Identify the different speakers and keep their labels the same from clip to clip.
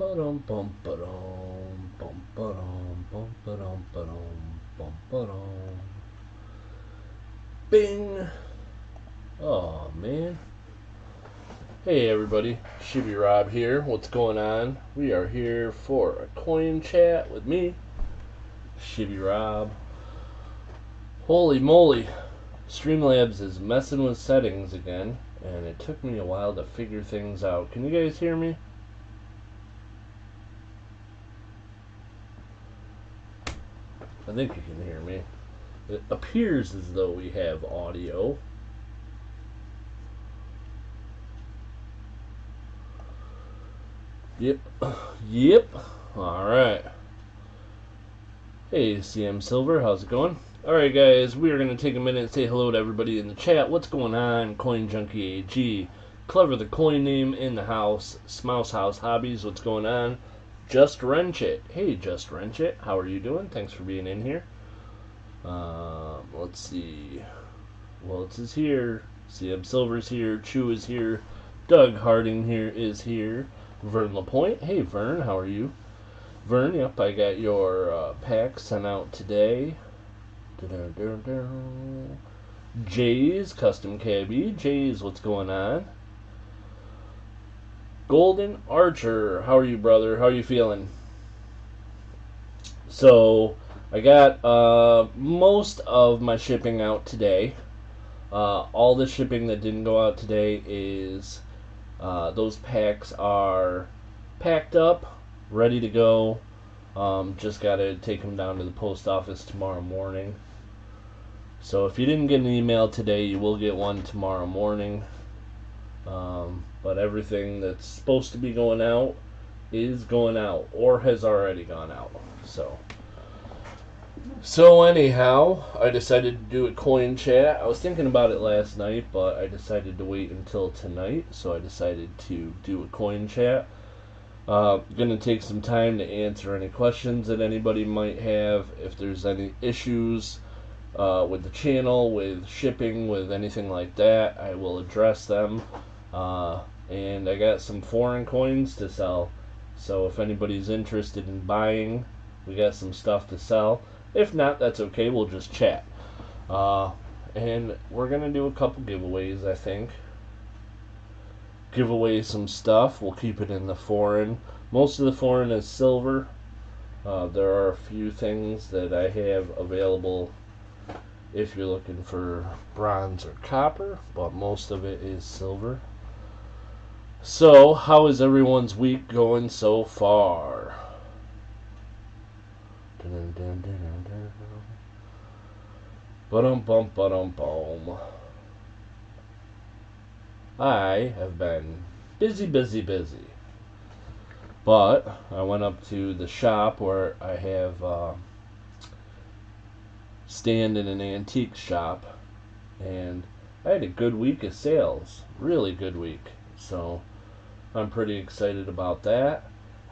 Speaker 1: Ba-dum bum ba-dum bum ba-dum bum ba-dum ba-dum bum ba-dum. Bing! Oh man. Hey everybody, Shibby Rob here. What's going on? We are here for a coin chat with me, Shibby Rob. Holy moly, Streamlabs is messing with settings again, and it took me a while to figure things out. Can you guys hear me? I think you can hear me. It appears as though we have audio. Yep. Alright. Hey, CM Silver, how's it going? Alright, guys, we are going to take a minute and say hello to everybody in the chat. What's going on? Coin Junkie AG. Clever the coin name in the house. Smouse House Hobbies, what's going on? Just Wrench It. Hey, Just Wrench It, how are you doing? Thanks for being in here. Let's see. Welts is here. CM Silver's here. Chew is here. Doug Harding here is here. Vern LaPointe. Hey, Vern, how are you? Vern, yep, I got your pack sent out today. Jay's Custom Cabbie. Jay's, what's going on? Golden Archer, how are you, brother? How are you feeling? So, I got most of my shipping out today. All the shipping that didn't go out today is those packs are packed up, ready to go. Just got to take them down to the post office tomorrow morning. So if you didn't get an email today, you will get one tomorrow morning. But everything that's supposed to be going out is going out or has already gone out. So anyhow, I decided to do a coin chat. I was thinking about it last night, but I decided to wait until tonight. So I decided to do a coin chat. Gonna take some time to answer any questions that anybody might have. If there's any issues with the channel, with shipping, with anything like that, I will address them. And I got some foreign coins to sell. So if anybody's interested in buying, we got some stuff to sell. If not, that's okay. We'll just chat. And we're going to do a couple giveaways, I think. Give away some stuff. We'll keep it in the foreign. Most of the foreign is silver. There are a few things that I have available if you're looking for bronze or copper, but most of it is silver. So, how is everyone's week going so far? Ba-dum-bum. I have been busy. But I went up to the shop where I have stand in an antique shop, and I had a good week of sales. Really good week. So I'm pretty excited about that.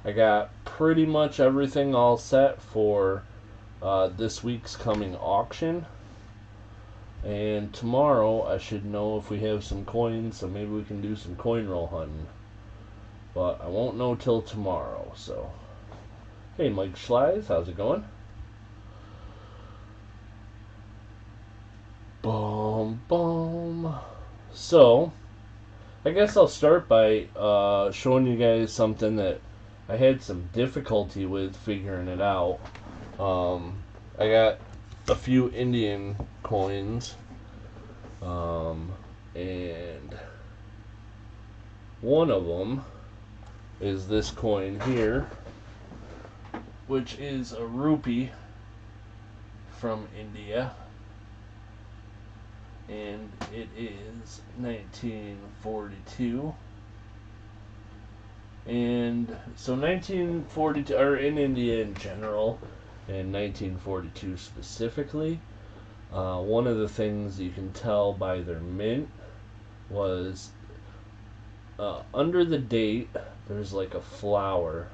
Speaker 1: I got pretty much everything all set for this week's coming auction. And tomorrow I should know if we have some coins, so maybe we can do some coin roll hunting. But I won't know till tomorrow, so. Hey, Mike Schleiz, how's it going? Boom. So, I guess I'll start by showing you guys something that I had some difficulty with figuring it out. I got a few Indian coins, and one of them is this coin here, which is a rupee from India, and it is 1942. And so 1942, or in India in general, and 1942 specifically, one of the things you can tell by their mint was under the date there's like a flower,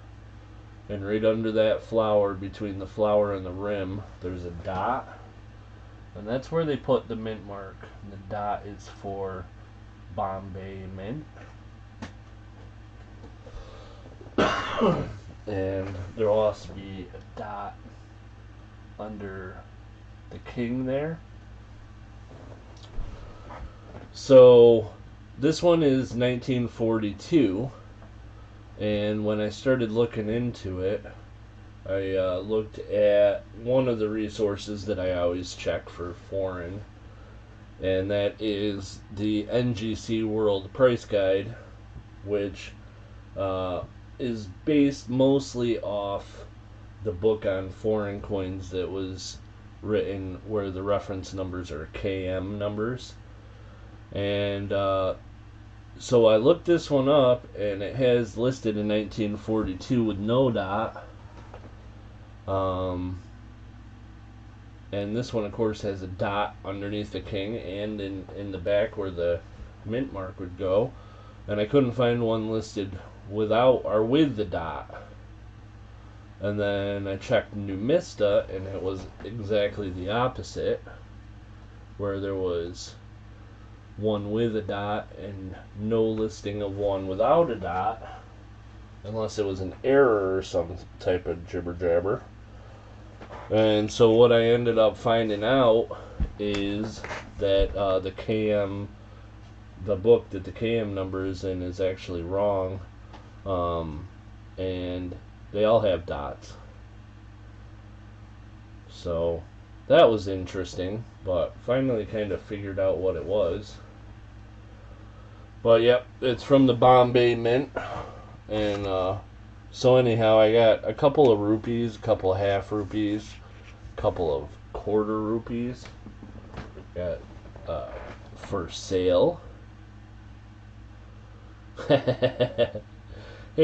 Speaker 1: and right under that flower, between the flower and the rim, there's a dot, and that's where they put the mint mark. And the dot is for Bombay Mint. And there will also be a dot under the king there. So this one is 1942, and when I started looking into it, I looked at one of the resources that I always check for foreign, and that is the NGC World Price Guide, which is based mostly off the book on foreign coins that was written where the reference numbers are KM numbers. And so I looked this one up, and it has listed in 1942 with no dot. And this one, of course, has a dot underneath the king and in the back where the mint mark would go. And I couldn't find one listed without or with the dot. And then I checked Numista, and it was exactly the opposite, where there was one with a dot and no listing of one without a dot, unless it was an error or some type of jibber jabber. And so what I ended up finding out is that the KM, the book that the KM number is in, is actually wrong, and they all have dots. So that was interesting, but finally kind of figured out what it was. But yep, it's from the Bombay Mint. And so anyhow, I got a couple of rupees, a couple of half rupees, a couple of quarter rupees. Got for sale. Hey,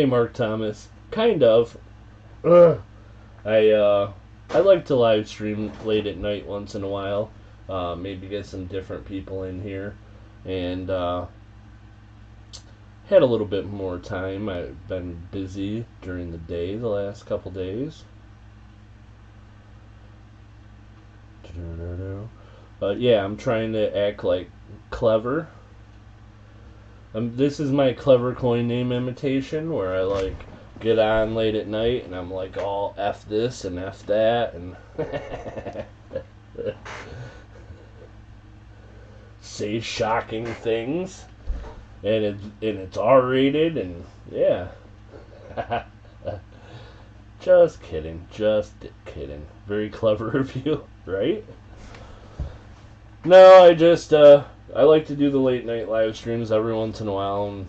Speaker 1: Mark Thomas. Kind of. I like to live stream late at night once in a while. Maybe get some different people in here. And had a little bit more time. I've been busy during the day the last couple days. But yeah, I'm trying to act like clever. This is my clever coin name imitation, where I like get on late at night and I'm like all F this and F that and say shocking things. And it's R-rated, and yeah. Just kidding. Very clever of you, right? No, I like to do the late night live streams every once in a while, and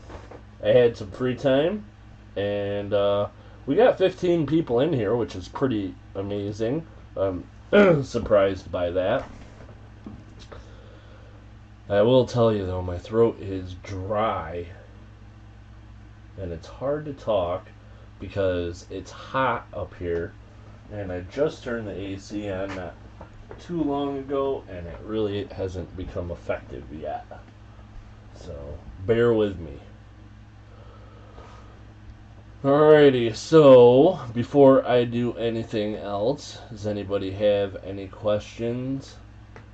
Speaker 1: I had some free time, and we got 15 people in here, which is pretty amazing. I'm surprised by that. I will tell you though, my throat is dry and it's hard to talk because it's hot up here, and I just turned the AC on not too long ago and it really hasn't become effective yet. So bear with me. Alrighty, so before I do anything else, does anybody have any questions?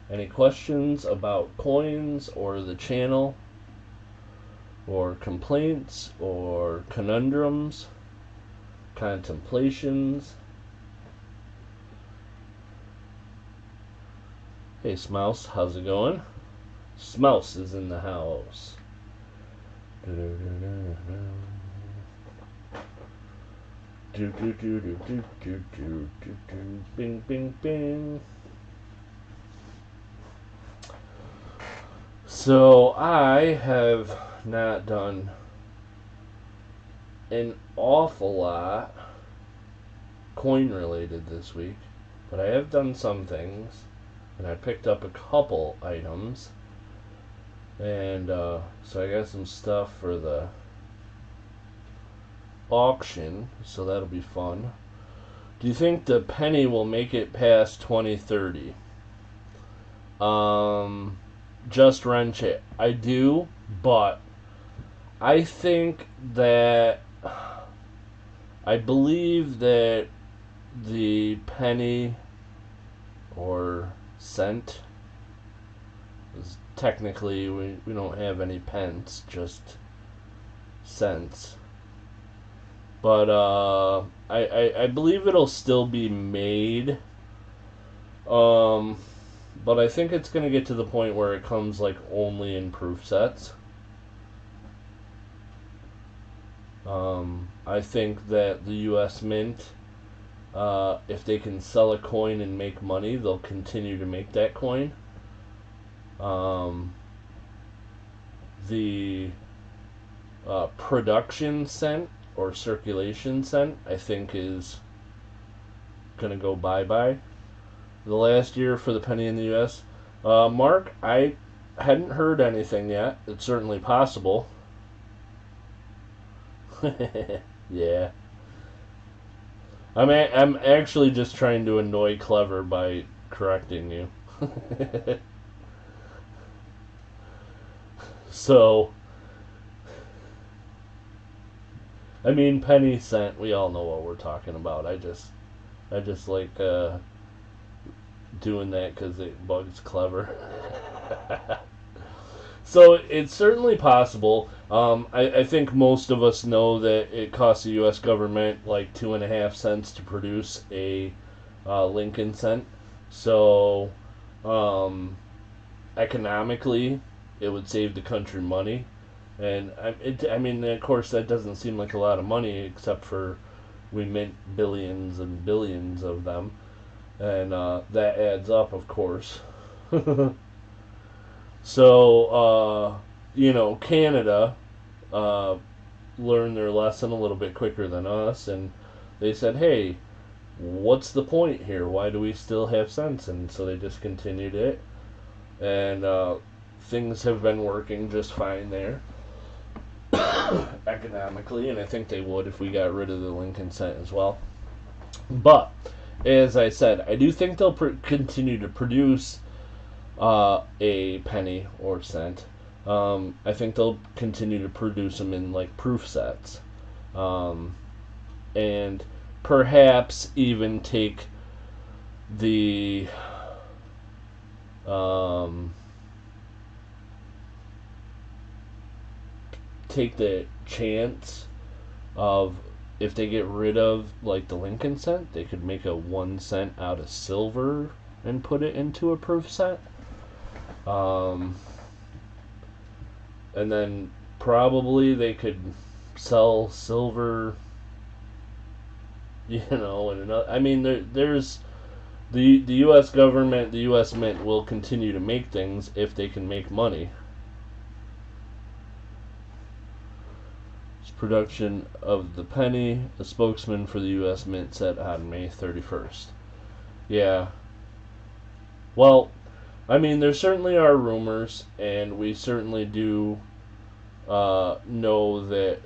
Speaker 1: Any questions about coins or the channel, or complaints or conundrums, contemplations? Hey Smouse, how's it going? Smouse is in the house. Bing, bing, bing. So I have not done an awful lot coin related this week, but I have done some things, and I picked up a couple items, and so I got some stuff for the auction, so that'll be fun. Do you think the penny will make it past 2030? Just wrench it. I do, but I think that I believe that the penny or cent is technically we don't have any pence, just cents. But I believe it'll still be made. But I think it's gonna get to the point where it comes like only in proof sets. I think that the U.S. Mint, if they can sell a coin and make money, they'll continue to make that coin. The production cent or circulation cent, I think, is going to go bye-bye. The last year for the penny in the U.S. Mark, I hadn't heard anything yet. It's certainly possible. Yeah. I'm actually just trying to annoy Clever by correcting you. So, I mean, penny cent, we all know what we're talking about. I just like doing that because it bugs Clever. So it's certainly possible. I think most of us know that it costs the U.S. government like 2.5 cents to produce a Lincoln cent. So economically, it would save the country money. And I mean, of course, that doesn't seem like a lot of money, except for we mint billions and billions of them, and that adds up, of course. So, Canada learned their lesson a little bit quicker than us, and they said, hey, what's the point here? Why do we still have cents? And so they discontinued it, and things have been working just fine there economically, and I think they would if we got rid of the Lincoln cent as well. But, as I said, I do think they'll continue to produce a penny or cent. I think they'll continue to produce them in like proof sets, and perhaps even take the chance of, if they get rid of like the Lincoln cent, they could make a 1 cent out of silver and put it into a proof set. And then probably they could sell silver, and another. I mean, there's the U.S. government, the U.S. Mint will continue to make things if they can make money. It's production of the penny. A spokesman for the U.S. Mint said on May 31st. Yeah. Well, I mean, there certainly are rumors, and we certainly do know that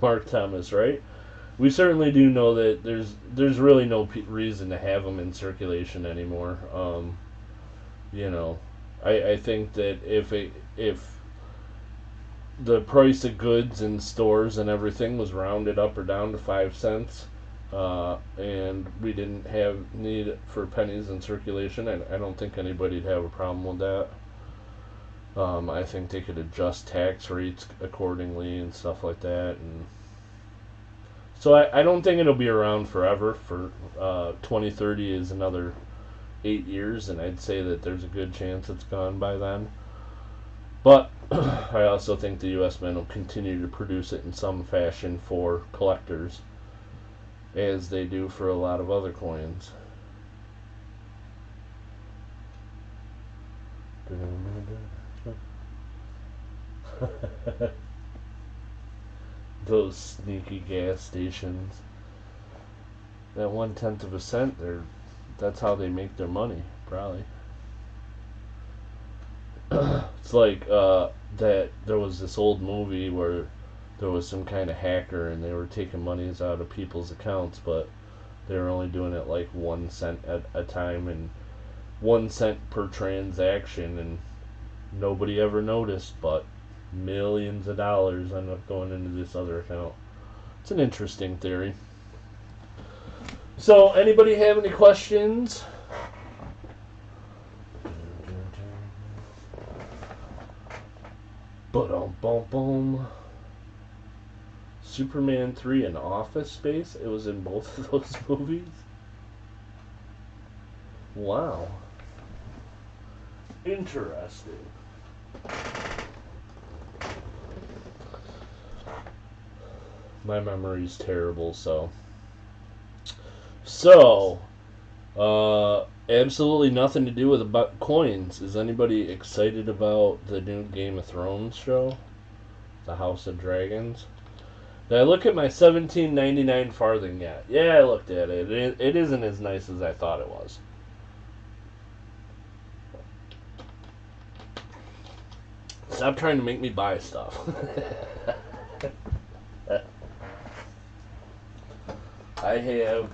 Speaker 1: Mark Thomas, right? We certainly do know that there's really no reason to have them in circulation anymore. I think that if the price of goods in stores and everything was rounded up or down to 5 cents, and we didn't have need for pennies in circulation, I don't think anybody'd have a problem with that. I think they could adjust tax rates accordingly and stuff like that, and so I don't think it'll be around forever. For 2030 is another 8 years, and I'd say that there's a good chance it's gone by then. But I also think the U.S. Mint will continue to produce it in some fashion for collectors, as they do for a lot of other coins. Those sneaky gas stations. That 1/10 of a cent, that's how they make their money, probably. It's like that there was this old movie where there was some kind of hacker and they were taking monies out of people's accounts, but they were only doing it like 1 cent at a time and 1 cent per transaction, and nobody ever noticed, but millions of dollars end up going into this other account. It's an interesting theory. So, anybody have any questions? But boom. Superman 3 and Office Space. It was in both of those movies. Wow. Interesting. My memory's terrible, so. Absolutely nothing to do with about coins. Is anybody excited about the new Game of Thrones show? The House of Dragons? Did I look at my $17.99 farthing yet? Yeah, I looked at it. It isn't as nice as I thought it was. Stop trying to make me buy stuff. I have...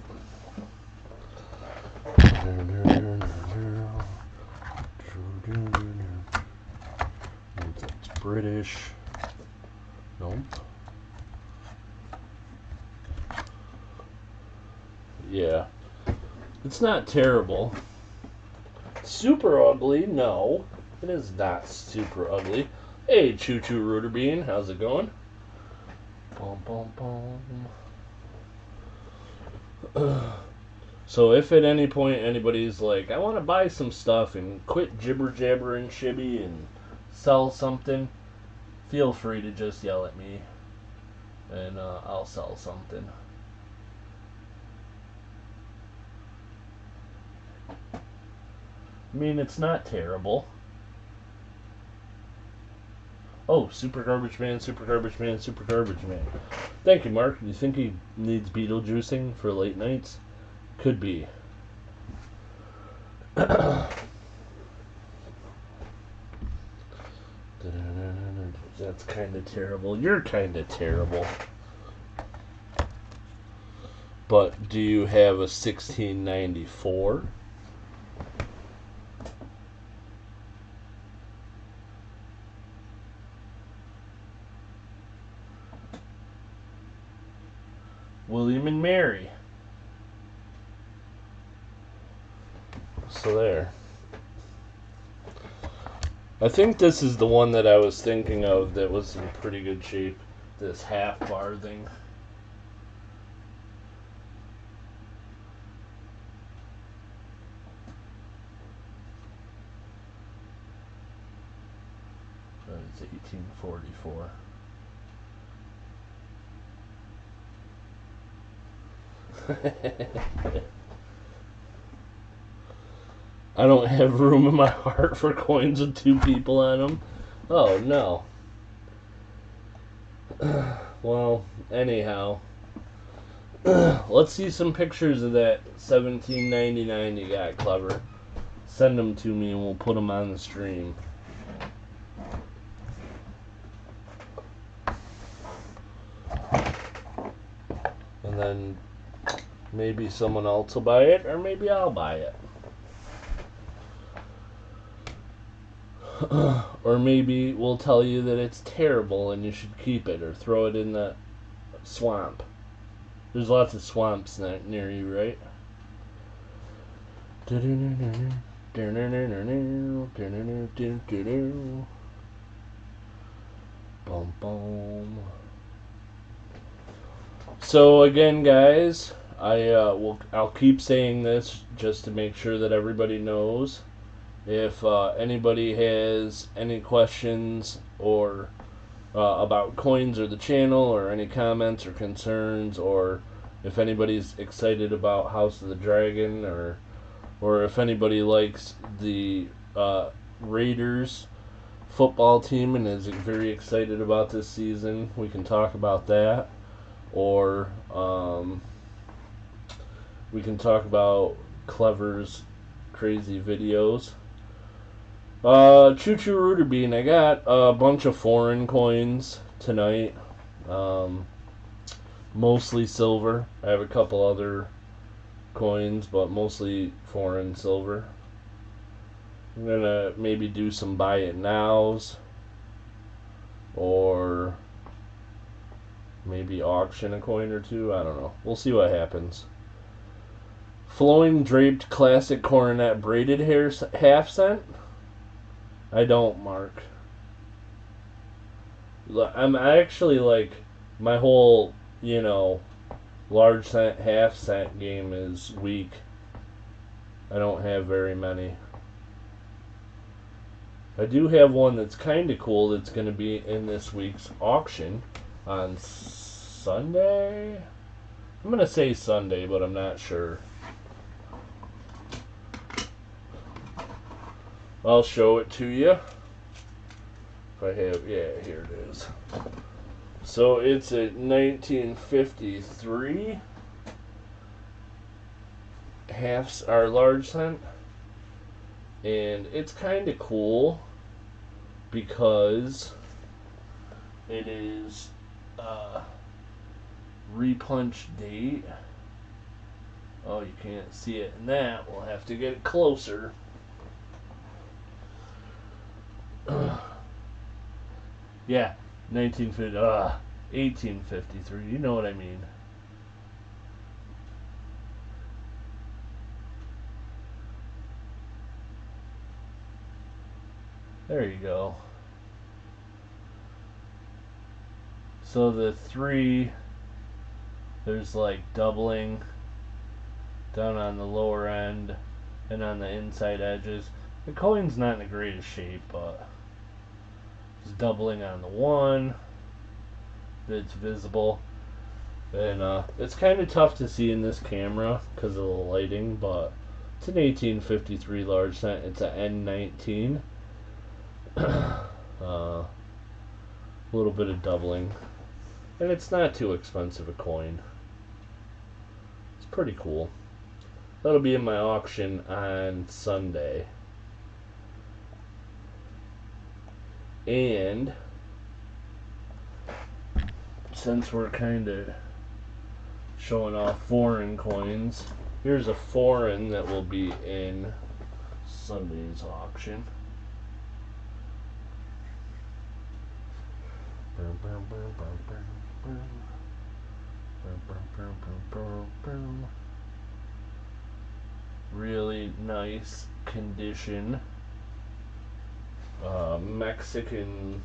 Speaker 1: It's British. Nope. Yeah. It's not terrible. Super ugly? No. It is not super ugly. Hey, Choo Choo Rooter Bean. How's it going? Boom, boom, boom. So if at any point anybody's like, I want to buy some stuff and quit jibber jabbering Shibby and sell something, feel free to just yell at me and I'll sell something. I mean, it's not terrible. Oh, Super Garbage Man, Super Garbage Man, Super Garbage Man. Thank you, Mark. Do you think he needs Beetlejuicing for late nights? Could be. That's kind of terrible. You're kind of terrible. But do you have a 1694? William and Mary. So there. I think this is the one that I was thinking of that was in pretty good shape. This half farthing. It's 1844. I don't have room in my heart for coins with two people on them. Oh, no. Well, anyhow. Let's see some pictures of that $17.99 you got, Clever. Send them to me and we'll put them on the stream. And then maybe someone else will buy it, or maybe I'll buy it. Or maybe we'll tell you that it's terrible and you should keep it, or throw it in the swamp. There's lots of swamps near you, right? Boom, boom. So again, guys, I'll keep saying this just to make sure that everybody knows. If anybody has any questions or about coins or the channel, or any comments or concerns, or if anybody's excited about House of the Dragon, or if anybody likes the Raiders football team and is very excited about this season, we can talk about that. Or we can talk about Clever's crazy videos. Choo Choo Rooter Bean, I got a bunch of foreign coins tonight. Mostly silver. I have a couple other coins, but mostly foreign silver. I'm gonna maybe do some buy it nows, or maybe auction a coin or two. I don't know. We'll see what happens. Flowing draped classic coronet braided hair half cent. I don't, Mark. I'm actually like, my whole, you know, large cent, half cent game is weak. I don't have very many. I do have one that's kind of cool that's going to be in this week's auction on Sunday. I'm going to say Sunday, but I'm not sure. I'll show it to you. If I have, yeah, here it is. So it's a 1953 halves are large cent, and it's kind of cool because it is repunch date. Oh, you can't see it in that. We'll have to get it closer. Yeah, 1853. You know what I mean. There you go. So the 3, there's like doubling down on the lower end and on the inside edges. The coin's not in the greatest shape, but it's doubling on the 1 that's visible. And it's kind of tough to see in this camera because of the lighting, but it's an 1853 large cent. It's an N19. A little bit of doubling, and it's not too expensive a coin. It's pretty cool. That'll be in my auction on Sunday. And since we're kind of showing off foreign coins, here's a foreign that will be in Sunday's auction. Really nice condition. Mexican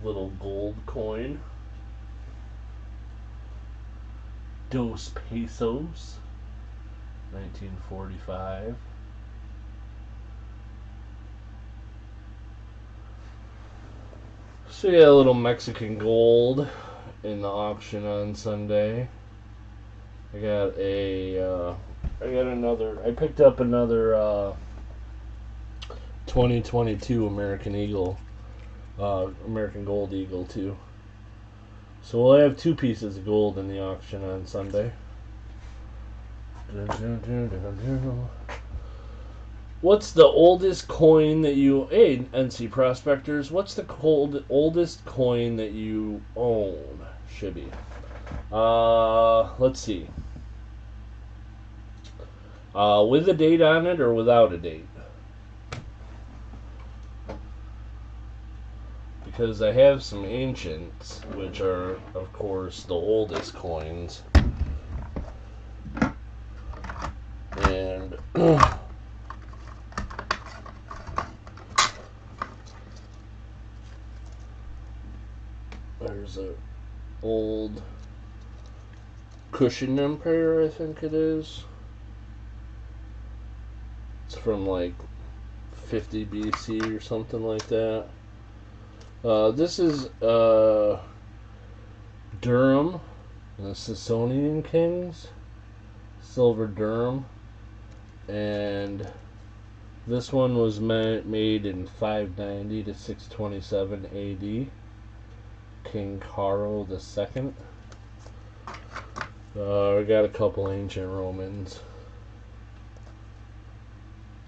Speaker 1: little gold coin. Dos pesos, 1945. So yeah, a little Mexican gold in the auction on Sunday. I got picked up another 2022 American Eagle, American Gold Eagle too. So we'll have 2 pieces of gold in the auction on Sunday. What's the oldest coin that you... Hey, NC Prospectors, what's the oldest coin that you own, Shibby? Let's see. With a date on it or without a date? Because I have some ancients, which are, of course, the oldest coins. And... there's a old Cushion Empire, I think it is. It's from like 50 BC or something like that. This is Durham, the Sasanian Kings, silver Durham, and this one was made in 590 to 627 AD. King Caro II. We got a couple ancient Romans.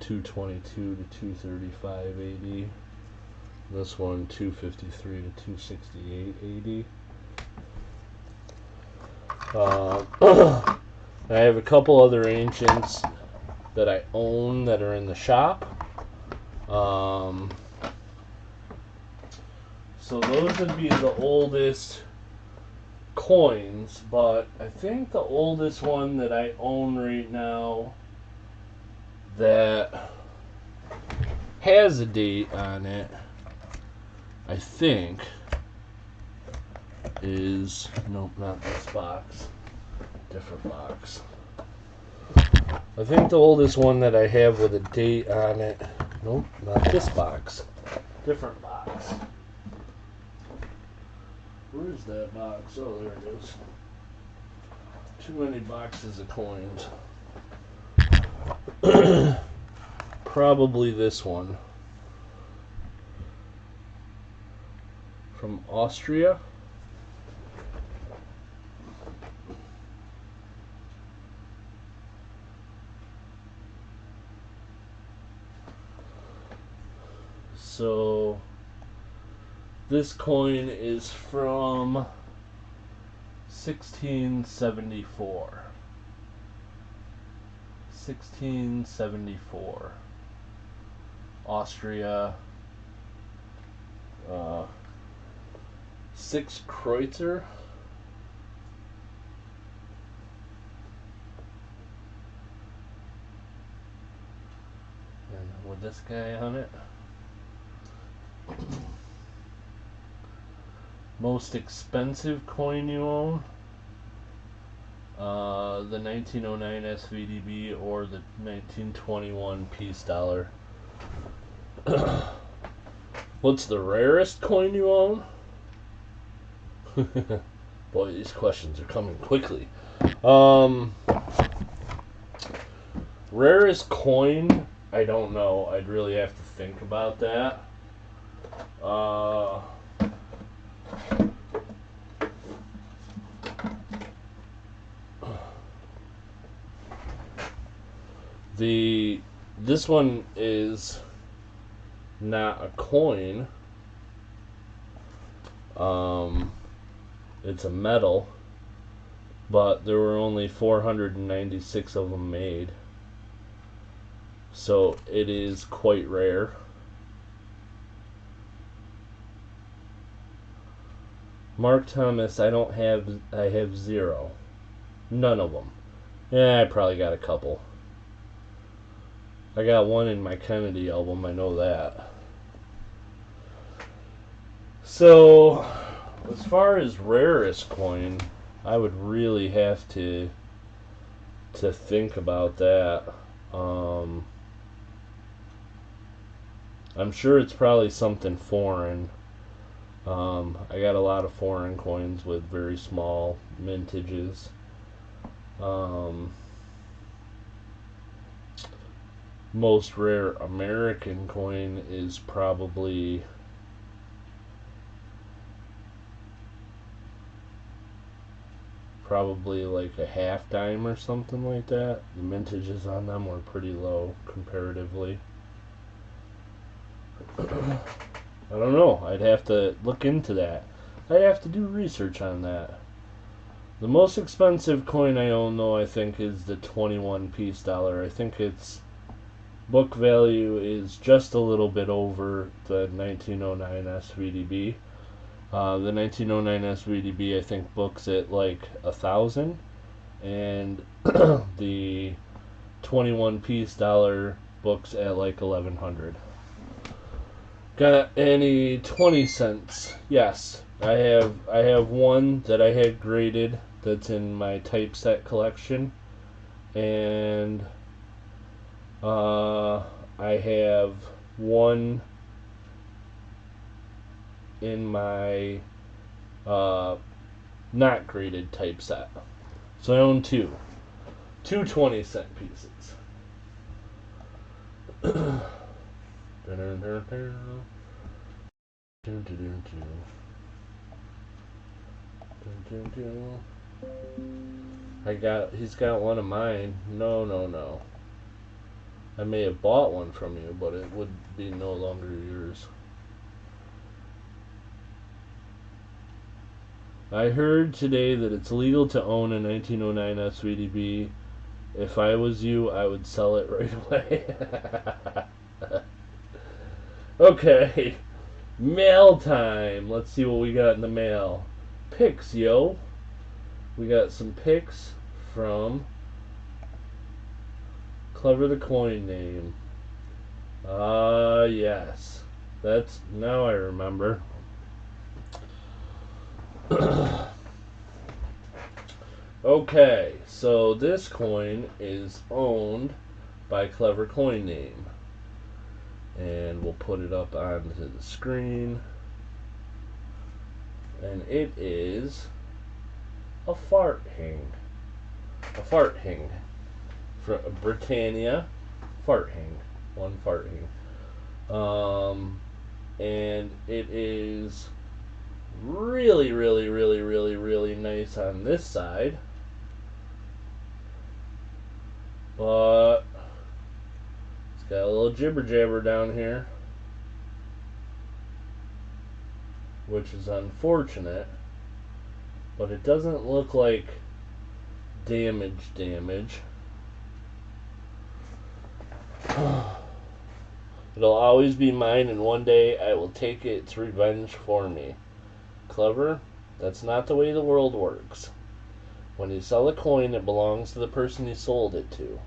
Speaker 1: 222 to 235 AD. This one 253 to 268 AD. I have a couple other ancients that I own that are in the shop. So those would be the oldest coins, but I think the oldest one that I own right now that has a date on it, I think, is, nope, not this box, different box. I think the oldest one that I have with a date on it, nope, not this box, different box. Where's that box? Oh, there it is. Too many boxes of coins. Probably this one. From Austria. So this coin is from 1674. 1674. Austria. 6 Kreutzer. And with this guy on it. Most expensive coin you own? The 1909 SVDB or the 1921 peace dollar. What's the rarest coin you own? Boy, these questions are coming quickly. Rarest coin? I don't know. I'd really have to think about that. This one is not a coin. It's a metal, but there were only 496 of them made, so it is quite rare. Mark Thomas, I have 0. None of them. Yeah, I probably got a couple. I got one in my Kennedy album, I know that. So, as far as rarest coin, I would really have to think about that. I'm sure it's probably something foreign. I got a lot of foreign coins with very small mintages. Most rare American coin is probably like a half dime or something like that. The mintages on them were pretty low comparatively. I don't know. I'd have to look into that. I'd have to do research on that. The most expensive coin I own, though, I think is the 21 peace dollar. I think its book value is just a little bit over the 1909 SVDB. The 1909 SVDB, I think, books at like 1,000, and the 21 piece dollar books at like 1,100. Got any 20 cents? Yes, I have one that I had graded that's in my typeset collection, and I have one in my not graded typeset. So I own two 20-cent pieces. He's got one of mine. No. I may have bought one from you, but it would be no longer yours. I heard today that it's legal to own a 1909 SVDB. If I was you, I would sell it right away. Okay, mail time. Let's see what we got in the mail. Picks, yo. We got some picks from Clever the Coin Name. Yes. Now I remember. Okay, so this coin is owned by Clever Coin Name. And we'll put it up onto the screen. And it is a fart hing. A fart hing. From Britannia. Fart hing. One fart hing. And it is really, really, really, really, really nice on this side. But it's got a little jibber jabber down here, which is unfortunate. But it doesn't look like damage. It'll always be mine, and one day I will take its revenge for me. Clever? That's not the way the world works. When you sell a coin, it belongs to the person you sold it to.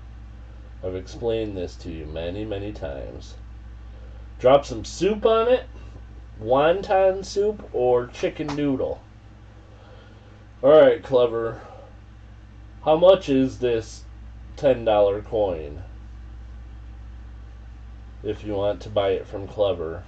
Speaker 1: I've explained this to you many, many times. Drop some soup on it, wonton soup, or chicken noodle. Alright, Clever. How much is this $10 coin? If you want to buy it from Clever.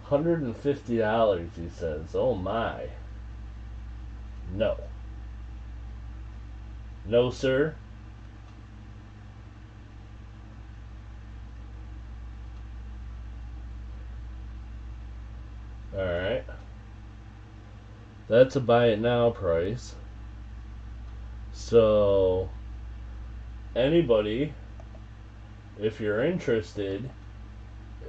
Speaker 1: $150, he says. Oh my. No. No, sir. Alright. That's a buy it now price. So, anybody, if you're interested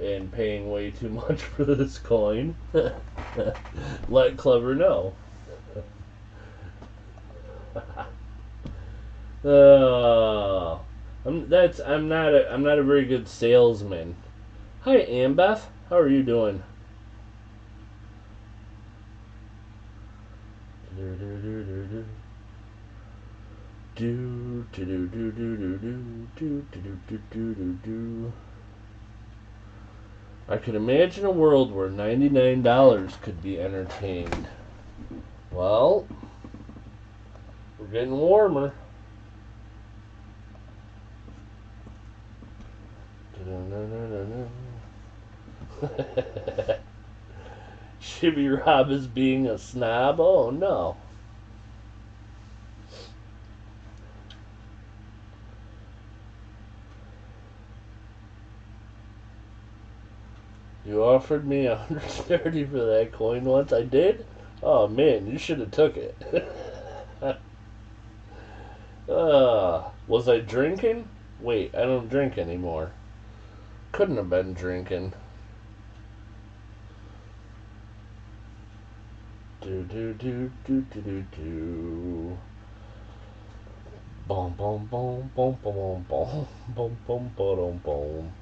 Speaker 1: in paying way too much for this coin, let Clever know. I'm not a very good salesman. Hi, Ambeth. How are you doing? I could imagine a world where $99 could be entertained. Well, we're getting warmer. Shibby Rob is being a snob? Oh no. You offered me $130 for that coin once. I did? Oh man, you should have took it. Was I drinking? Wait, I don't drink anymore. Couldn't have been drinking. Boom, boom, boom, boom, boom, boom, boom, boom, boom, boom.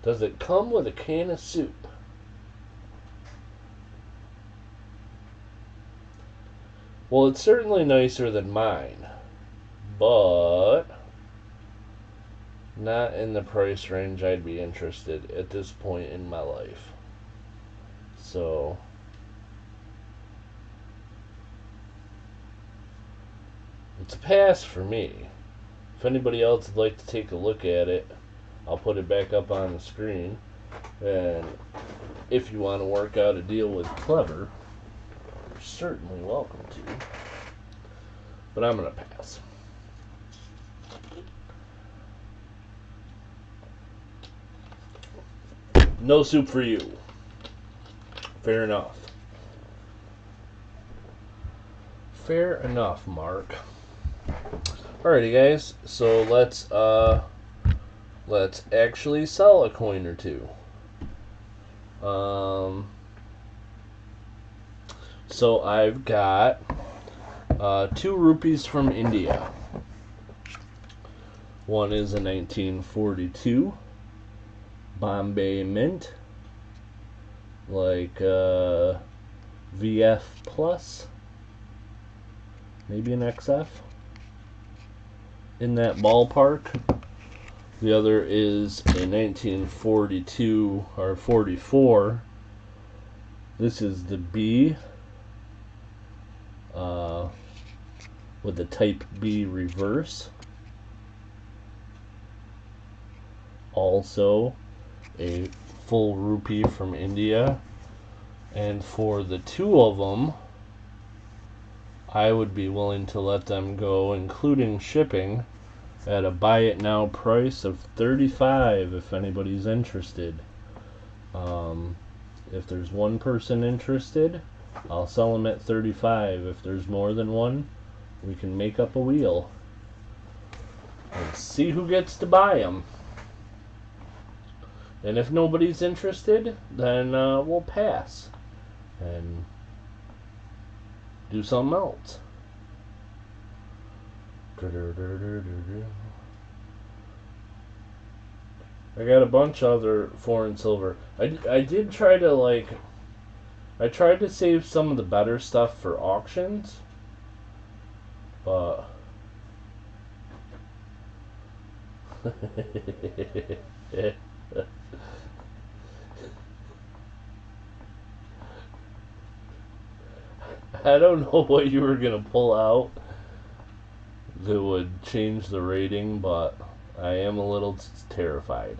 Speaker 1: Does it come with a can of soup? Well, it's certainly nicer than mine, but not in the price range I'd be interested at this point in my life. So, it's a pass for me. If anybody else would like to take a look at it, I'll put it back up on the screen. And if you want to work out a deal with Clever, you're certainly welcome to. But I'm going to pass. No soup for you. Fair enough. Fair enough, Mark. Alrighty, guys. So let's actually sell a coin or two. So I've got 2 rupees from India. One is a 1942 Bombay Mint, like VF Plus, maybe an XF, in that ballpark. The other is a 1942 or 44. This is the B with the Type B reverse. Also a full rupee from India. And for the two of them, I would be willing to let them go, including shipping, at a buy it now price of $35 if anybody's interested. If there's one person interested, I'll sell them at $35. If there's more than one, we can make up a wheel and see who gets to buy them. And if nobody's interested, then we'll pass and do something else. I got a bunch of other foreign silver. I did try to I tried to save some of the better stuff for auctions, but I don't know what you were gonna pull out that would change the rating, but I am a little terrified.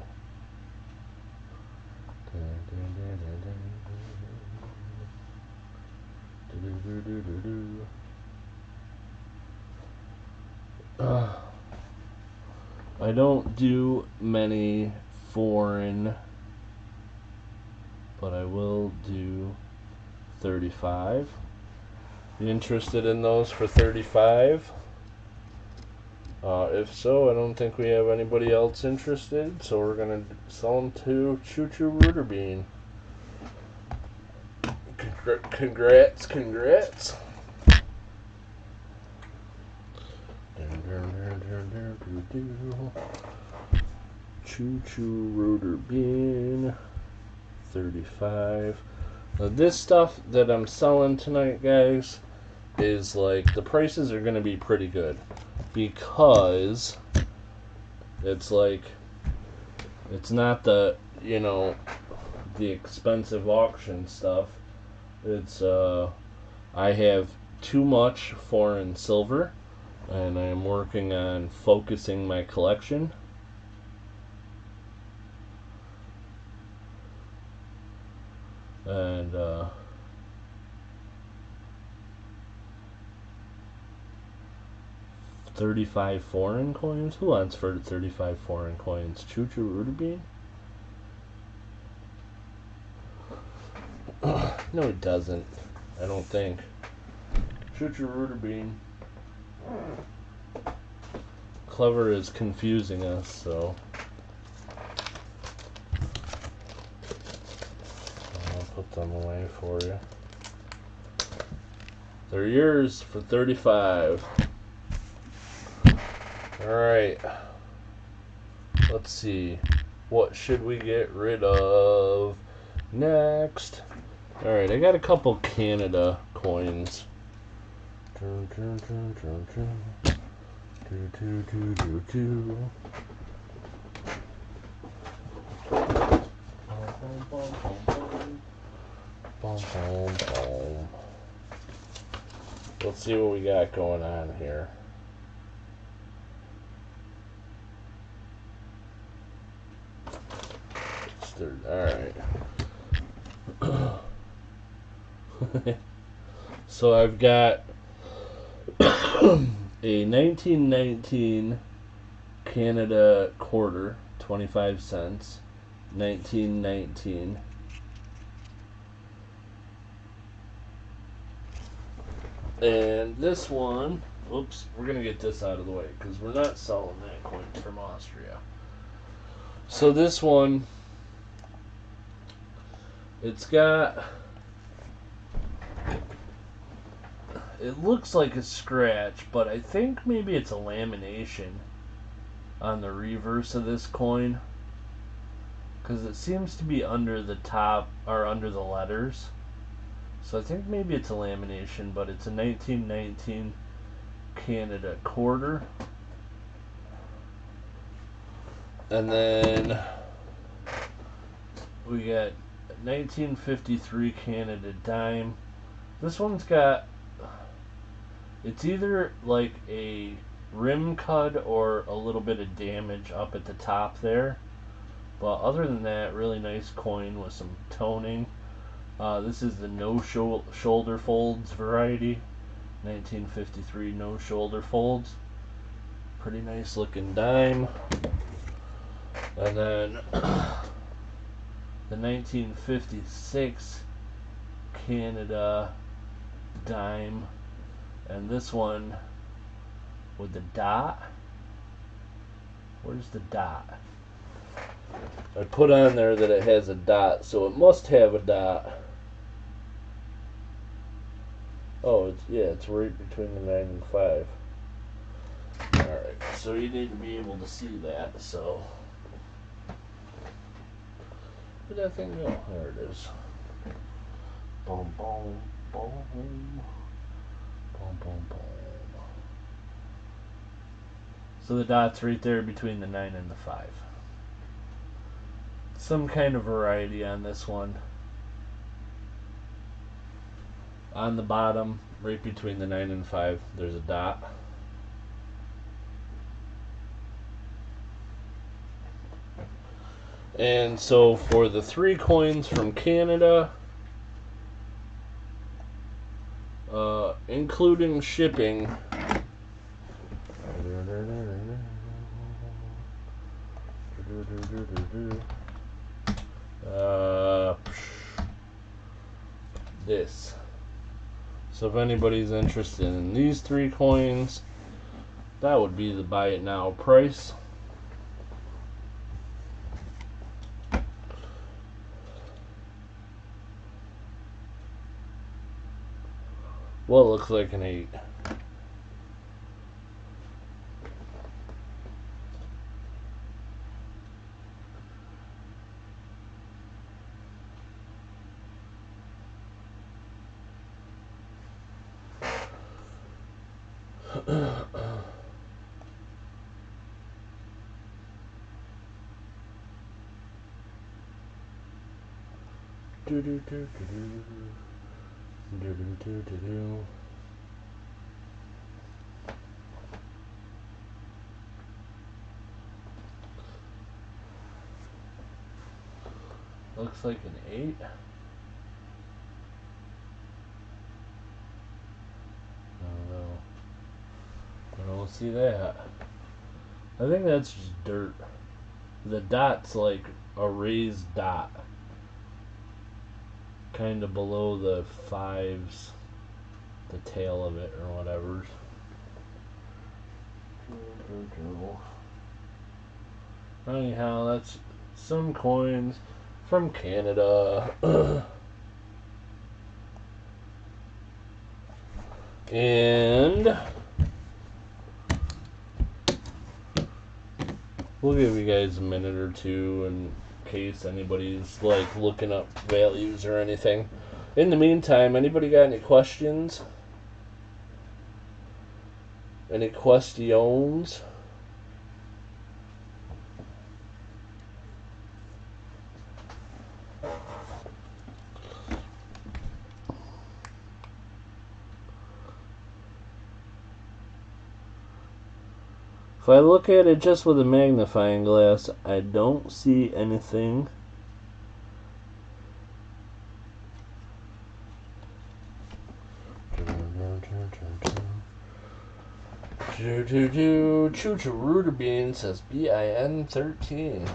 Speaker 1: I don't do many foreign, but I will do 35. You interested in those for 35? If so, I don't think we have anybody else interested, so we're gonna sell them to Choo Choo Rooter Bean. Congrats. Choo Choo Rooter Bean, 35. Now this stuff that I'm selling tonight, guys, is like, the prices are gonna be pretty good, because it's like, it's not the, the expensive auction stuff. It's I have too much foreign silver, and I am working on focusing my collection. And 35 foreign coins? Who wants for 35 foreign coins? Choo Choo Rooter Bean? No, it doesn't. I don't think. Choo Choo Rooter Bean. Clever is confusing us, so I'll put them away for you. They're yours for 35. Alright. Let's see. What should we get rid of next? Alright, I got a couple Canada coins. Let's see what we got going on here. Alright. So I've got a 1919 Canada quarter, 25 cents. 1919. And this one, oops, we're going to get this out of the way because we're not selling that coin from Austria. So this one, it's got, it looks like a scratch, but I think maybe it's a lamination. on the reverse of this coin, because it seems to be under the top or under the letters. So I think maybe it's a lamination, but it's a 1919 Canada quarter. And then we got 1953 Canada dime. This one's got, it's either like a rim cut or a little bit of damage up at the top there. But other than that, really nice coin with some toning. This is the no shoulder folds variety. 1953 no shoulder folds. Pretty nice looking dime. And then the 1956 Canada dime. And this one with the dot. Where's the dot? I put on there that it has a dot, so it must have a dot. Oh, it's right between the 9 and 5. Alright, so you need to be able to see that, so. Where'd that thing go? There it is. Boom, boom, boom. Boom, boom, boom. So the dot's right there between the 9 and the 5. Some kind of variety on this one. On the bottom, right between the 9 and 5, there's a dot. And so for the 3 coins from Canada, including shipping, this. So if anybody's interested in these 3 coins, that would be the buy it now price. Well, it looks like an 8. Looks like an 8. I don't see that. I think that's just dirt. The dot's like a raised dot, kind of below the 5s, the tail of it or whatever. Anyhow, that's some coins from Canada. And we'll give you guys a minute or two in case anybody's like looking up values or anything. In the meantime, anybody got any questions? Any questions? If I look at it just with a magnifying glass, I don't see anything. Choo-choo Bean says BIN 13.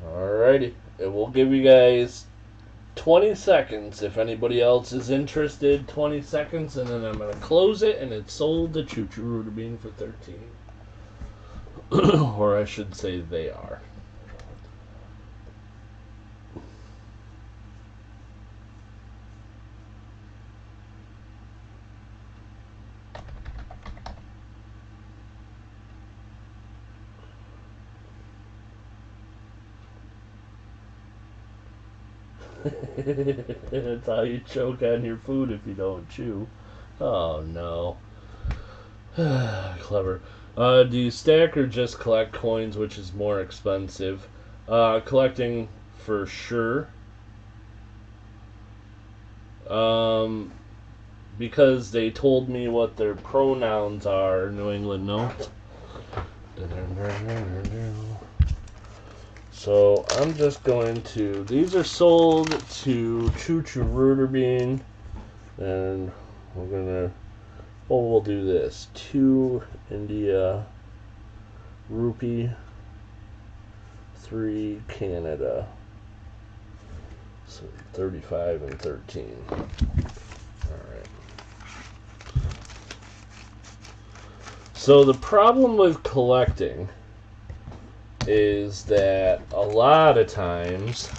Speaker 1: Alrighty, it will give you guys 20 seconds if anybody else is interested. 20 seconds, and then I'm going to close it, and it's sold to Choo-choo Bean for 13. Or I should say they are. That's how you choke on your food if you don't chew. Oh no. Clever. Do you stack or just collect coins, which is more expensive? Collecting for sure. Because they told me what their pronouns are, New England notes. So I'm just going to, these are sold to Choo Choo Rooter Bean, and we're gonna, we'll do this. 2 India Rupee, 3 Canada. So 35 and 13. Alright. So the problem with collecting is that a lot of times,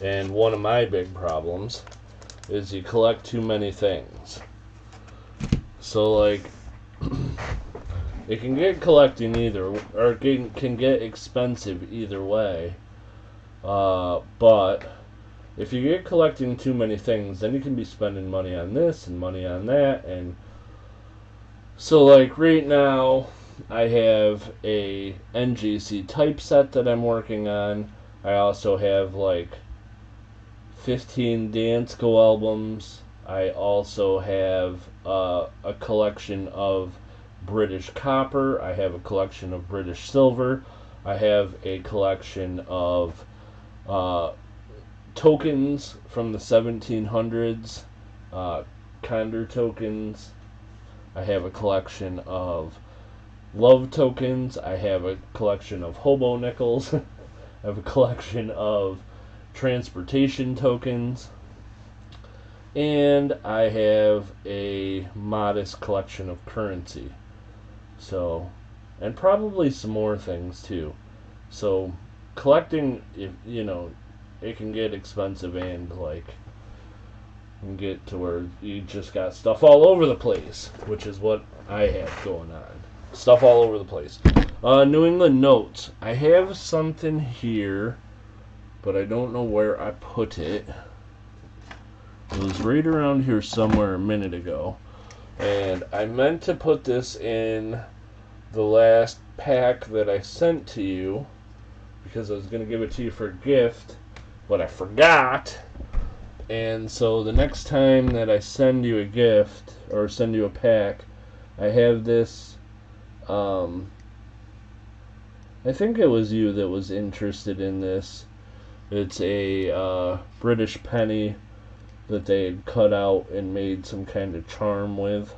Speaker 1: and one of my big problems, is you collect too many things. So like, it can get collecting either, or it can get expensive either way. But if you get collecting too many things, then you can be spending money on this and money on that. And so like right now, I have a NGC typeset that I'm working on. I also have like 15 Dansko albums. I also have a collection of British copper. I have a collection of British silver. I have a collection of tokens from the 1700s, Condor tokens. I have a collection of love tokens. I have a collection of hobo nickels. I have a collection of transportation tokens. And I have a modest collection of currency. So, and probably some more things too. So, collecting, you know, it can get expensive and like can get to where you just got stuff all over the place, which is what I have going on. Stuff all over the place. New England notes. I have something here, but I don't know where I put it. It was right around here somewhere a minute ago, and I meant to put this in the last pack that I sent to you because I was going to give it to you for a gift, but I forgot. And so the next time that I send you a gift or send you a pack, I have this. I think it was you that was interested in this. It's a British penny that they had cut out and made some kind of charm with.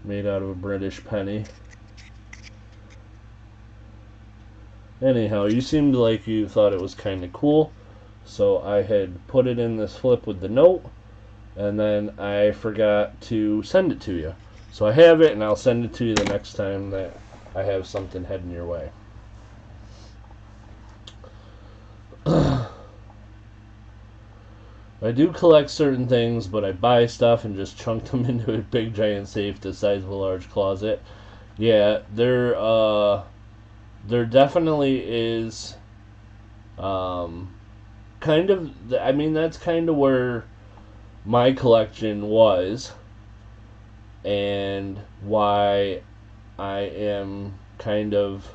Speaker 1: Made out of a British penny. Anyhow, you seemed like you thought it was kind of cool, so I had put it in this flip with the note, and then I forgot to send it to you. So I have it, and I'll send it to you the next time that I have something heading your way. I do collect certain things, but I buy stuff and just chunk them into a big giant safe the size of a large closet. Yeah, there definitely is kind of, I mean, that's kind of where my collection was and why I am kind of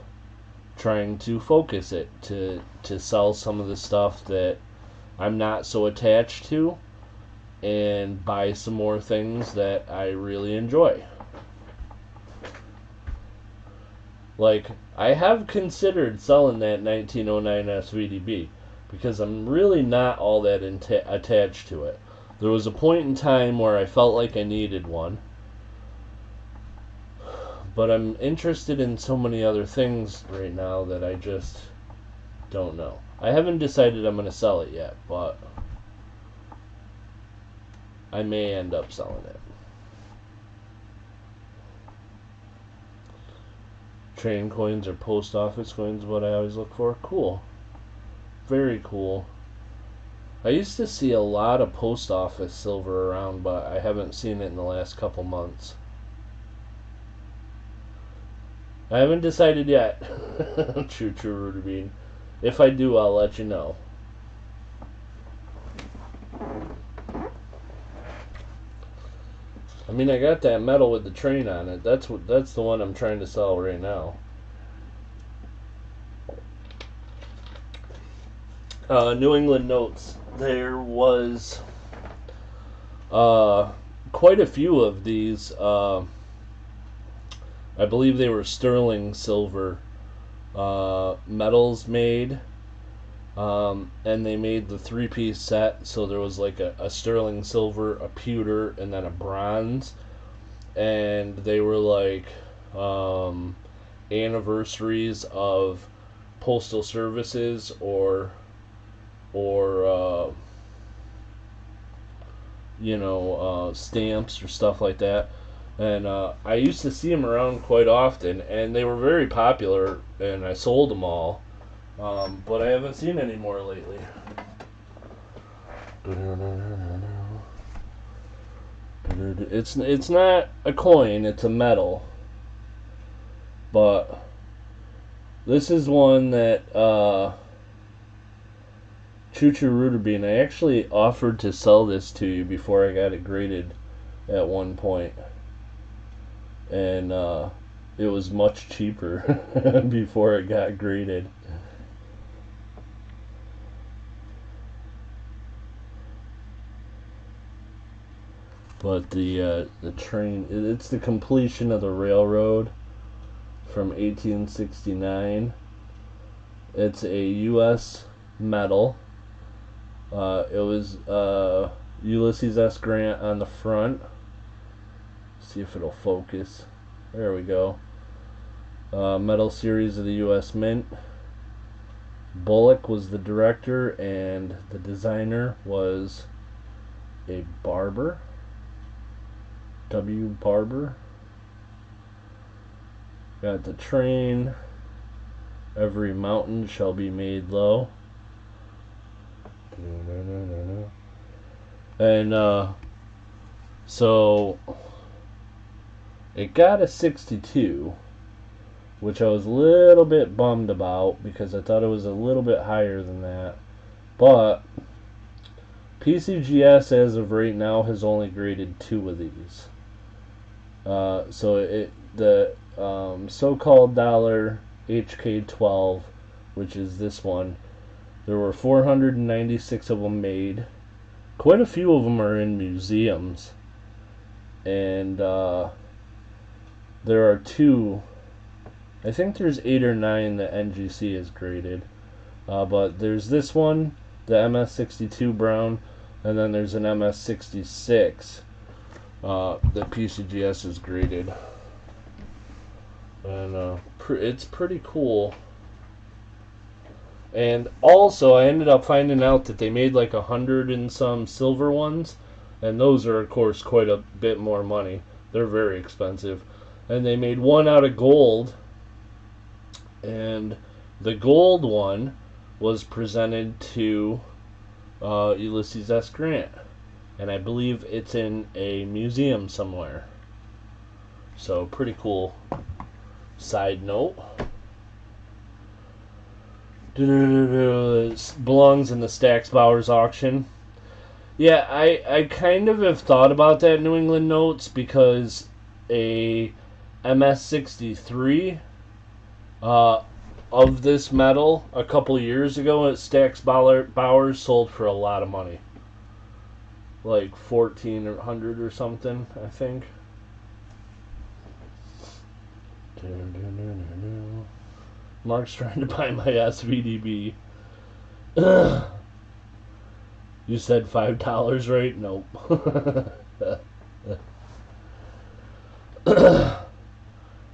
Speaker 1: trying to focus it to sell some of the stuff that I'm not so attached to and buy some more things that I really enjoy. Like, I have considered selling that 1909 SVDB because I'm really not all that attached to it. There was a point in time where I felt like I needed one, but I'm interested in so many other things right now that I just don't know. I haven't decided I'm going to sell it yet, but I may end up selling it. Train coins or post office coins, what I always look for. Cool. Very cool. I used to see a lot of post office silver around, but I haven't seen it in the last couple months. I haven't decided yet. True, Ruder Bean. If I do, I'll let you know. I mean, I got that metal with the train on it. That's the one I'm trying to sell right now. New England notes. There was quite a few of these. I believe they were sterling silver metals made. And they made the three-piece set, so there was like a sterling silver, a pewter, and then a bronze. And they were like anniversaries of postal services or stamps or stuff like that. And I used to see them around quite often, and they were very popular, and I sold them all. But I haven't seen any more lately. It's not a coin, it's a metal. But this is one that Choo Choo Rooter Bean, I actually offered to sell this to you before I got it graded at one point. And it was much cheaper before it got graded. But the train, it's the completion of the railroad from 1869. It's a U.S. medal. It was Ulysses S. Grant on the front. See if it'll focus. There we go. Medal series of the U.S. Mint. Bullock was the director, and the designer was a barber. W. Barber. Got the train. Every mountain shall be made low. And so it got a 62, which I was a little bit bummed about because I thought it was a little bit higher than that. But PCGS as of right now has only graded 2 of these. So the so-called dollar HK12, which is this one, there were 496 of them made. Quite a few of them are in museums, and there are 2. I think there's 8 or 9 that NGC has graded, but there's this one, the MS62 brown, and then there's an MS66 that PCGS is graded, and it's pretty cool. And also, I ended up finding out that they made like 100 and some silver ones, and those are of course quite a bit more money. They're very expensive. And they made one out of gold, and the gold one was presented to Ulysses S. Grant. And I believe it's in a museum somewhere. So, pretty cool. Side note. Belongs in the Stax Bowers auction. Yeah, I kind of have thought about that New England notes because a MS63 of this metal a couple of years ago at Stax Bowers sold for a lot of money. Like $1,400 or something, I think. Mark's trying to buy my SVDB. You said $5, right? Nope.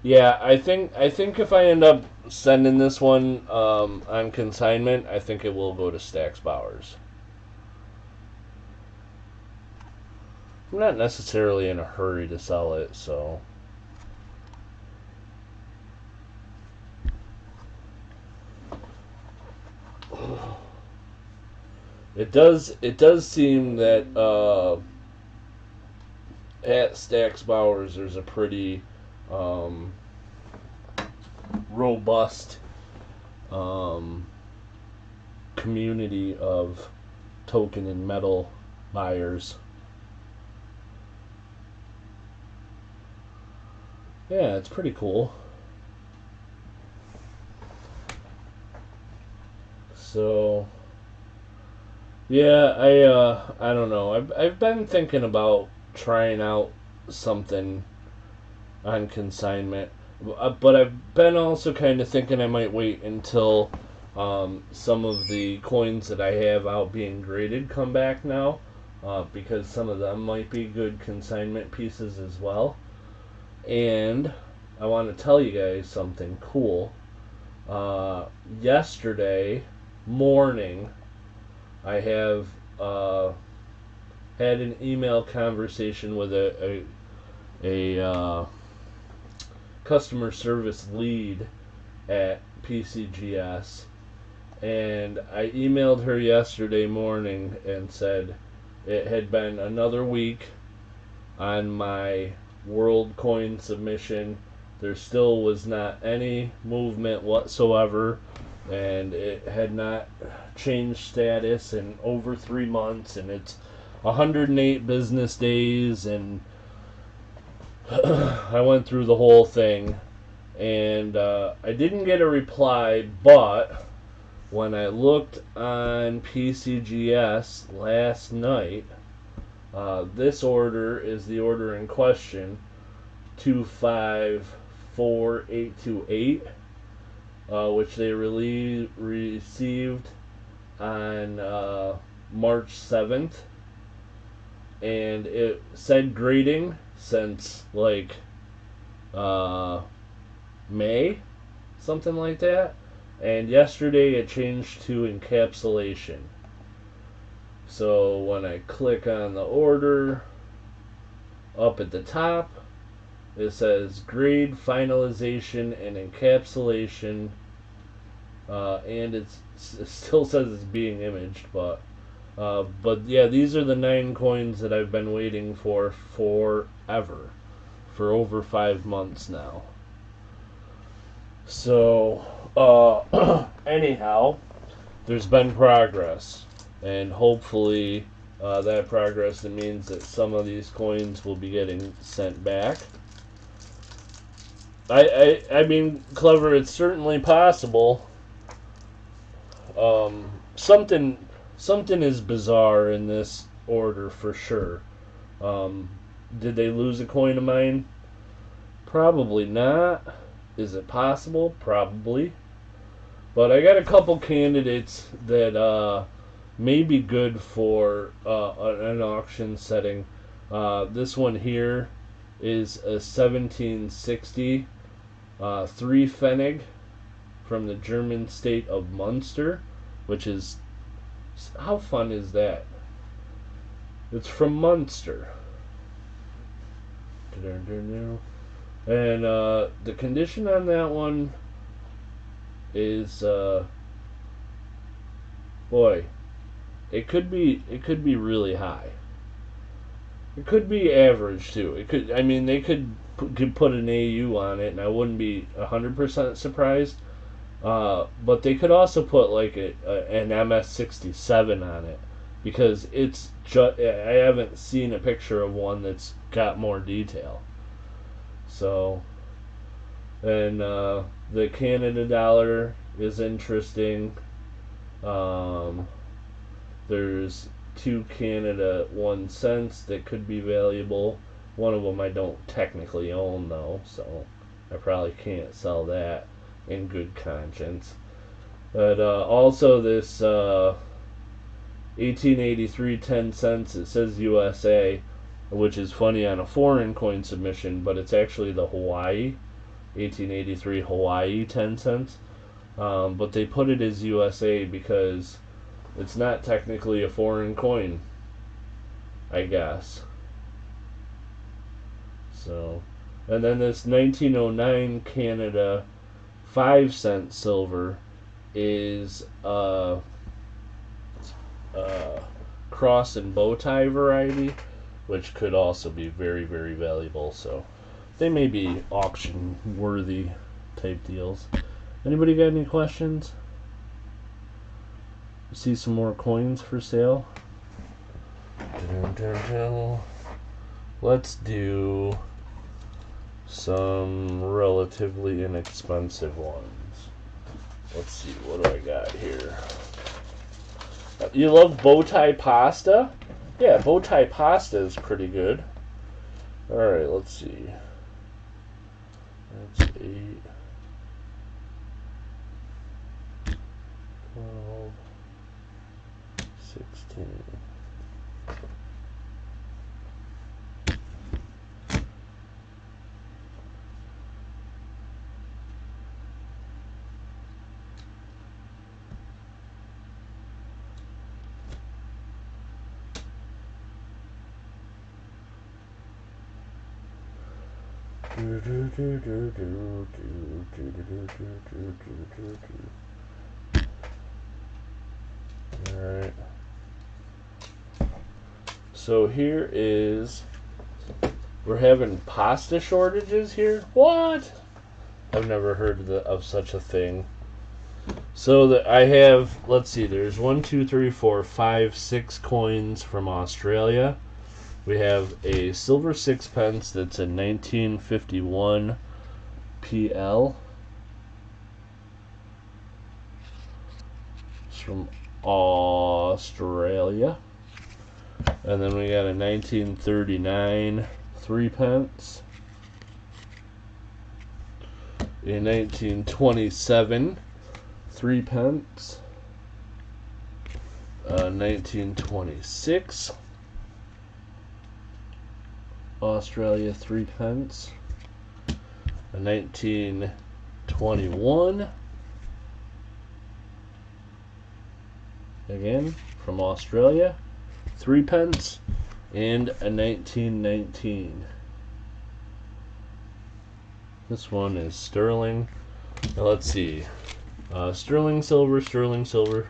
Speaker 1: Yeah, I think if I end up sending this one on consignment, I think it will go to Stax Bowers. I'm not necessarily in a hurry to sell it, so. It does seem that at Stax Bowers there's a pretty robust community of token and metal buyers. Yeah, it's pretty cool. So yeah, I don't know. I've been thinking about trying out something on consignment, but I've been also kind of thinking I might wait until some of the coins that I have out being graded come back now, because some of them might be good consignment pieces as well. And I want to tell you guys something cool. Yesterday morning, I have had an email conversation with a customer service lead at PCGS, and I emailed her yesterday morning and said it had been another week on my world coin submission. There still was not any movement whatsoever, and it had not changed status in over 3 months, and it's 108 business days, and I went through the whole thing, and I didn't get a reply, but when I looked on PCGS last night, this order is the order in question, 254828, which they received on March 7th, and it said grading since like May, something like that, and yesterday it changed to encapsulation. So when I click on the order, up at the top it says grade finalization and encapsulation, and it still says it's being imaged, but yeah, these are the 9 coins that I've been waiting for forever, for over 5 months now. So anyhow, there's been progress, and hopefully that progress, it means that some of these coins will be getting sent back. I mean, Clever, it's certainly possible. Something is bizarre in this order for sure. Did they lose a coin of mine? Probably not. Is it possible? Probably. But I got a couple candidates that may be good for an auction setting. This one here is a 1760 3 Pfennig from the German state of Munster, which is, how fun is that? It's from Munster. And the condition on that one is, boy, it could be really high. It could be average too. It could, I mean, they could put an AU on it, and I wouldn't be 100% surprised. But they could also put like an MS67 on it, because it's I haven't seen a picture of one that's got more detail. So, and the Canada dollar is interesting. There's 2 Canada 1 cents that could be valuable. One of them I don't technically own though, so I probably can't sell that in good conscience. But also this 1883 10 cents, it says USA, which is funny on a foreign coin submission, but it's actually the Hawaii 1883 Hawaii 10 cents. But they put it as USA because it's not technically a foreign coin, I guess. So, and then this 1909 Canada 5 cent silver is cross and bow tie variety, which could also be very, very valuable. So they may be auction worthy type deals. Anybody got any questions? See some more coins for sale. Let's do some relatively inexpensive ones. Let's see, what do I got here? You love bow tie pasta? Yeah, bow tie pasta is pretty good. Alright, let's see. That's 8, 12, 16. Alright. So here is, we're having pasta shortages here? What? I've never heard of such a thing. So that I have, let's see, there's 1, 2, 3, 4, 5, 6 coins from Australia. We have a silver sixpence that's a 1951 PL. It's from Australia. And then we got a 1939 3 pence. A 1927 3 pence. 1926 Australia 3 pence. A 1921 again from Australia 3 pence, and a 1919. This one is sterling. Now let's see. Sterling silver, sterling silver.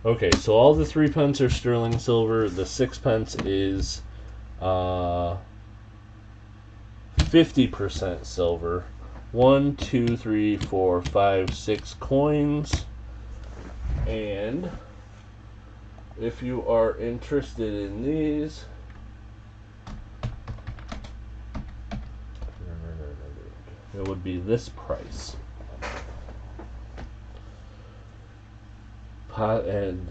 Speaker 1: Okay, so all the 3 pence are sterling silver. The 6 pence is 50% silver. 1, 2, 3, 4, 5, 6 coins. And if you are interested in these, it would be this price. And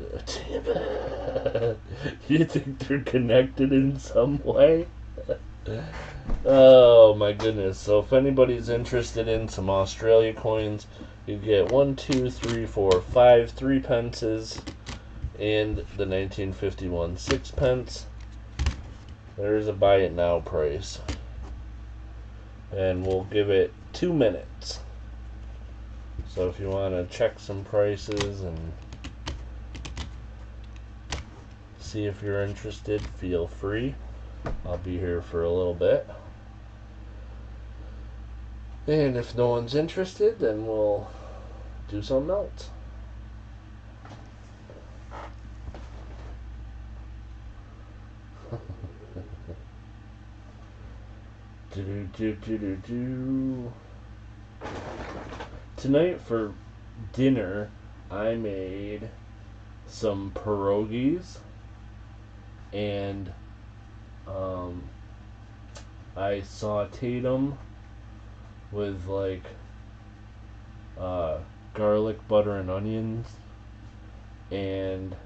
Speaker 1: you think they're connected in some way? Oh my goodness. So if anybody's interested in some Australia coins, you get 1, 2, 3, 4, 5 3 pences and the 1951 6 pence. There's a buy it now price. And we'll give it 2 minutes. So if you want to check some prices and see if you're interested, feel free. I'll be here for a little bit. And if no one's interested, then we'll do something else. Tonight for dinner, I made some pierogies, and I sauteed them with like garlic, butter, and onions, and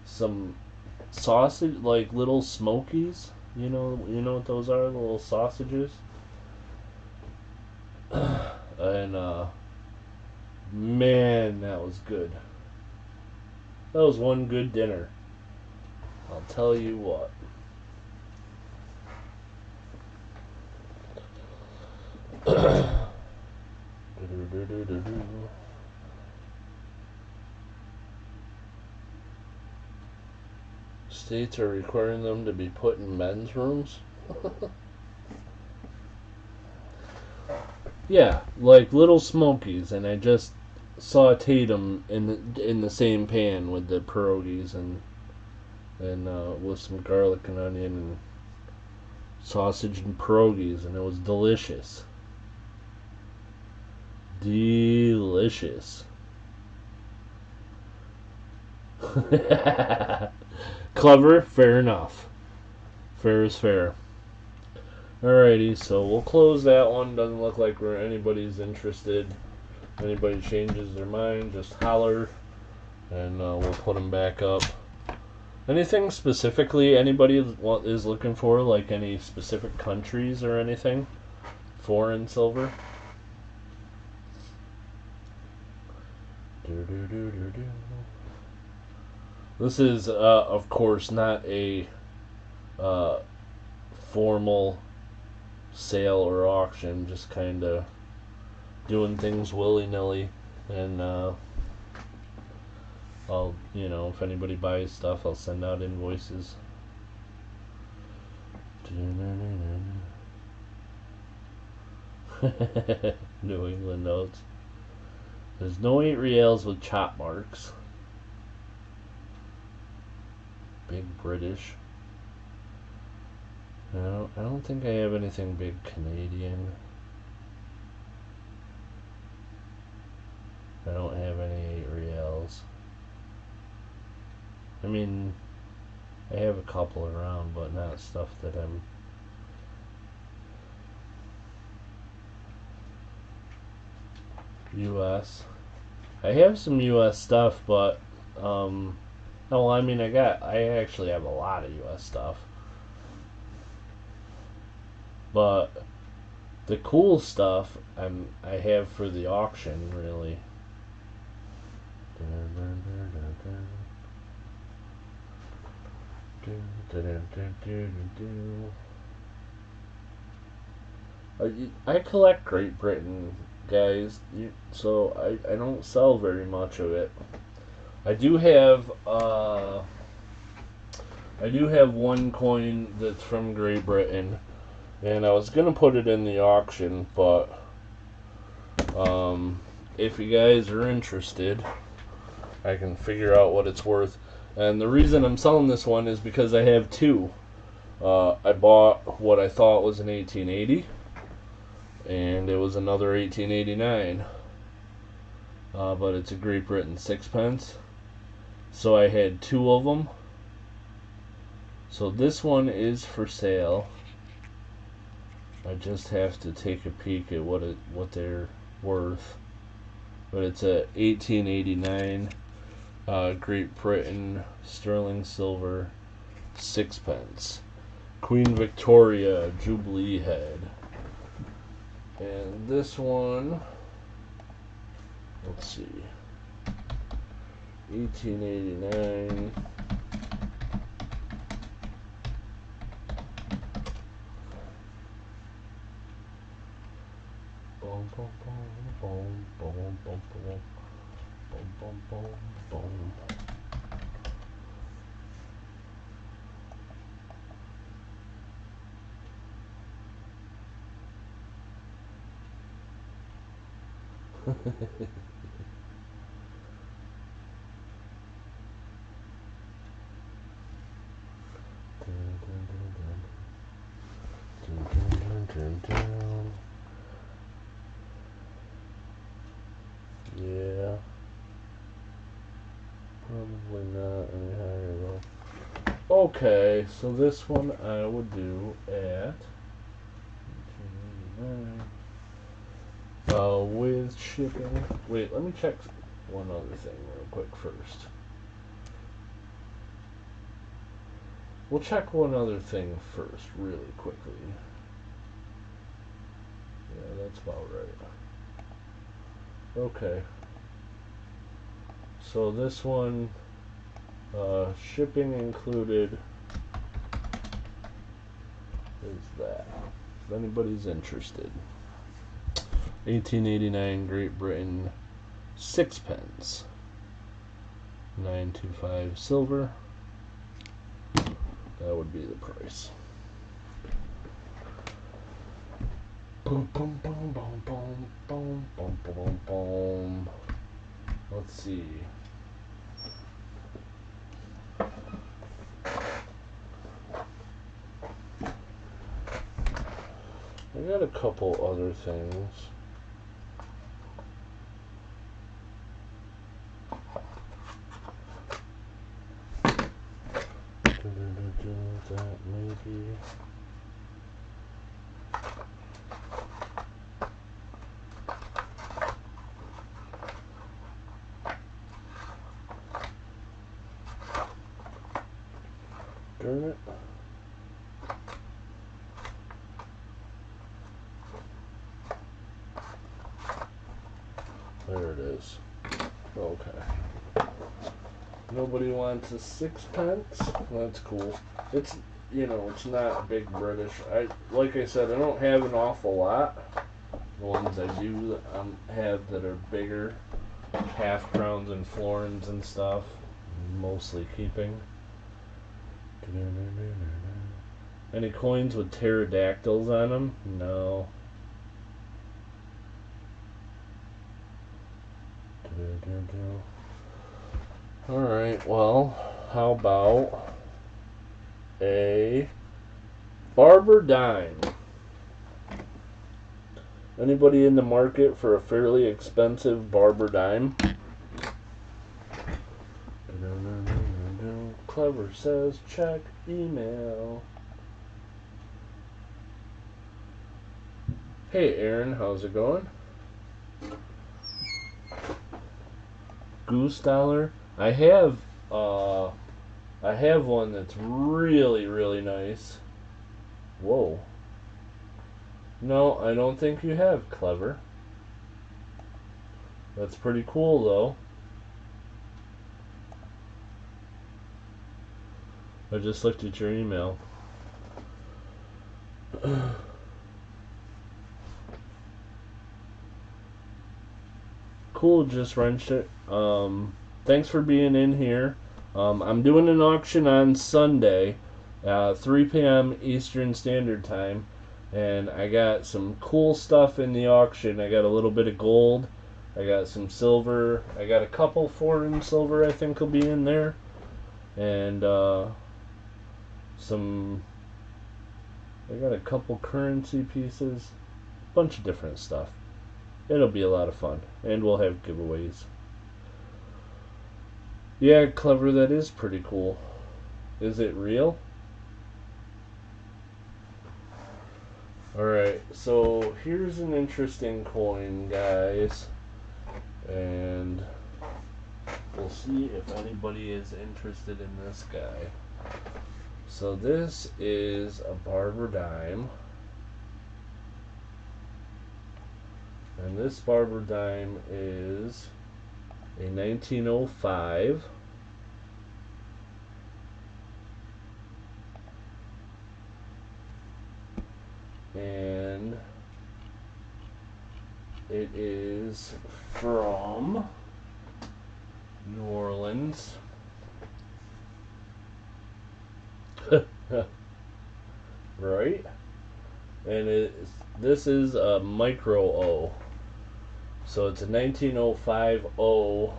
Speaker 1: some sausage, like little smokies. You know what those are, the little sausages. And man, that was good. That was one good dinner, I'll tell you what. States are requiring them to be put in men's rooms. Yeah, like little smokies, and I just sauteed them in the same pan with the pierogies and with some garlic and onion and sausage and pierogies, and it was delicious. Delicious. delicious. Clever, fair enough. Fair is fair. Alrighty, so we'll close that one. Doesn't look like anybody's interested. If anybody changes their mind, just holler, and we'll put them back up. Anything specifically anybody is looking for, like any specific countries or anything? Foreign silver? This is, of course, not a formal sale or auction, just kind of doing things willy-nilly, and I'll, if anybody buys stuff, I'll send out invoices. New England notes. There's no 8 reals with chop marks. Big British. I don't think I have anything big Canadian. I don't have any 8 reals. I mean, I have a couple around, but not stuff that I'm... US. I have some US stuff, but, no, I mean, I actually have a lot of US stuff. But the cool stuff I have for the auction, really. I collect Great Britain, guys, so I don't sell very much of it. I do have one coin that's from Great Britain, and I was gonna put it in the auction, but if you guys are interested, I can figure out what it's worth. And the reason I'm selling this one is because I have 2. I bought what I thought was an 1880, and it was another 1889, but it's a Great Britain 6-pence. So I had 2 of them. So this one is for sale. I just have to take a peek at what they're worth. But it's a 1889 Great Britain sterling silver 6-pence. Queen Victoria Jubilee head. And this one, let's see, 1889. Boom, boom, boom, boom, boom, boom, boom, boom, boom, boom, boom. Yeah, probably not any higher though. Okay, so this one I would do at 1889. With shipping. Wait, let me check one other thing real quick first. We'll check one other thing first, really quickly. Yeah, that's about right. Okay. So this one, shipping included, is that. If anybody's interested. 1889 Great Britain 6-pence. 925 silver. That would be the price. Boom, boom, boom, boom, boom, boom, boom, boom, boom. Let's see. I got a couple other things. Darn it. There it is. Okay. Nobody wants a sixpence? That's cool. It's, you know, it's not big British. Like I said, I don't have an awful lot. The ones I do have that are bigger, half crowns and florins and stuff, mostly keeping. Any coins with pterodactyls on them? No. Alright, well, how about a barber dime? Anybody in the market for a fairly expensive barber dime? Clever says check email. Hey Aaron, how's it going? Goose dollar. I have one that's really, really nice. Whoa. No, I don't think you have, Clever. That's pretty cool, though. I just looked at your email. Cool, just wrenched it. Thanks for being in here. I'm doing an auction on Sunday, 3 p.m. Eastern Standard Time, and I got some cool stuff in the auction. I got a little bit of gold, I got some silver, I got a couple foreign silver I think will be in there, and I got a couple currency pieces, bunch of different stuff. It'll be a lot of fun, and we'll have giveaways. Yeah, Clever, that is pretty cool. Is it real? Alright, so here's an interesting coin, guys. And we'll see if anybody is interested in this guy. So this is a barber dime. And this barber dime is a 1905. And it is from New Orleans. Right? And this is a micro O. So it's a 1905 O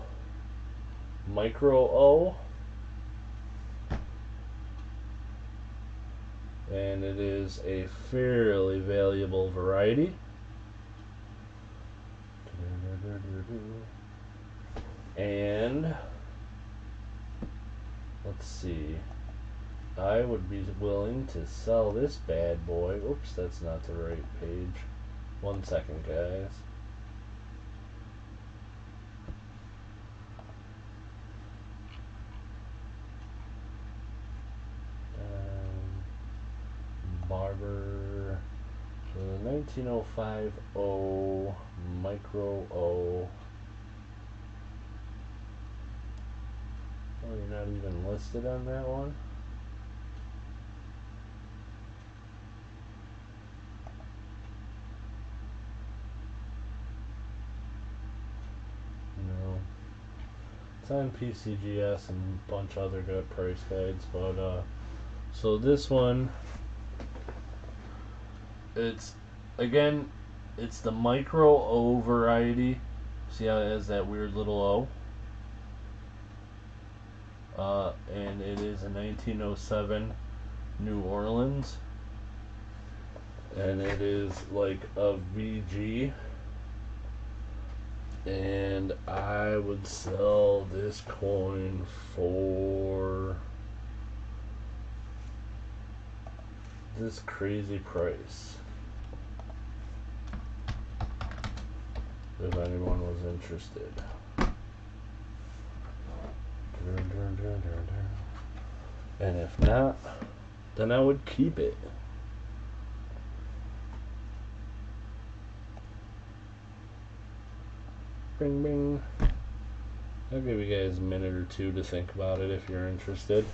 Speaker 1: micro O. And it is a fairly valuable variety. And let's see, I would be willing to sell this bad boy. Oops, that's not the right page. 1 second, guys. Barber, the 1905 O micro O. Oh, you're not even listed on that one? No. It's on PCGS and a bunch of other good price guides, but so this one, it's the micro O variety. See how it has that weird little O? And it is a 1907 New Orleans, and it is like a VG, and I would sell this coin for this crazy price. If anyone was interested. And if not, then I would keep it. Bing bing. I'll give you guys a minute or two to think about it if you're interested.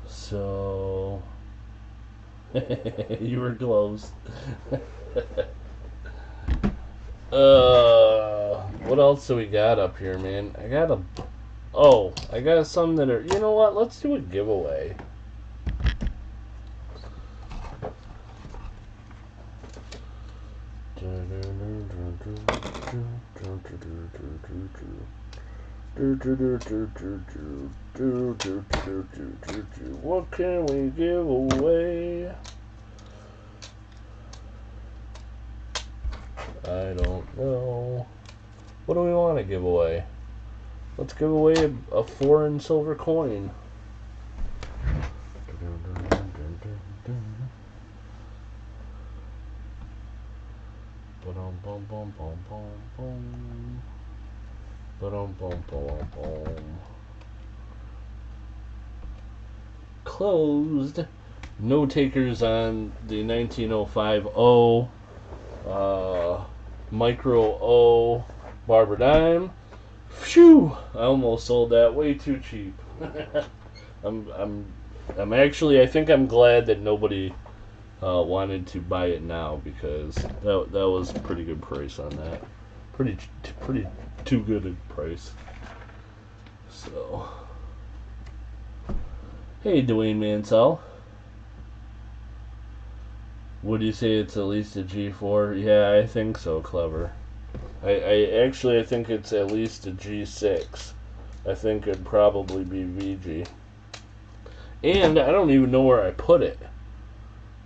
Speaker 1: So you were close. What else do we got up here, man? I got some that are, you know what, let's do a giveaway. What can we give away? I don't know. What do we want to give away? Let's give away a foreign silver coin. Closed. No takers on the 1905 O, Micro O Barber Dime. Phew! I almost sold that way too cheap. I'm actually, I think I'm glad that nobody wanted to buy it now, because that was a pretty good price on that. Pretty too good a price. So, hey, Dwayne Mansell. Would you say it's at least a G4? Yeah, I think so, Clever. I think it's at least a G6. I think it'd probably be VG. And I don't even know where I put it.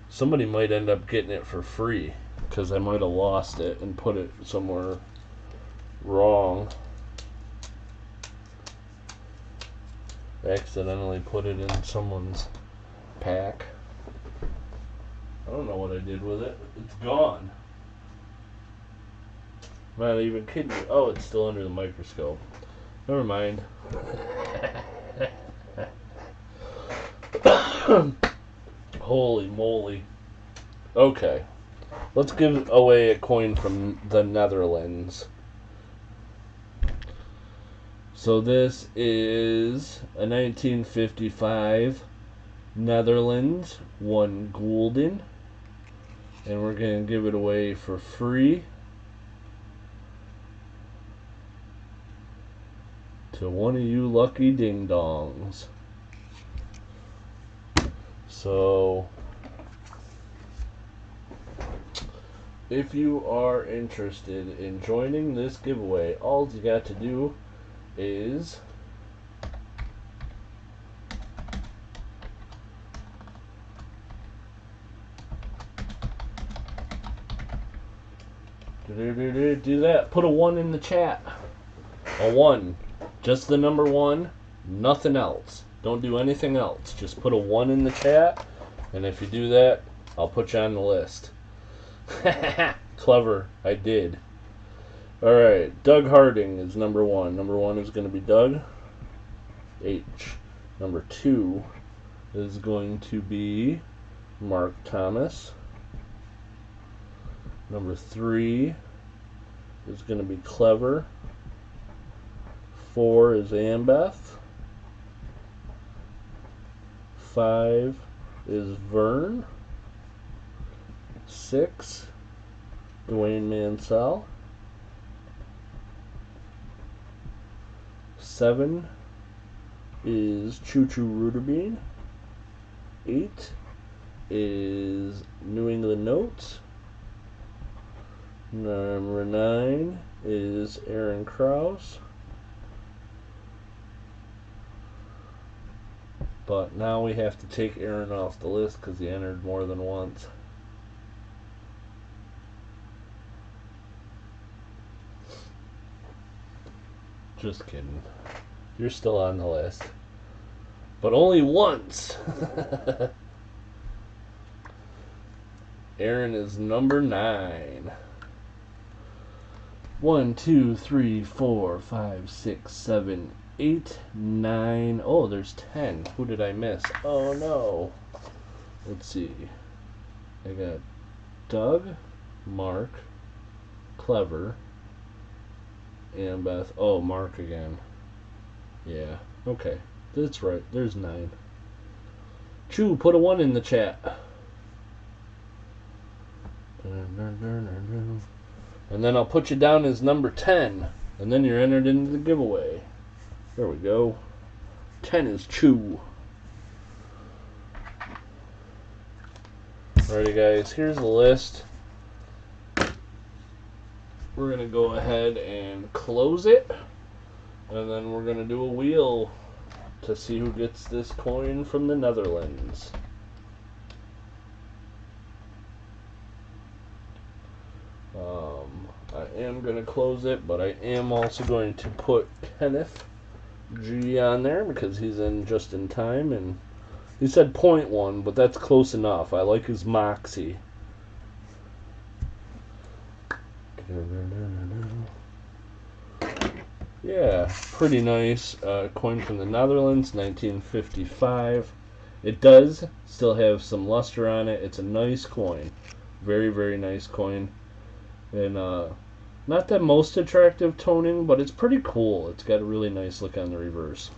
Speaker 1: Somebody might end up getting it for free, because I might have lost it and put it somewhere wrong. Accidentally put it in someone's pack. I don't know what I did with it. It's gone. I'm not even kidding you. Oh, it's still under the microscope. Never mind. Holy moly. Okay. Let's give away a coin from the Netherlands. So this is a 1955 Netherlands 1 gulden. And we're going to give it away for free to one of you lucky ding-dongs. So, if you are interested in joining this giveaway, all you got to do is do that. Put a 1 in the chat. A 1. Just the number 1. Nothing else. Don't do anything else. Just put a 1 in the chat. And if you do that, I'll put you on the list. Clever. I did. Alright. Doug Harding is number 1. Number 1 is going to be Doug H. Number 2 is going to be Mark Thomas. Number 3 is going to be Clever. 4 is Ambeth. 5 is Vern. 6, Dwayne Mansell. 7 is Choo Choo Ruderbean. 8 is New England Notes. Number 9 is Aaron Krause. But now we have to take Aaron off the list because he entered more than once. Just kidding. You're still on the list. But only once. Aaron is number 9. 1, 2, 3, 4, 5, 6, 7, 8, 9. Oh, there's 10. Who did I miss? Oh no. Let's see. I got Doug, Mark, Clever, and Beth. Oh, Mark again. Yeah. Okay. That's right. There's 9. Chew, put a 1 in the chat. And then I'll put you down as number 10. And then you're entered into the giveaway. There we go. 10 is Chew. Alrighty guys, here's the list. We're going to go ahead and close it. And then we're going to do a wheel to see who gets this coin from the Netherlands. I am going to close it, but I am also going to put Kenneth G on there because he's in just in time, and he said 0.1, but that's close enough. I like his moxie. Yeah, pretty nice coin from the Netherlands, 1955. It does still have some luster on it. It's a nice coin. Very, very nice coin. And not the most attractive toning, but it's pretty cool. It's got a really nice look on the reverse.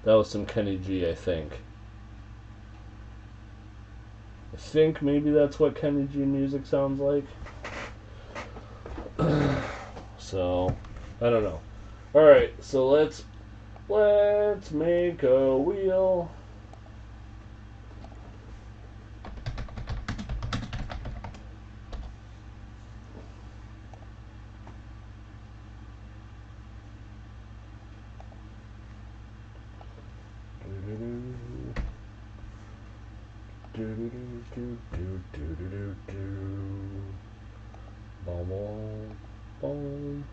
Speaker 1: That was some Kenny G, I think. I think maybe that's what Kenny G music sounds like. So, I don't know. Alright, so let's make a wheel. Boom.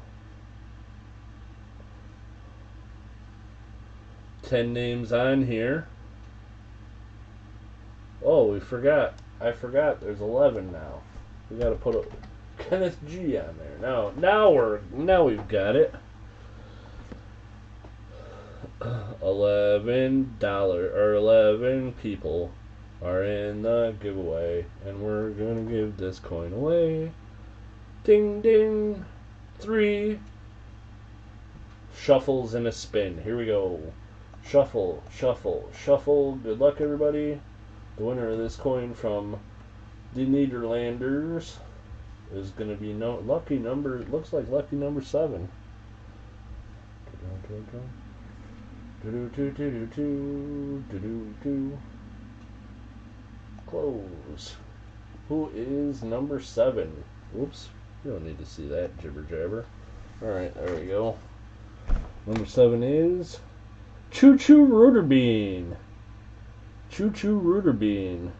Speaker 1: 10 names on here. Oh, I forgot. There's 11 now. We gotta put a Kenneth G on there. Now we've got it. $11 or 11 people are in the giveaway, and we're gonna give this coin away. Ding ding. 3 shuffles and a spin. Here we go. Shuffle, shuffle, shuffle. Good luck, everybody. The winner of this coin from the Nederlanders is going to be lucky number. Looks like lucky number 7. Close. Who is number 7? Oops. You don't need to see that jibber jabber. Alright, there we go. Number 7 is Choo Choo Rooter Bean. Choo Choo Rooter Bean.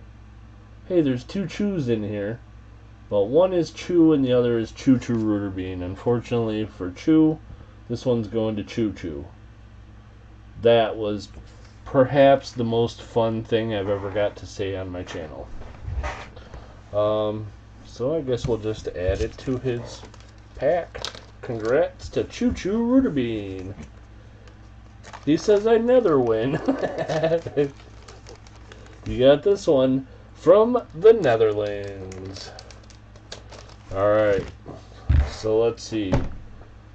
Speaker 1: Hey, there's 2 chews in here. But one is Chew and the other is Choo Choo Rooter Bean. Unfortunately for Chew, this one's going to Choo Choo. That was perhaps the most fun thing I've ever got to say on my channel. So I guess we'll just add it to his pack. Congrats to Choo Choo Rooter Bean. He says I never win. You got this one from the Netherlands. Alright. So let's see.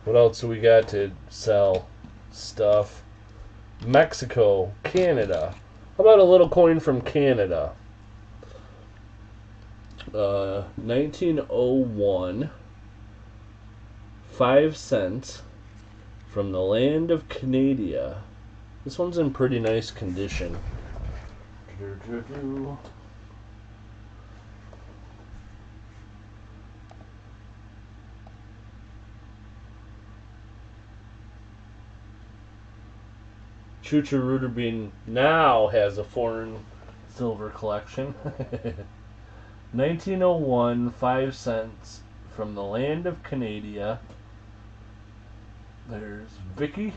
Speaker 1: What else do we got to sell? Stuff. Mexico. Canada. How about a little coin from Canada? 1901, 5 cents from the land of Canada. This one's in pretty nice condition. Choo Choo Rooter Bean now has a foreign silver collection. 1901, 5 cents from the land of Canada. There's Vicky.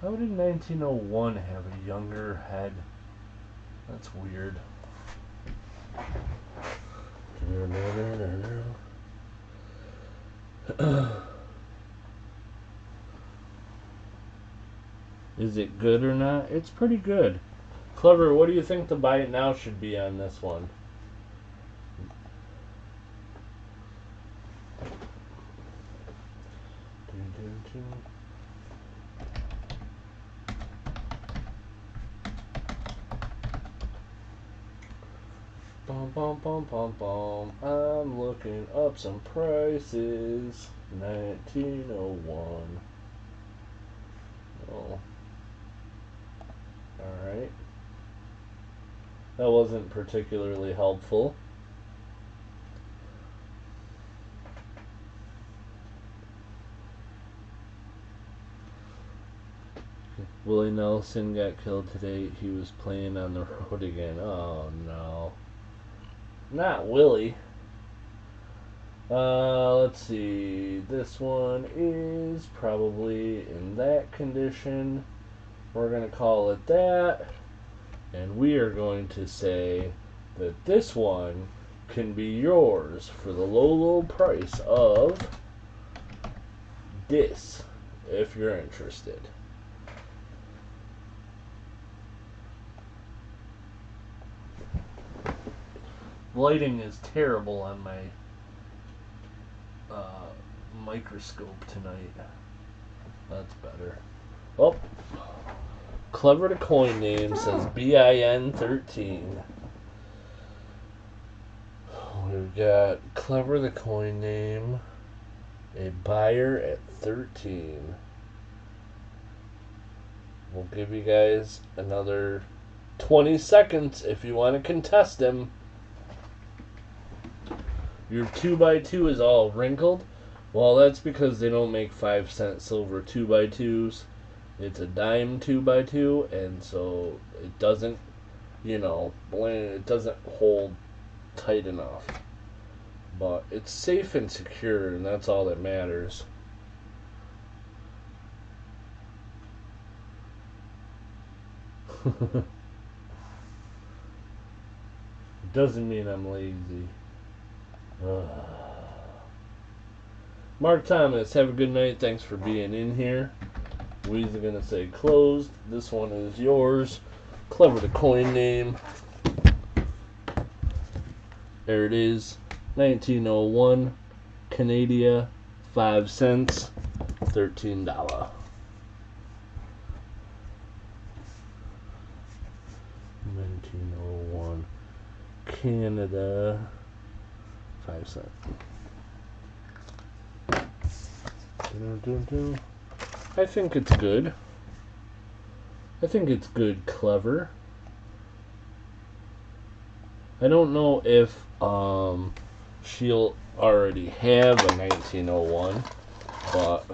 Speaker 1: How did 1901 have a younger head? That's weird. Is it good or not? It's pretty good. Clever, what do you think the buy it now should be on this one? Bum, bum, bum, bum, bum. I'm looking up some prices. 1901. Oh. Alright. That wasn't particularly helpful. Willie Nelson got killed today. He was playing on the road again. Oh no. Not Willie. Let's see. This one is probably in that condition. We're going to call it that. And we are going to say that this one can be yours for the low, low price of this, if you're interested. Lighting is terrible on my microscope tonight. That's better. Oh, Clever the coin name says BIN 13. We've got Clever the coin name, a buyer at 13. We'll give you guys another 20 seconds if you want to contest him. Your 2x2 is all wrinkled. Well, that's because they don't make 5-cent silver 2x2s. It's a dime 2x2, and so it doesn't, it doesn't hold tight enough. But it's safe and secure, and that's all that matters. Doesn't mean I'm lazy. Mark Thomas, have a good night. Thanks for being in here. We're going to say closed. This one is yours. Clever the coin name. There it is. 1901. Canada. 5 cents. $13. 1901. Canada. 5 cents. I think it's good. I think it's good, Clever. I don't know if she'll already have a 1901, but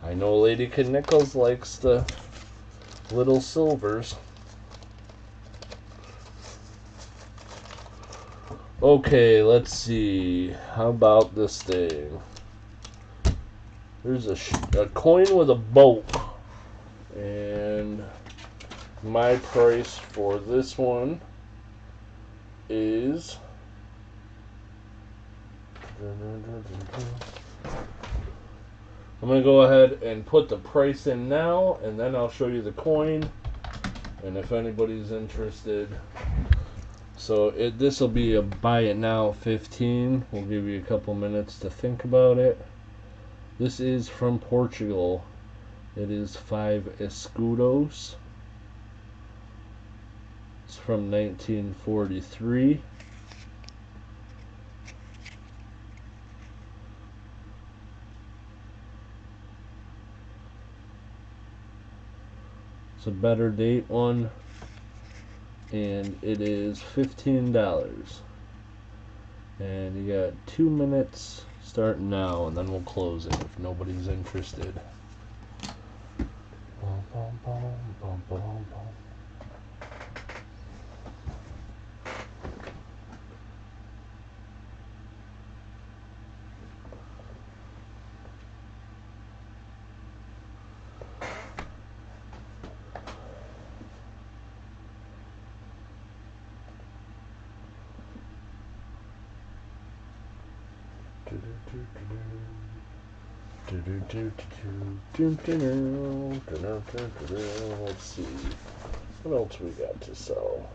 Speaker 1: I know Lady Knickles likes the little silvers. Okay, let's see. How about this thing? There's a coin with a boat. And my price for this one is... I'm going to go ahead and put the price in now, and then I'll show you the coin. And if anybody's interested... So this will be a buy it now 15. We'll give you a couple minutes to think about it. This is from Portugal. It is 5 escudos. It's from 1943. It's a better date one. And it is $15. And you got 2 minutes starting now, and then we'll close it if nobody's interested. Let's see. What else we got to sell?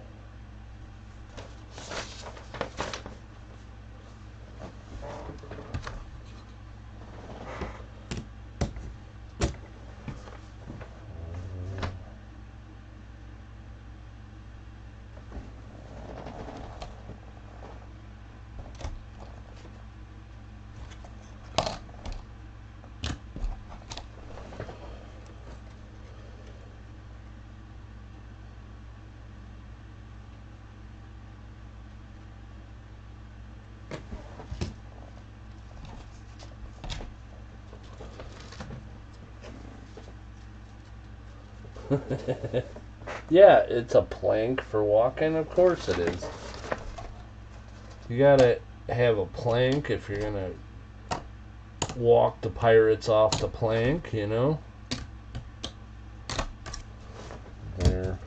Speaker 1: Yeah, it's a plank for walking. Of course it is. You gotta have a plank if you're gonna walk the pirates off the plank, you know? There.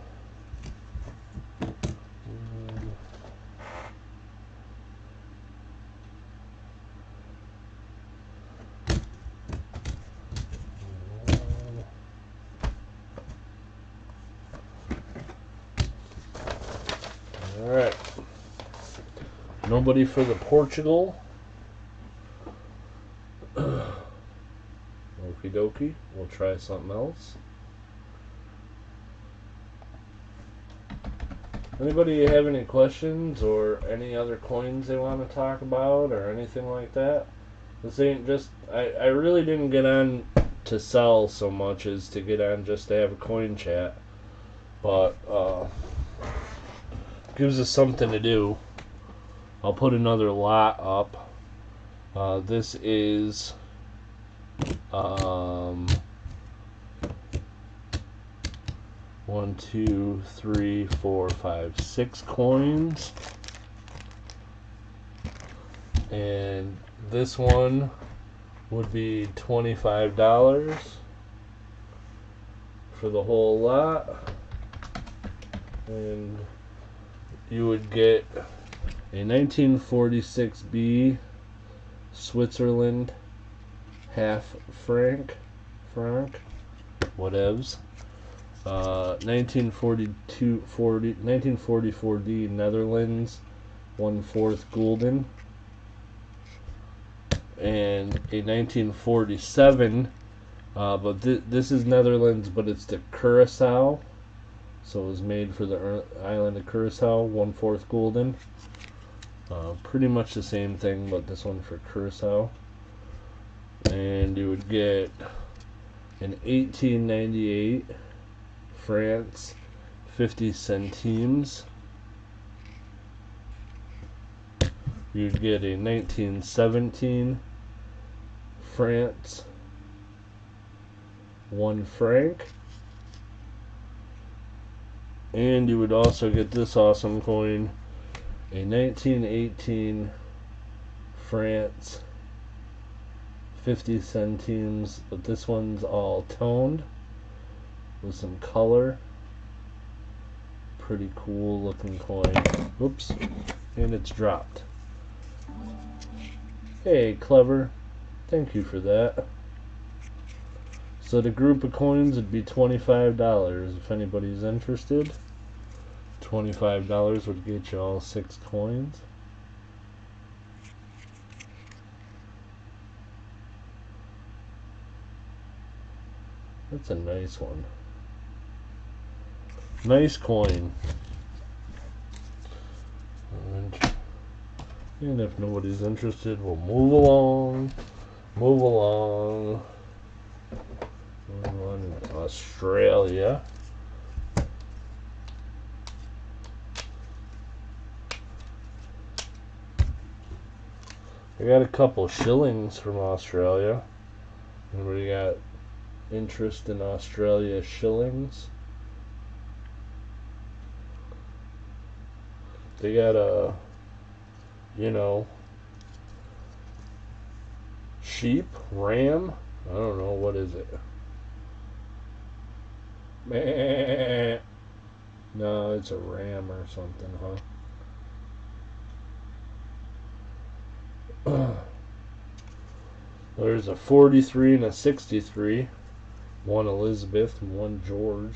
Speaker 1: Alright. Nobody for the Portugal. Okie dokie. We'll try something else. Anybody have any questions or any other coins they want to talk about or anything like that? This ain't just... I really didn't get on to sell so much as to get on just to have a coin chat. But, gives us something to do. I'll put another lot up. This is 1, 2, 3, 4, 5, 6 coins, and this one would be $25 for the whole lot, and you would get a 1946B Switzerland half franc, whatevs. 1944D Netherlands 1/4 gulden, and a 1947, but this is Netherlands, but it's the Curacao. So it was made for the island of Curacao, 1/4 gulden. Pretty much the same thing, but this one for Curacao. And you would get an 1898 France 50 centimes. You'd get a 1917 France 1 franc. And you would also get this awesome coin, a 1918 France 50 centimes, but this one's all toned with some color. Pretty cool looking coin. Oops, and it's dropped. Hey, clever. Thank you for that. So the group of coins would be $25 if anybody's interested. $25 would get you all 6 coins. That's a nice one. Nice coin. And if nobody's interested, we'll move along. Move along. On Australia. I got a couple shillings from Australia. Anybody got interest in Australia shillings? They got a, you know, sheep, ram, I don't know, what is it? Meh. No, it's a ram or something, huh? There's a 43 and a 63. One Elizabeth and one George.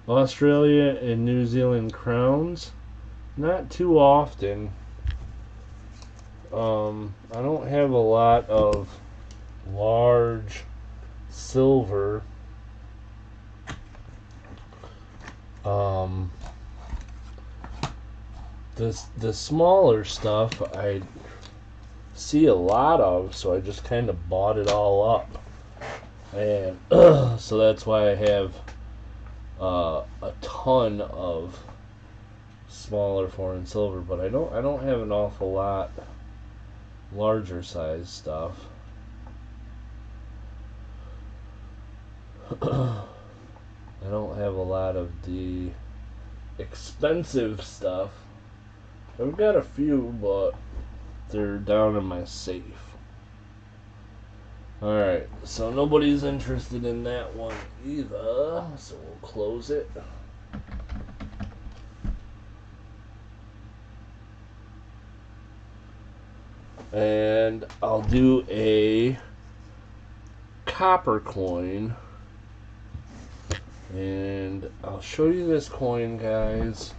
Speaker 1: Australia and New Zealand crowns. Not too often. I don't have a lot of large silver. The smaller stuff I see a lot of, so I just kind of bought it all up, and so that's why I have a ton of smaller foreign silver, but I don't have an awful lot larger size stuff. I don't have a lot of the expensive stuff. I've got a few, but they're down in my safe. Alright, so nobody's interested in that one either, so we'll close it. And I'll do a copper coin. And I'll show you this coin, guys.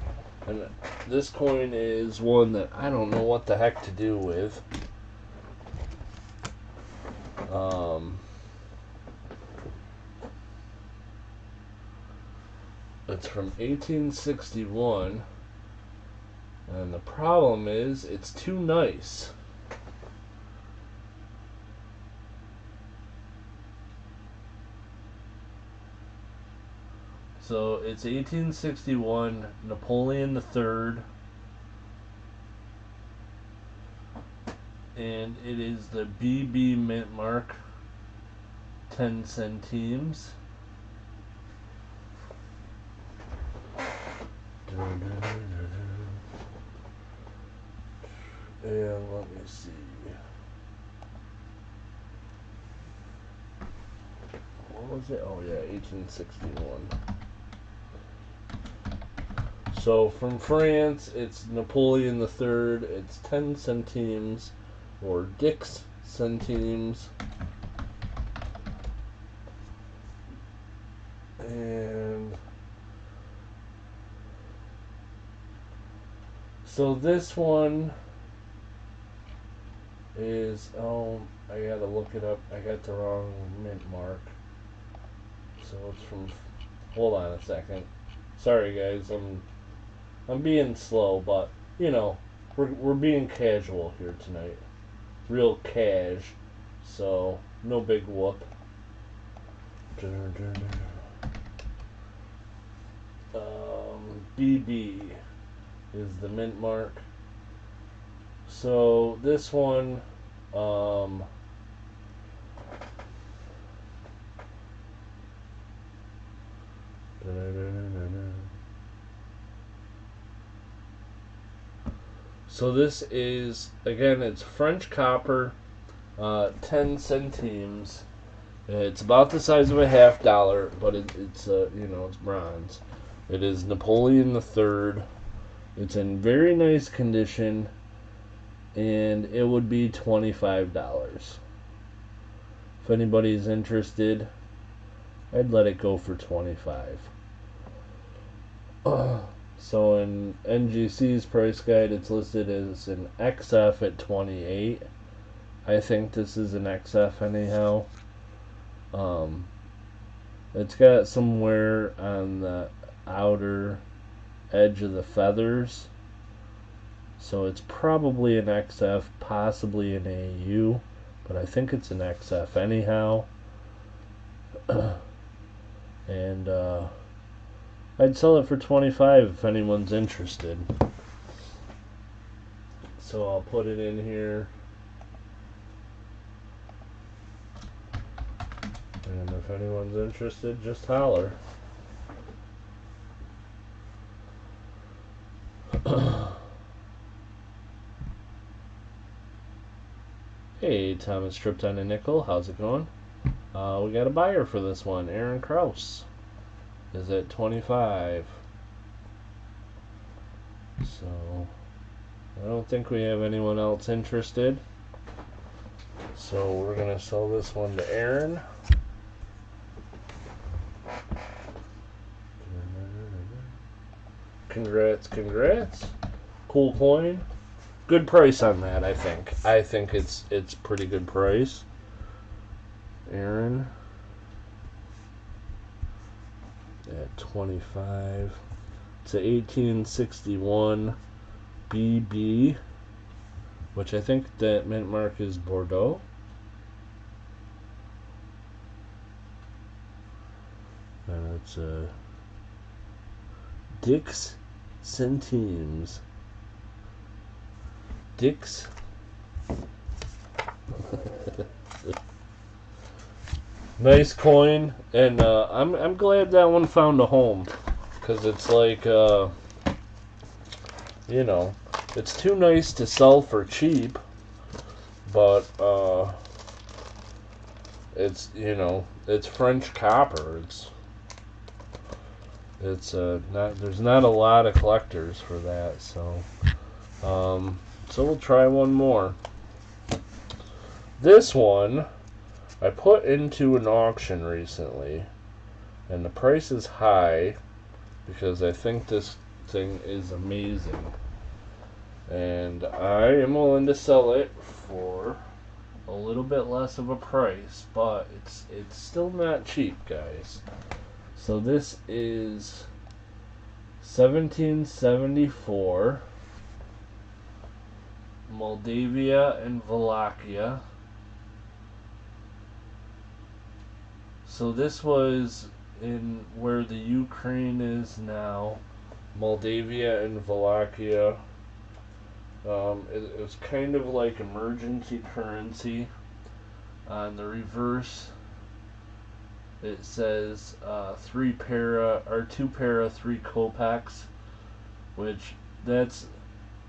Speaker 1: And this coin is one that I don't know what the heck to do with. It's from 1861. And the problem is, it's too nice. So it's 1861, Napoleon III, and it is the BB mint mark, 10 centimes. And let me see. What was it? Oh yeah, 1861. So from France, it's Napoleon III. It's 10 centimes, or Dix centimes. And so this one is, oh, I gotta look it up. I got the wrong mint mark. So it's from, hold on a second. Sorry guys, I'm being slow, but you know, we're being casual here tonight. Real cash. So no big whoop. BB is the mint mark. So this one, so this is, again, it's French copper, 10 centimes. It's about the size of a $50, but it's you know, it's bronze. It is Napoleon III. It's in very nice condition, and it would be $25. If anybody's interested, I'd let it go for $25. So in NGC's price guide, it's listed as an XF at $28. I think this is an XF anyhow. It's got some wear on the outer edge of the feathers, so it's probably an XF, possibly an AU, but I think it's an XF anyhow. And I'd sell it for $25 if anyone's interested. So I'll put it in here. And if anyone's interested, just holler. Hey, Thomas tripped on a nickel. How's it going? We got a buyer for this one. Aaron Kraus is at $25. So I don't think we have anyone else interested. So we're going to sell this one to Aaron. Congrats, congrats. Cool coin. Good price on that, I think. I think it's pretty good price. Aaron at 25. It's a 1861 BB, which I think that mint mark is Bordeaux. And it's a Dix Centimes. Dix. Nice coin, and I'm glad that one found a home, because it's like you know, it's too nice to sell for cheap, but it's, you know, it's French copper. It's not, there's not a lot of collectors for that, so so we'll try one more. This one I put into an auction recently, and the price is high because I think this thing is amazing, and I am willing to sell it for a little bit less of a price, but it's still not cheap, guys. So this is 1774 Moldavia and Wallachia. So this was in where the Ukraine is now, Moldavia and Wallachia. It was kind of like emergency currency. On the reverse, it says 2 para 3 kopecks, which that's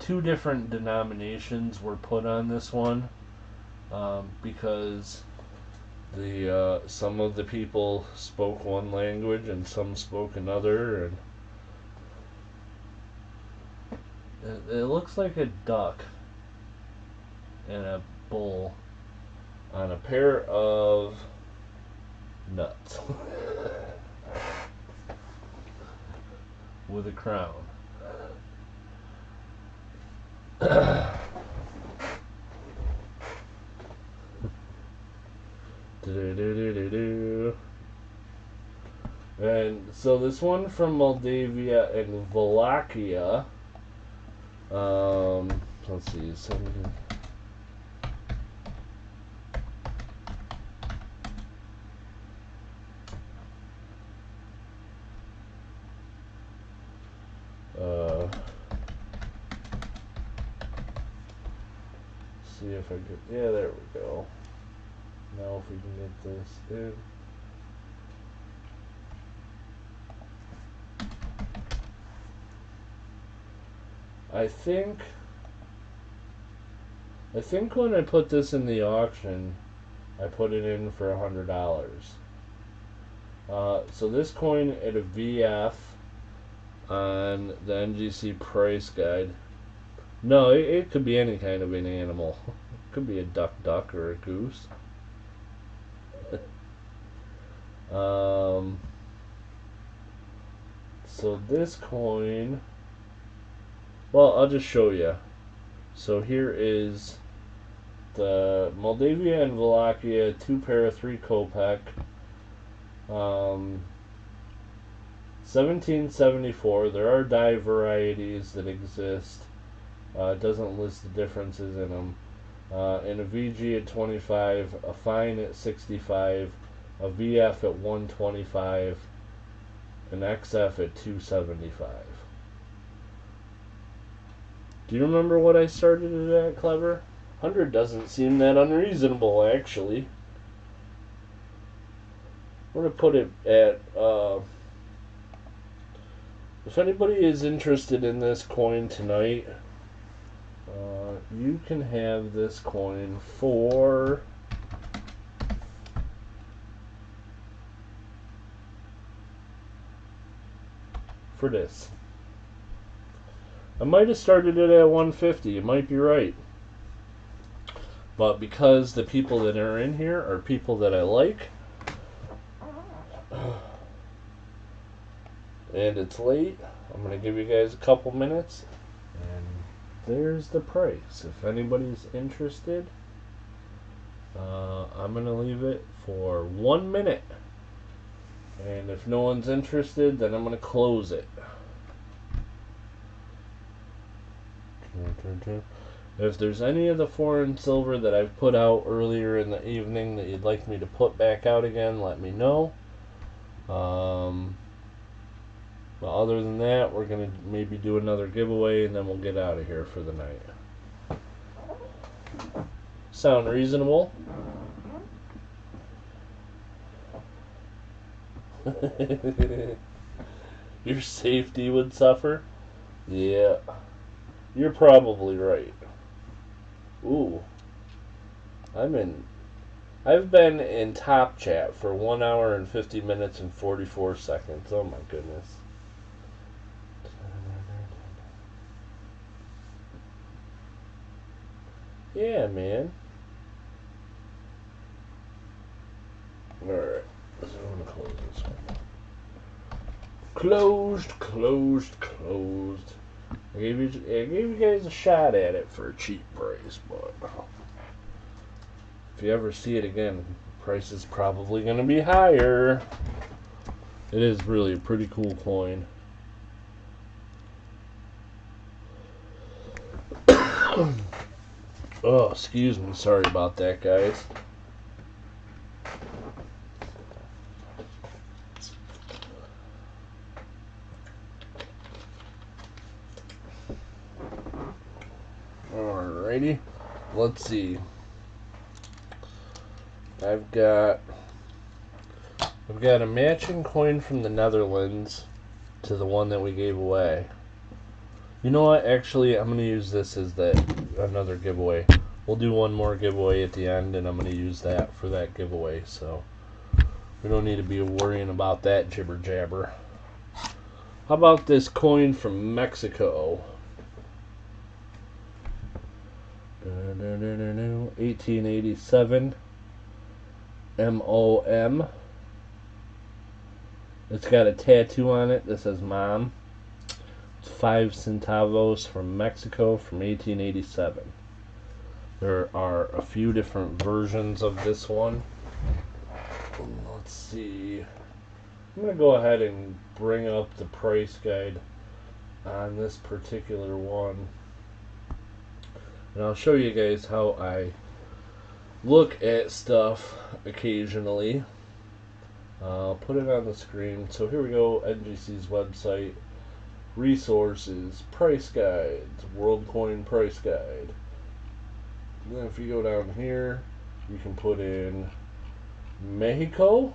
Speaker 1: 2 different denominations were put on this one, because the some of the people spoke one language and some spoke another, and it looks like a duck and a bull on a pair of nuts with a crown. And so this one from Moldavia and Wallachia, let's see, 17. See if I could, yeah, there we go. Now if we can get this in. I think when I put this in the auction, I put it in for $100. So this coin at a VF on the NGC price guide. No, it could be any kind of an animal. It could be a duck or a goose. So this coin, well, I'll just show you. So here is the Moldavia and Wallachia 2 para 3 kopek, 1774. There are die varieties that exist. It doesn't list the differences in them. In a VG at 25, a fine at 65, a VF at 125, an XF at 275. Do you remember what I started it at, Clever? 100 doesn't seem that unreasonable, actually. I'm going to put it at, if anybody is interested in this coin tonight, you can have this coin for this. I might have started it at 150. You might be right. But because the people that are in here are people that I like, and it's late, I'm going to give you guys a couple minutes, and there's the price. If anybody's interested, I'm going to leave it for 1 minute. And if no one's interested, then I'm going to close it. If there's any of the foreign silver that I've put out earlier in the evening that you'd like me to put back out again, let me know. But other than that, we're going to maybe do another giveaway, and then we'll get out of here for the night. Sound reasonable? Your safety would suffer? Yeah. You're probably right. Ooh. I've been in top chat for 1 hour and 50 minutes and 44 seconds. Oh my goodness. Yeah, man. Alright. So I'm gonna close this one. Closed. I gave you guys a shot at it for a cheap price, but if you ever see it again, the price is probably going to be higher. It is really a pretty cool coin. Oh, excuse me. Sorry about that, guys. Alrighty. Let's see. I've got a matching coin from the Netherlands to the one that we gave away. You know what? Actually, I'm going to use this as another giveaway. We'll do one more giveaway at the end, and I'm going to use that for that giveaway. So we don't need to be worrying about that jibber jabber. How about this coin from Mexico? 1887 MOM. It's got a tattoo on it that says Mom. It's 5 centavos from Mexico from 1887. There are a few different versions of this one. Let's see. I'm going to go ahead and bring up the price guide on this particular one. And I'll show you guys how I look at stuff occasionally. I'll put it on the screen. So here we go, NGC's website, resources, price guides, world coin price guide. And then if you go down here, you can put in Mexico.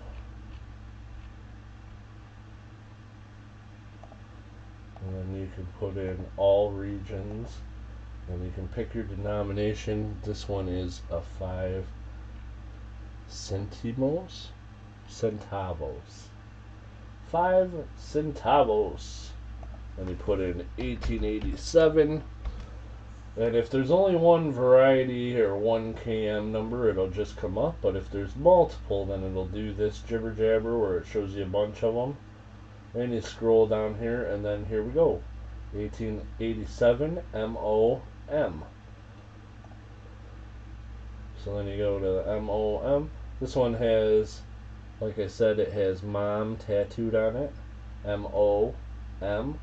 Speaker 1: And then you can put in all regions. And you can pick your denomination. This one is a 5 centavos. 5 centavos. And you put in 1887. And if there's only one variety or one KM number, it'll just come up. But if there's multiple, then it'll do this jibber jabber where it shows you a bunch of them. And you scroll down here, and then here we go. 1887 MOM. So then you go to the MOM. This one has, like I said, it has Mom tattooed on it. MOM. I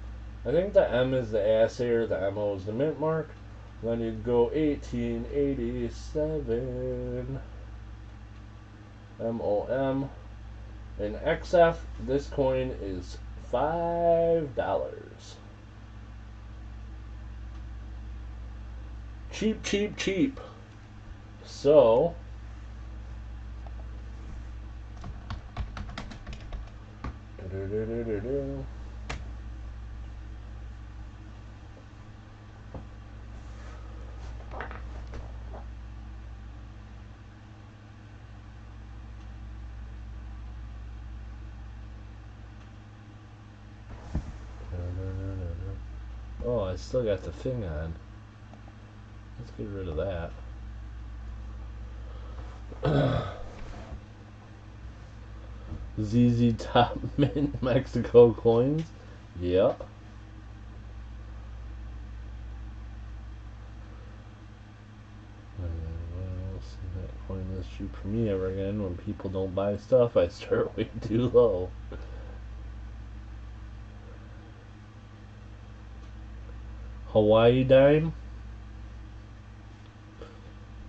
Speaker 1: think the M is the assay or the MO is the mint mark. Then you go 1887 MOM. In XF, this coin is $5. Cheap. So Oh, I still got the thing on. Let's get rid of that. ZZ Top Mint Mexico coins. Yep. That coin is cheap for me ever again. When people don't buy stuff, I start way too low. Hawaii dime.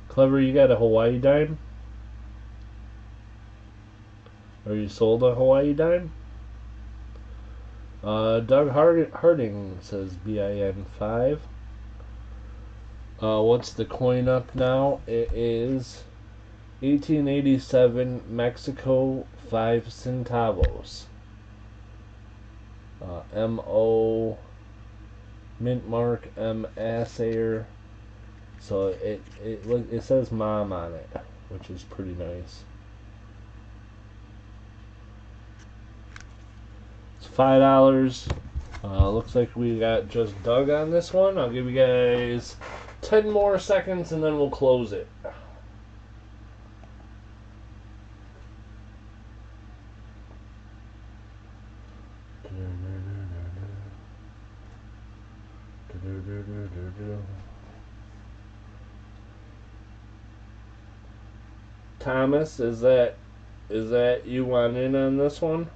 Speaker 1: Clever, you got a Hawaii dime? Are you sold a Hawaii dime? Doug Harding says BIN5. What's the coin up now? It is 1887 Mexico 5 centavos. MO mint mark M Assayer. So it says mom on it, which is pretty nice. It's $5. Looks like we got just Doug on this one. I'll give you guys 10 more seconds and then we'll close it. Thomas, is that you want in on this one?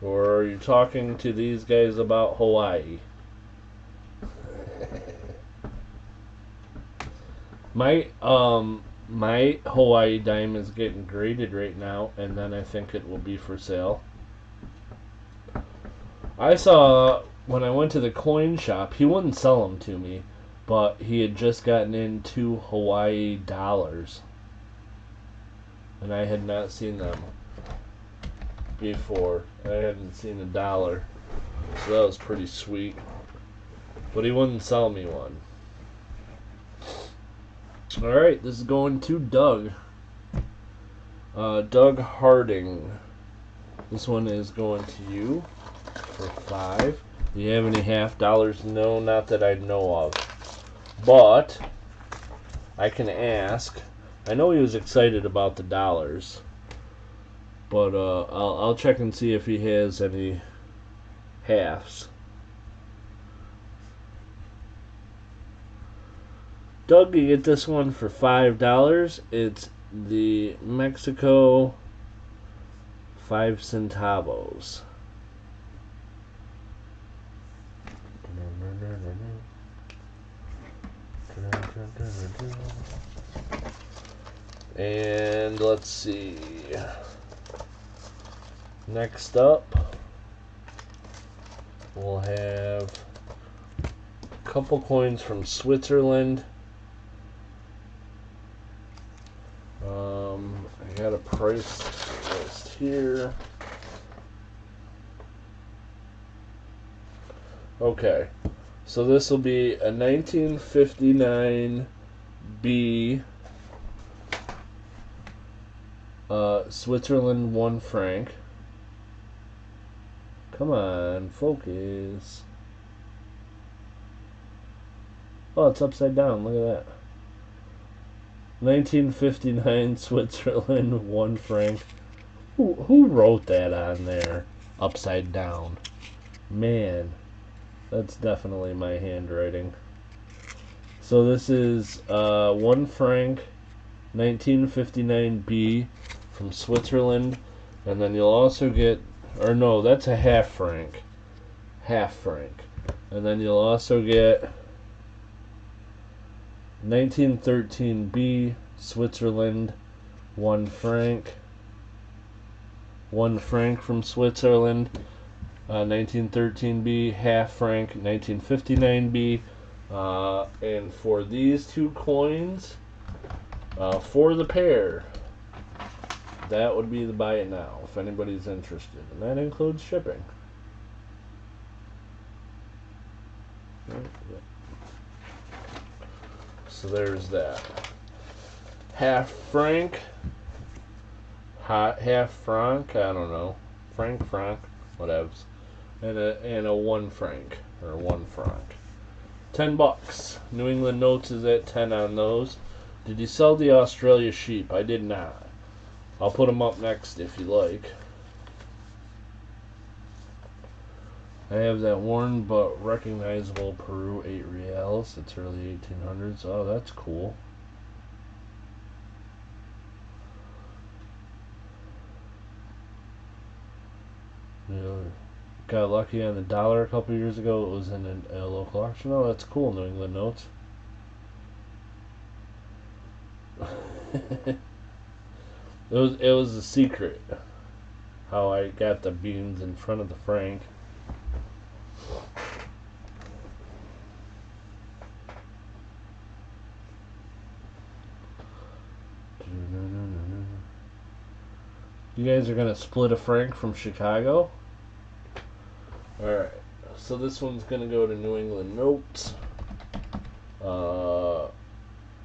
Speaker 1: Or are you talking to these guys about Hawaii? My Hawaii dime is getting graded right now, and then I think it will be for sale. I saw when I went to the coin shop, he wouldn't sell them to me, but he had just gotten in 2 Hawaii dollars, and I had not seen them before. I hadn't seen a dollar, so that was pretty sweet. But he wouldn't sell me one. Alright, this is going to Doug. Doug Harding. This one is going to you for 5. Do you have any half dollars? No, not that I know of. But I can ask. I know he was excited about the dollars. But I'll check and see if he has any halves. Doug, you get this one for $5. It's the Mexico 5 centavos. And let's see. Next up, we'll have a couple coins from Switzerland. I got a price list here. Okay, so this will be a 1959 B Switzerland 1 franc. Come on, focus. Oh, it's upside down. Look at that. 1959 Switzerland 1 franc. Who wrote that on there? Upside down. Man, that's definitely my handwriting. So this is 1 franc 1959B from Switzerland, and then you'll also get, or no, that's a half franc, and then you'll also get 1913B Switzerland 1 franc, 1 franc from Switzerland, 1913B half franc, 1959B, and for these 2 coins, for the pair, that would be the buy it now if anybody's interested, and that includes shipping. So there's that. Half franc, half franc, I don't know, franc, whatevs. and a 1 franc or 1 franc. $10. New England notes is at 10 on those. Did you sell the Australia sheep? I did not. I'll put them up next if you like. I have that worn but recognizable Peru 8 reals. It's early 1800s. Oh, that's cool. Got lucky on the dollar a couple years ago. It was in a local auction. Oh, that's cool. New England notes. It was a secret how I got the beans in front of the franc. You guys are gonna split a franc from Chicago? Alright, so this one's gonna go to New England notes.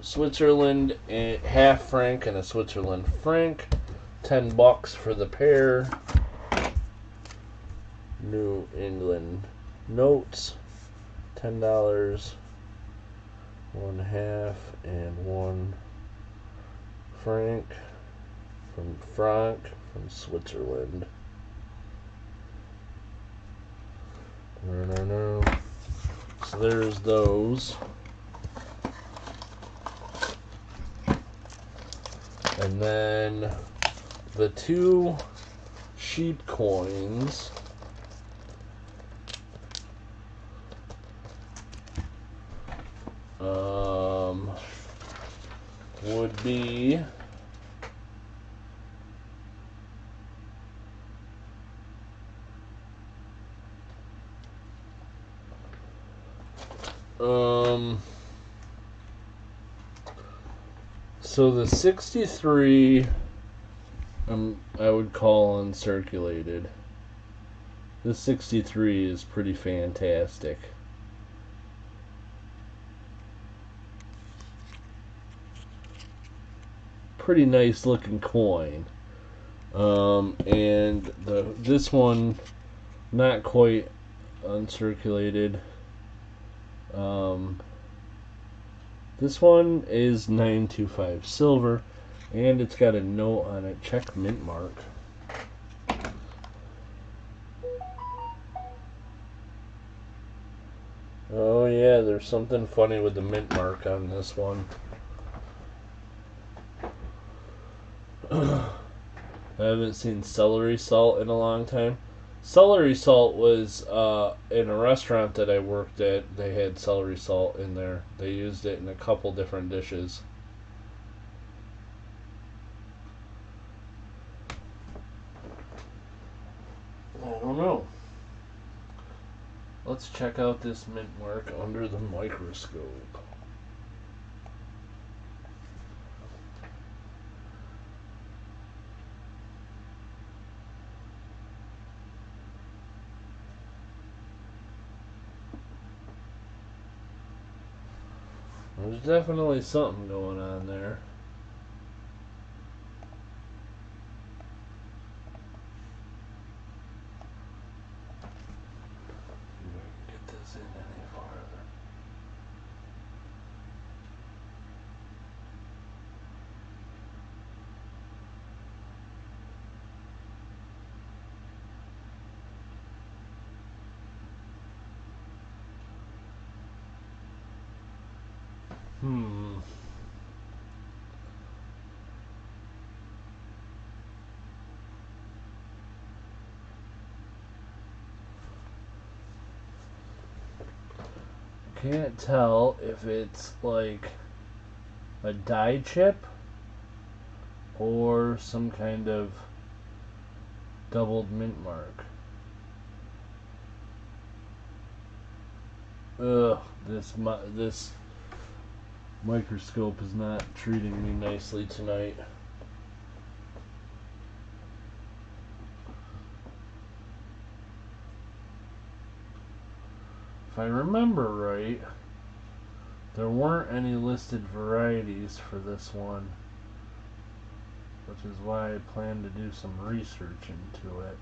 Speaker 1: Switzerland, half franc and a Switzerland franc. $10 for the pair. New England notes. $10. 1/2 and 1 franc from Switzerland. No. So there's those. And then the 2 sheep coins would be so the 63 I would call uncirculated. This 63 is pretty fantastic. Pretty nice looking coin. And this one not quite uncirculated. This one is 925 silver, and it's got a note on it, check mint mark. Oh yeah, there's something funny with the mint mark on this one. I haven't seen celery salt in a long time. Celery salt was in a restaurant that I worked at. They had celery salt in there. They used it in a couple different dishes. I don't know. Let's check out this mint mark under the microscope. There's definitely something going on there. Get this in any farther. Can't tell if it's like a die chip or some kind of doubled mint mark. Ugh, this microscope is not treating me nicely tonight. If I remember right, there weren't any listed varieties for this one, which is why I plan to do some research into it.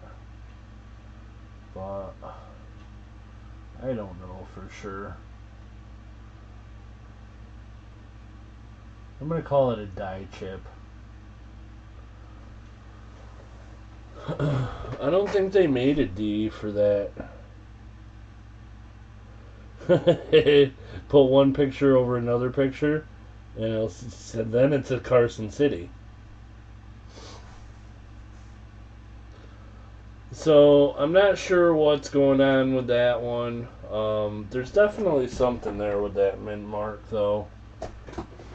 Speaker 1: but I don't know for sure. I'm going to call it a die chip. I don't think they made a D for that. Put one picture over another picture, and then it's a Carson City. So I'm not sure what's going on with that one. There's definitely something there with that mint mark, though.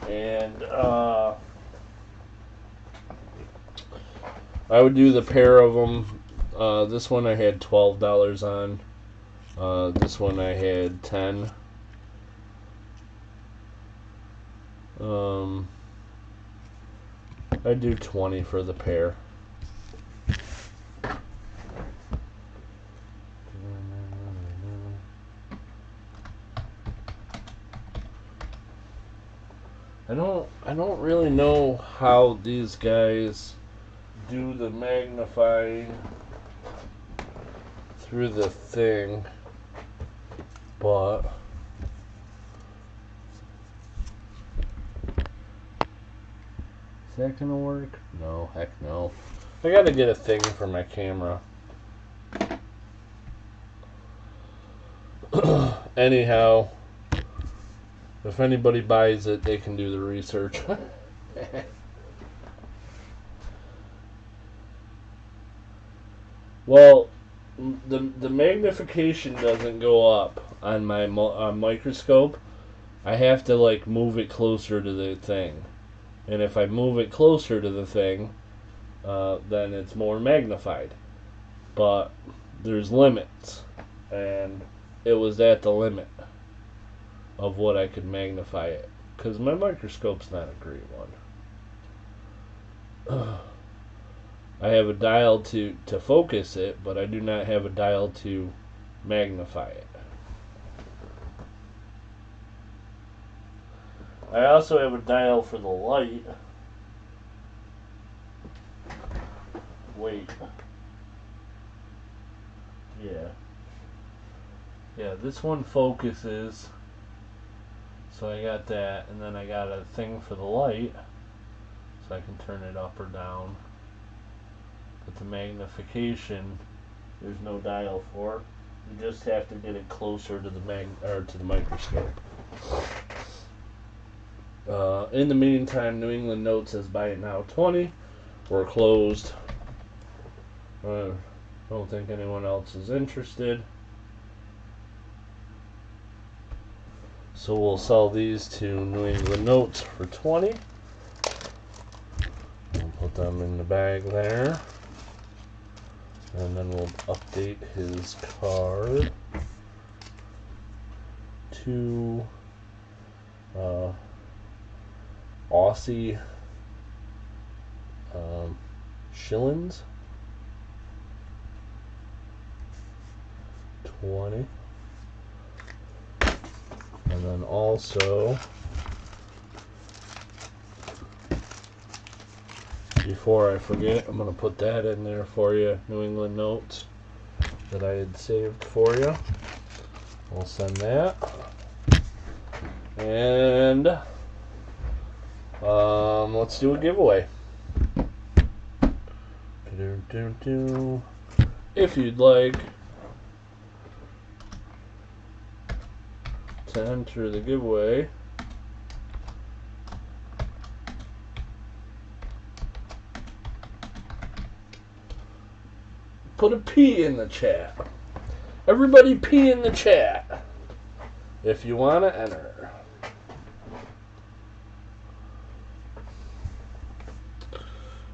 Speaker 1: And I would do the pair of them. This one I had $12 on. This one I had 10. I'd do 20 for the pair. I don't really know how these guys do the magnifying through the thing, but is that gonna work? No, heck no. I gotta get a thing for my camera. Anyhow, if anybody buys it, they can do the research. Well, the magnification doesn't go up on my microscope. I have to like move it closer to the thing, and if I move it closer to the thing, then it's more magnified. But there's limits, and it was at the limit of what I could magnify it, because my microscope's not a great one. I have a dial to focus it, but I do not have a dial to magnify it. I also have a dial for the light. Wait. Yeah, this one focuses. So I got that, and then I got a thing for the light, so I can turn it up or down. But the magnification, there's no dial for. You just have to get it closer to the microscope. In the meantime, New England Note says buy it now 20. We're closed. Don't think anyone else is interested. So we'll sell these to New England Notes for 20. We'll put them in the bag there. And then we'll update his card to Aussie shillings. 20. And then also, before I forget, I'm going to put that in there for you, New England Notes that I had saved for you. We'll send that. And let's do a giveaway. If you'd like to enter the giveaway, put a P in the chat. Everybody P in the chat if you want to enter.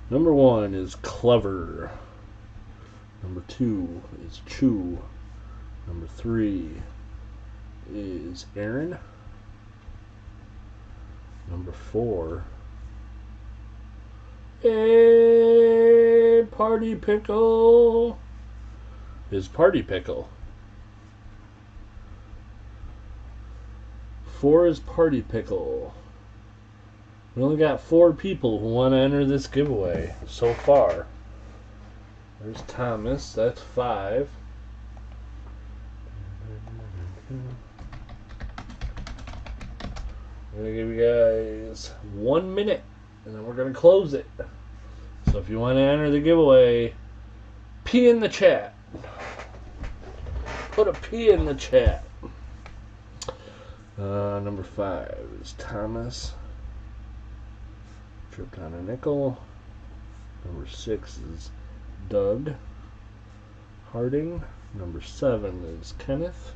Speaker 1: Number 1 is Clever. Number 2 is Chew. Number 3 is Aaron. Number 4, Party Pickle, is Party Pickle. 4 is Party Pickle. We only got 4 people who want to enter this giveaway so far. There's Thomas, that's 5. I'm going to give you guys 1 minute, and then we're going to close it. So if you want to enter the giveaway, P in the chat. Put a P in the chat. Number 5 is Thomas. Tripped on a nickel. Number 6 is Doug Harding. Number 7 is Kenneth.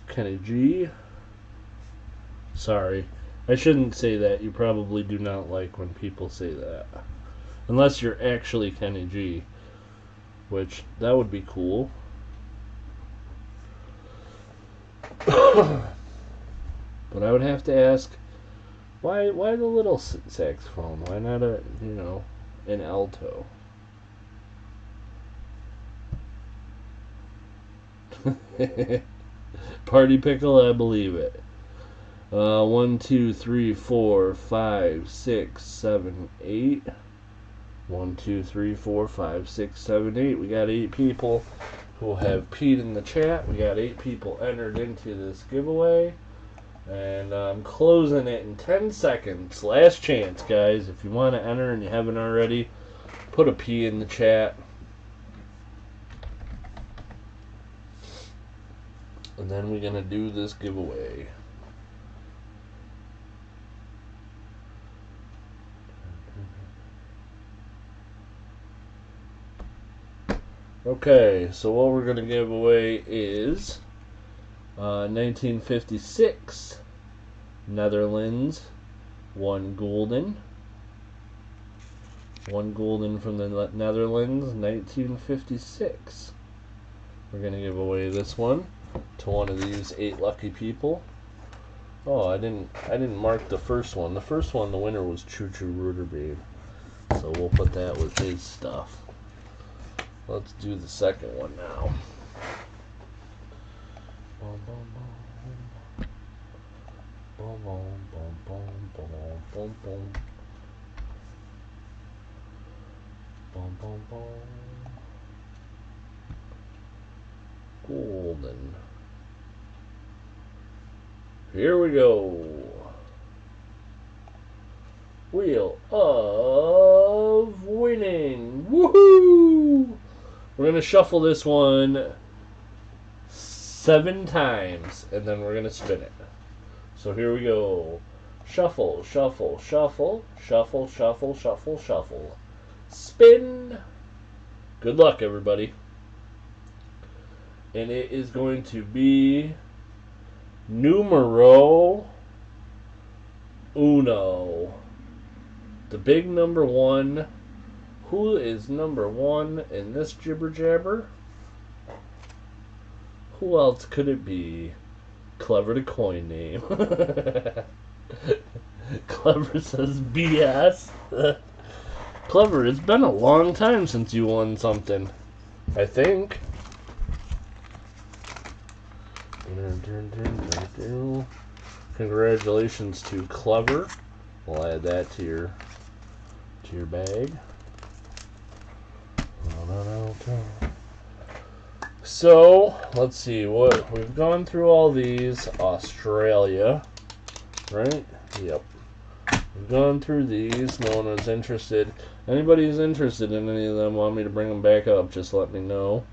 Speaker 1: Kenny G. Sorry, I shouldn't say that. You probably do not like when people say that. Unless you're actually Kenny G. Which, that would be cool. But I would have to ask, why the little saxophone? Why not an alto? Party pickle, I believe it. 1, 2, 3, 4, 5, 6, 7, 8. 1, 2, 3, 4, 5, 6, 7, 8. We got 8 people who have peed in the chat. We got 8 people entered into this giveaway. And I'm closing it in 10 seconds. Last chance, guys. If you want to enter and you haven't already, put a P in the chat. And then we're going to do this giveaway. Okay, so what we're going to give away is 1956 Netherlands, 1 gulden. 1 gulden from the Netherlands, 1956. We're going to give away this one to one of these 8 lucky people. Oh, I didn't mark the first one. The first one, the winner was Choo Choo Rooter Babe. So we'll put that with his stuff. Let's do the second one now. Boom, boom, boom. Boom, boom, boom, boom, boom, boom. Boom, boom, boom. Golden. Here we go. Wheel of winning. Woohoo! We're going to shuffle this one 7 times, and then we're going to spin it. So here we go. Shuffle, shuffle, shuffle, shuffle, shuffle, shuffle, shuffle. Spin. Good luck, everybody. And it is going to be numero uno. The big number 1. Who is number 1 in this jibber jabber? Who else could it be? Clever the coin name. Clever says BS. Clever, it's been a long time since you won something. I think. Congratulations to Clever. We'll add that to your bag. So, let's see what we've gone through all these. Australia, right? Yep. We've gone through these. No one was interested. Anybody who's interested in any of them, want me to bring them back up, just let me know.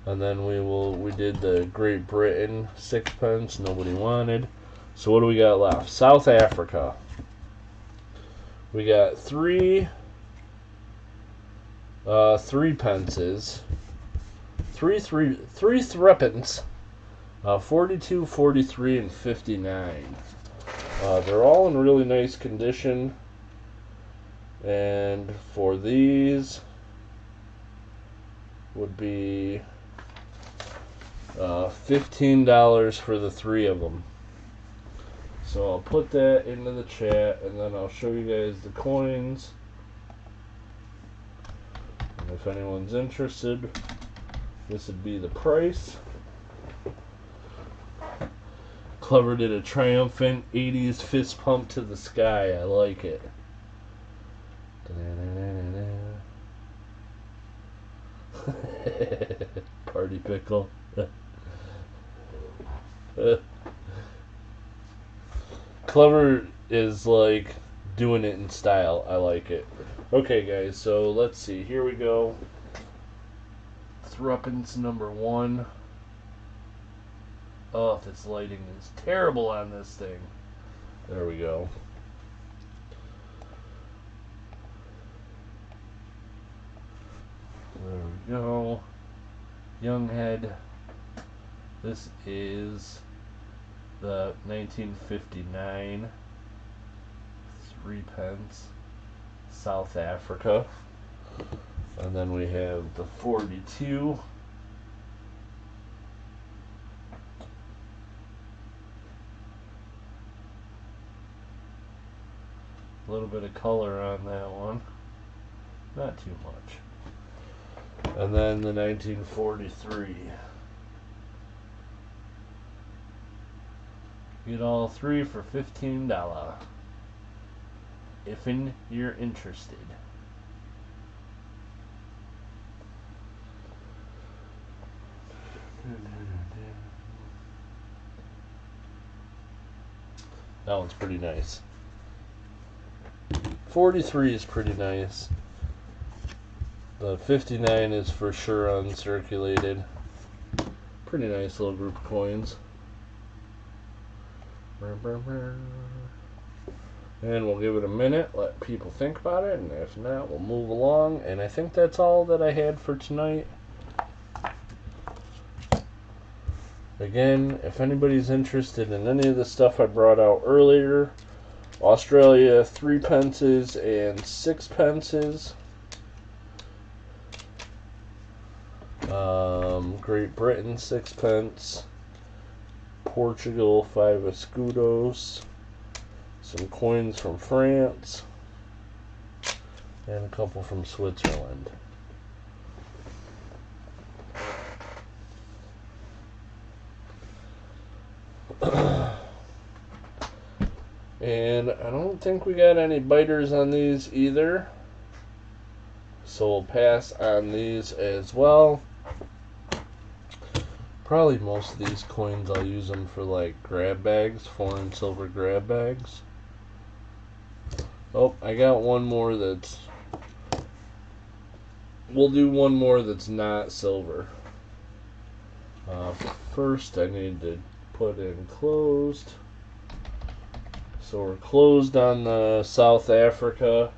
Speaker 1: And then we did the Great Britain 6pence. Nobody wanted. So what do we got left? South Africa. We got 3 pences. 3 threepence. 42, 43, and 59. They're all in really nice condition. And for these would be $15 for the 3 of them. So I'll put that into the chat, and then I'll show you guys the coins. And if anyone's interested, this would be the price. Clever did a triumphant 80s fist pump to the sky. I like it. Party pickle. Clever is like doing it in style. I like it. Okay, guys, so let's see. Here we go. Threepence number 1. Oh, this lighting is terrible on this thing. There we go. There we go. Young head. This is the 1959 3p, South Africa. And then we have the 42. A little bit of color on that one. Not too much. And then the 1943. Get all 3 for $15. If you're interested. That one's pretty nice. 43 is pretty nice. The 59 is for sure uncirculated. Pretty nice little group of coins. And we'll give it a minute, let people think about it, and if not, we'll move along. And I think that's all that I had for tonight. Again, if anybody's interested in any of the stuff I brought out earlier, Australia 3p and 6p. Great Britain 6p. Portugal 5 escudos. Some coins from France. And a couple from Switzerland. And I don't think we got any biters on these either. So we'll pass on these as well. Probably most of these coins I'll use them for like grab bags, foreign silver grab bags. Oh, I got one more that's... We'll do one more that's not silver. First I need to put in closed. So we're closed on the South Africa.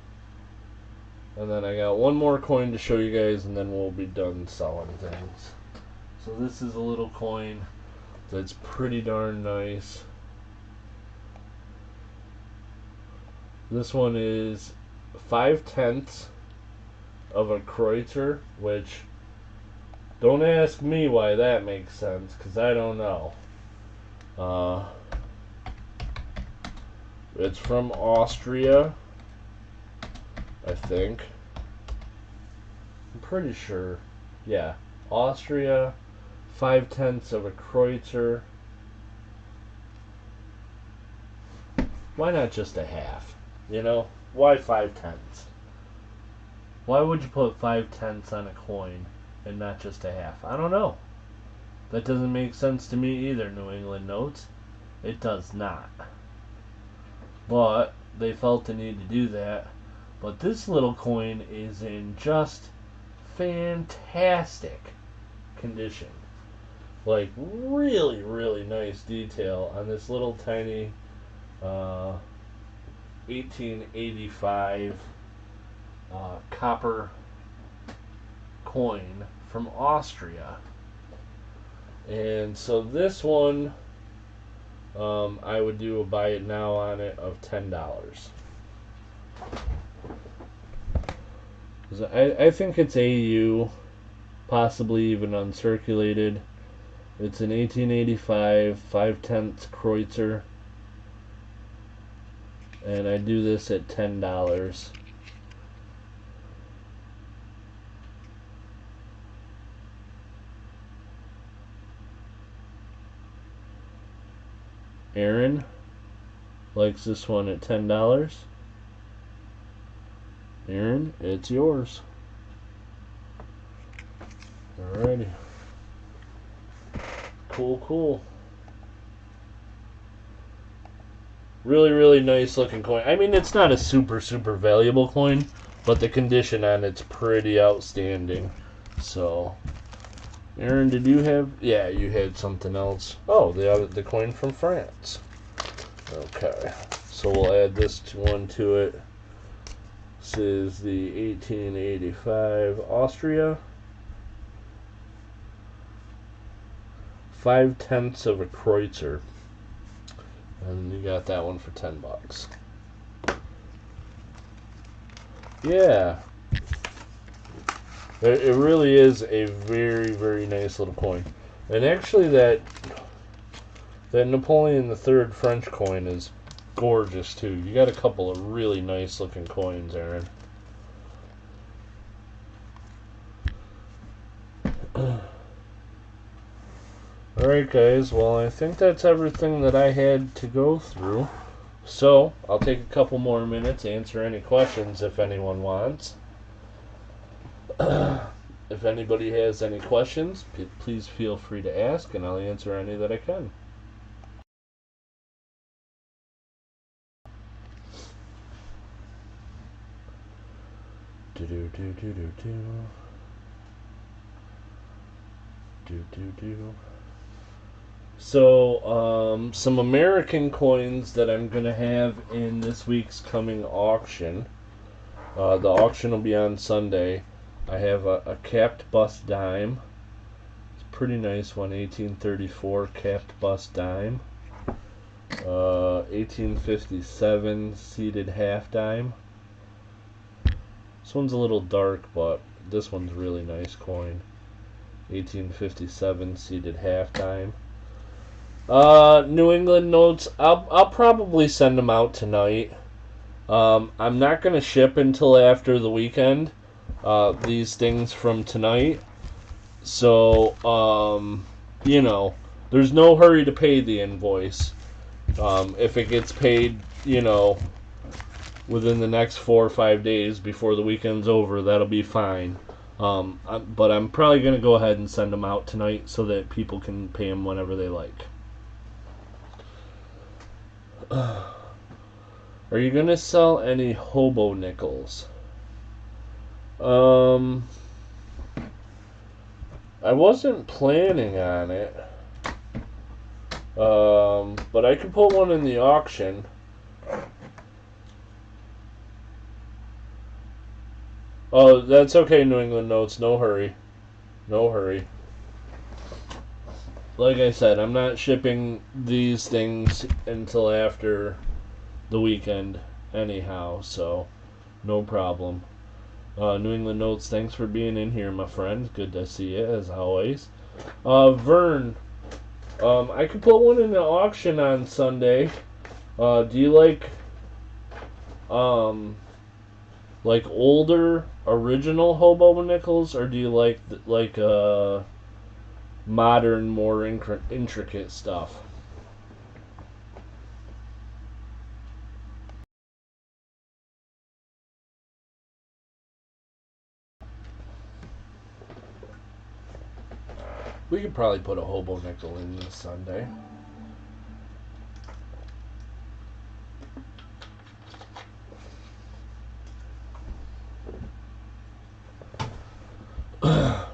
Speaker 1: And then I got one more coin to show you guys, and then we'll be done selling things. So this is a little coin that's pretty darn nice. This one is 5/10 of a Kreutzer, which don't ask me why that makes sense, because I don't know. It's from Austria, I think. I'm pretty sure. Yeah, Austria, 5/10 of a Kreutzer. Why not just a half? You know, why 5/10? Why would you put 5/10 on a coin and not just a half? I don't know. That doesn't make sense to me either, New England Notes. It does not. But they felt the need to do that. But this little coin is in just fantastic condition. Like, really, really nice detail on this little tiny 1885 copper coin from Austria. And so this one, I would do a buy it now on it of $10. I think it's AU, possibly even uncirculated. It's an 1885 5/10 Kreutzer, and I do this at $10. Aaron likes this one at $10. Aaron, it's yours. Alrighty. Cool, cool. Really, really nice looking coin. I mean, it's not a super, super valuable coin, but the condition on it's pretty outstanding. So, Aaron, did you have... Yeah, you had something else. Oh, the coin from France. Okay. So we'll add this one to it. This is the 1885 Austria. 5/10 of a Kreutzer. And you got that one for $10. Yeah. It really is a very, very nice little coin. And actually that Napoleon III French coin is gorgeous too. You got a couple of really nice looking coins, Aaron. Alright guys, well I think that's everything that I had to go through. So, I'll take a couple more minutes to answer any questions if anyone wants. If anybody has any questions, please feel free to ask and I'll answer any that I can. So, some American coins that I'm going to have in this week's coming auction. The auction will be on Sunday. I have a capped bust dime. It's a pretty nice one, 1834 capped bust dime. 1857 seated half dime. This one's a little dark, but this one's a really nice coin. 1857 seated half dime. New England notes. I'll probably send them out tonight. I'm not going to ship until after the weekend. These things from tonight. So, you know, there's no hurry to pay the invoice. If it gets paid, you know, within the next 4 or 5 days before the weekend's over, that'll be fine. But I'm probably going to go ahead and send them out tonight so that people can pay them whenever they like. Are you going to sell any hobo nickels? I wasn't planning on it. But I could put one in the auction. Oh, that's okay, New England Notes. No hurry. No hurry. Like I said, I'm not shipping these things until after the weekend anyhow, so no problem. New England Notes, thanks for being in here, my friend. Good to see you, as always. Vern, I could put one in the auction on Sunday. Do you like older original hobo nickels, or do you like modern, more intricate stuff? We could probably put a hobo nickel in this Sunday.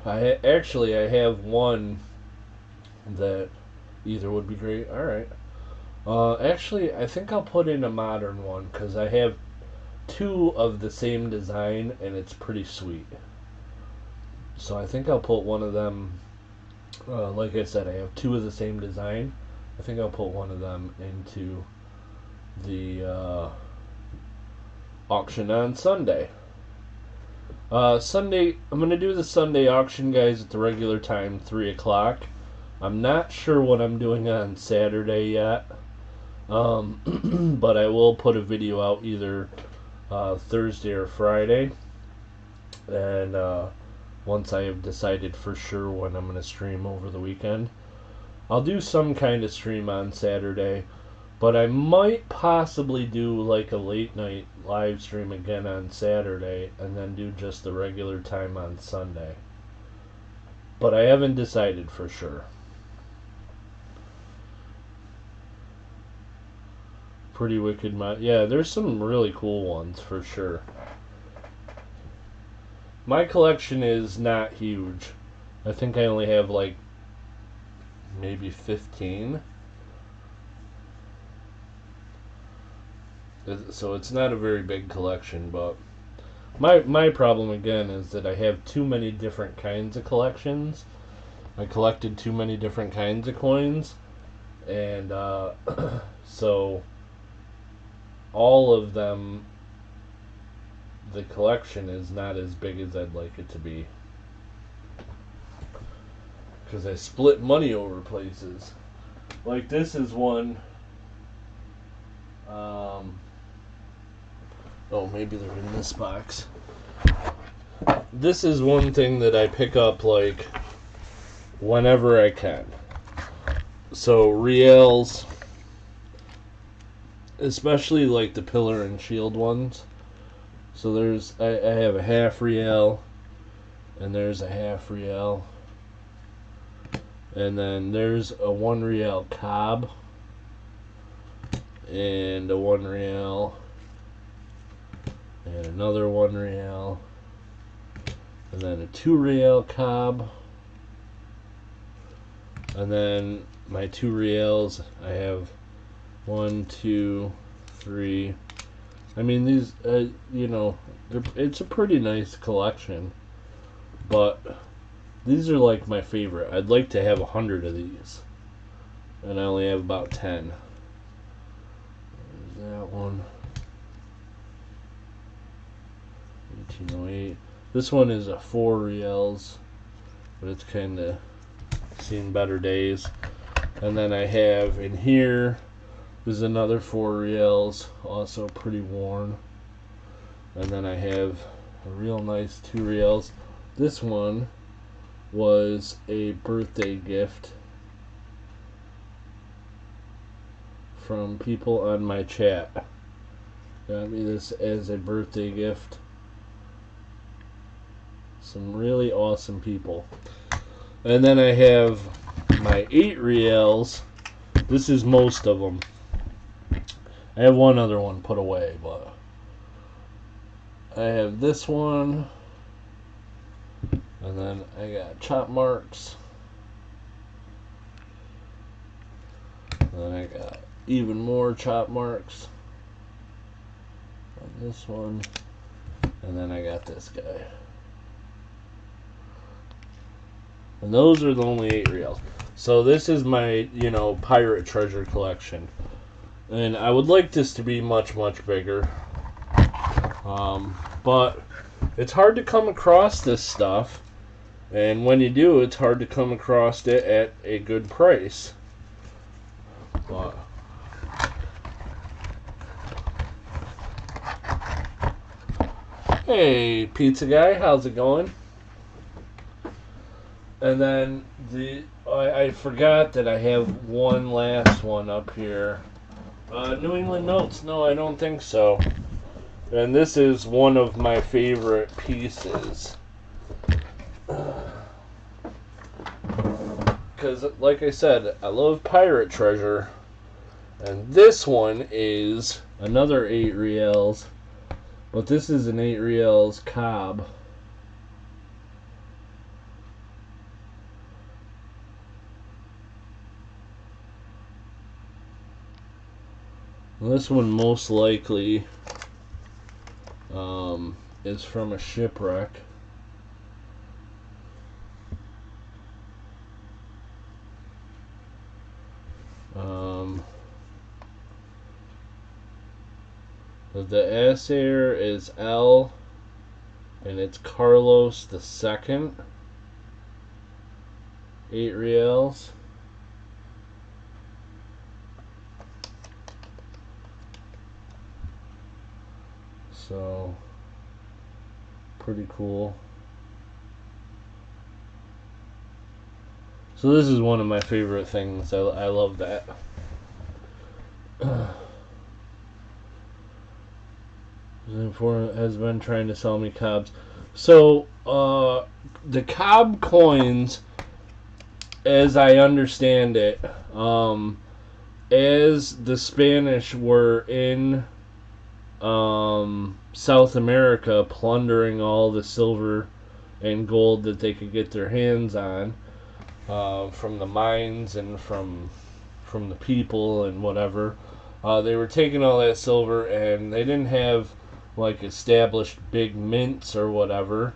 Speaker 1: I have one that either would be great. Alright. Actually, I think I'll put in a modern one because I have two of the same design and it's pretty sweet. So I think I'll put one of them, like I said, I have two of the same design. I think I'll put one of them into the auction on Sunday. Sunday, I'm going to do the Sunday auction, guys, at the regular time, 3 o'clock. I'm not sure what I'm doing on Saturday yet, but I will put a video out either Thursday or Friday, and once I have decided for sure when I'm going to stream over the weekend. I'll do some kind of stream on Saturday, but I might possibly do like a late night live stream again on Saturday and then do just the regular time on Sunday. But I haven't decided for sure. Pretty wicked. Yeah, there's some really cool ones for sure. My collection is not huge. I think I only have like maybe 15. So it's not a very big collection, but my problem again is that I have too many different kinds of collections. I collected too many different kinds of coins, and so all of them, the collection is not as big as I'd like it to be, because I split money over places. Like this is one. Oh, maybe they're in this box. This is one thing that I pick up like whenever I can. So reals, especially like the pillar and shield ones. So I have a half real, and there's a half real, and then there's a 1 real Cobb, and a 1 real, and another 1 real, and then a 2 real Cobb, and then my 2 reals, I have 1, 2, 3. I mean, these, you know, it's a pretty nice collection, but these are like my favorite. I'd like to have 100 of these, and I only have about 10. There's that one. 1808. This one is a 4 reals, but it's kind of seen better days. And then I have in here, there's another 4 reals, also pretty worn. And then I have a real nice 2 reals. This one was a birthday gift from people on my chat. Got me this as a birthday gift. Some really awesome people. And then I have my 8 reals. This is most of them. I have one other one put away, but I have this one, and then I got chop marks, and then I got even more chop marks on this one, and then I got this guy. And those are the only 8 reals. So this is my, you know, pirate treasure collection. And I would like this to be much, much bigger. But it's hard to come across this stuff. And when you do, it's hard to come across it at a good price. But hey, pizza guy, how's it going? And then I forgot that I have one last one up here. New England Notes. No, I don't think so. And this is one of my favorite pieces. Because, like I said, I love pirate treasure. And this one is another 8 reals. But this is an 8 reals Cobb. This one most likely is from a shipwreck. The assayer is L, and it's Carlos II. 8 reals. So, pretty cool. So this is one of my favorite things. I love that. Has been trying to sell me Cobbs. So, the Cobb Coins, as I understand it, as the Spanish were in South America plundering all the silver and gold that they could get their hands on, from the mines and from the people and whatever. They were taking all that silver, and they didn't have like established big mints or whatever.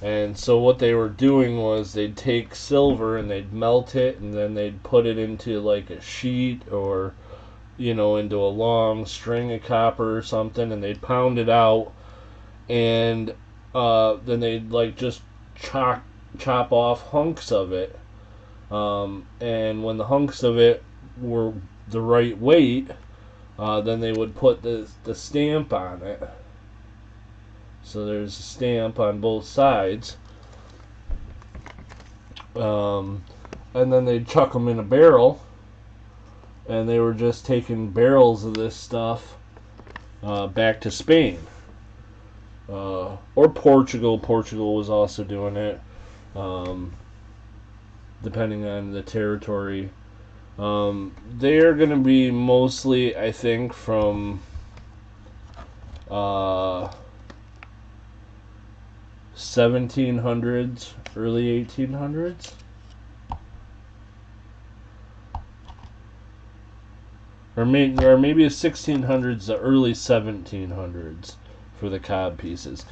Speaker 1: And so what they were doing was they'd take silver and they'd melt it, and then they'd put it into like a sheet, or into a long string of copper or something, and they'd pound it out, and then they'd like just chop off hunks of it. And when the hunks of it were the right weight, then they would put the stamp on it. So there's a stamp on both sides. And then they'd chuck them in a barrel, and they were just taking barrels of this stuff back to Spain. Or Portugal. Portugal was also doing it, depending on the territory. They're going to be mostly, I think, from 1700s, early 1800s. Or maybe the 1600s, the early 1700s for the Cobb pieces.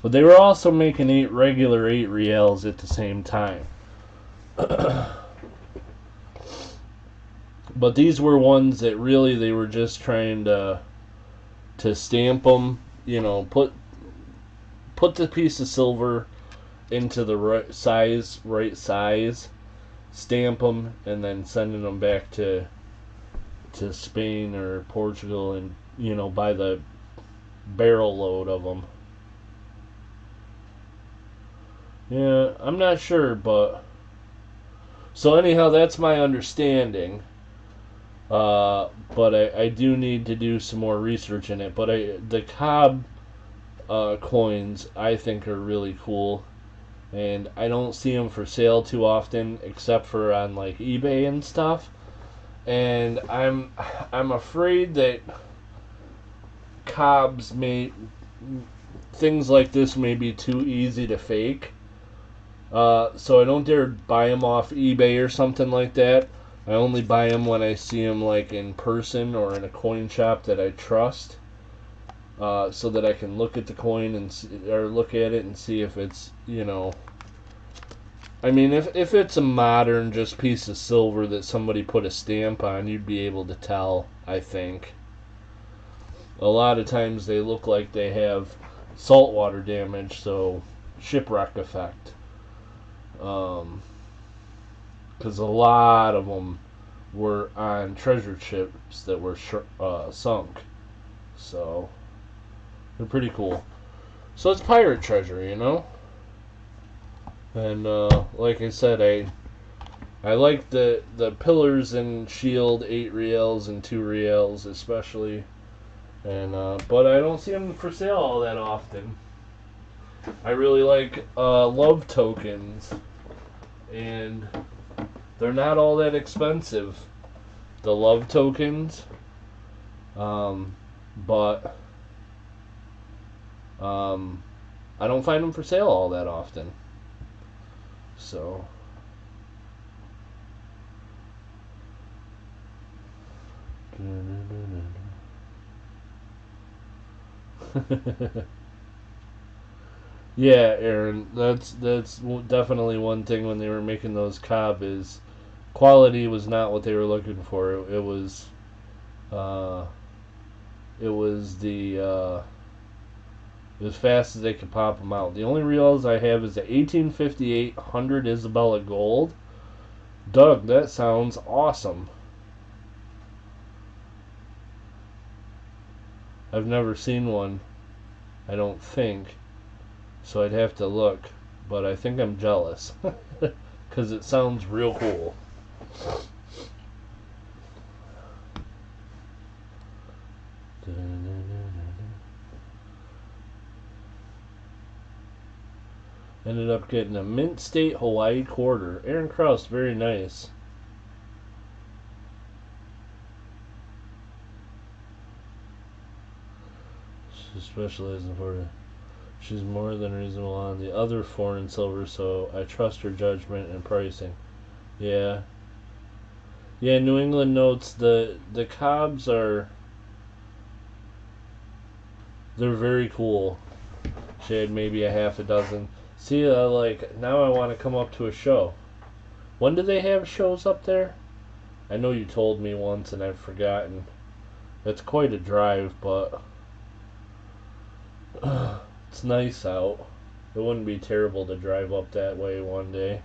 Speaker 1: But they were also making regular 8 reals at the same time. But these were ones that really they were just trying to stamp them, put the piece of silver into the right size, stamp them, and then sending them back to Spain or Portugal, and buy the barrel load of them. Yeah, I'm not sure, but so anyhow, that's my understanding. But I do need to do some more research in it. But the Cobb coins I think are really cool, and I don't see them for sale too often, except for on like eBay and stuff. And I'm afraid that Cobb's things like this may be too easy to fake. So I don't dare buy them off eBay or something like that. I only buy them when I see them like in person or in a coin shop that I trust, so that I can look at the coin or look at it and see if it's I mean, if it's a modern just piece of silver that somebody put a stamp on, you'd be able to tell, I think. A lot of times they look like they have saltwater damage, so shipwreck effect. Because a lot of them were on treasure ships that were sunk. So they're pretty cool. So it's pirate treasure, And like I said, I like the pillars and shield 8 reals and 2 reals especially. And but I don't see them for sale all that often. I really like love tokens, and they're not all that expensive, the love tokens, but I don't find them for sale all that often. So yeah, Aaron, that's definitely one thing when they were making those Cobb is quality was not what they were looking for. It was as fast as they could pop them out. The only reels I have is the 1858 100 Isabella Gold. Doug, that sounds awesome. I've never seen one, I don't think, so I'd have to look, but I think I'm jealous because it sounds real cool. Ended up getting a Mint State Hawaii quarter. Aaron Krause, very nice. She specializes in foreign. She's more than reasonable on the other foreign silver, so I trust her judgment and pricing. Yeah. Yeah, New England notes, the Cobbs are... They're very cool. She had maybe a half a dozen. See, like, now I want to come up to a show. When do they have shows up there? I know you told me once and I've forgotten. It's quite a drive, but... it's nice out. It wouldn't be terrible to drive up that way one day.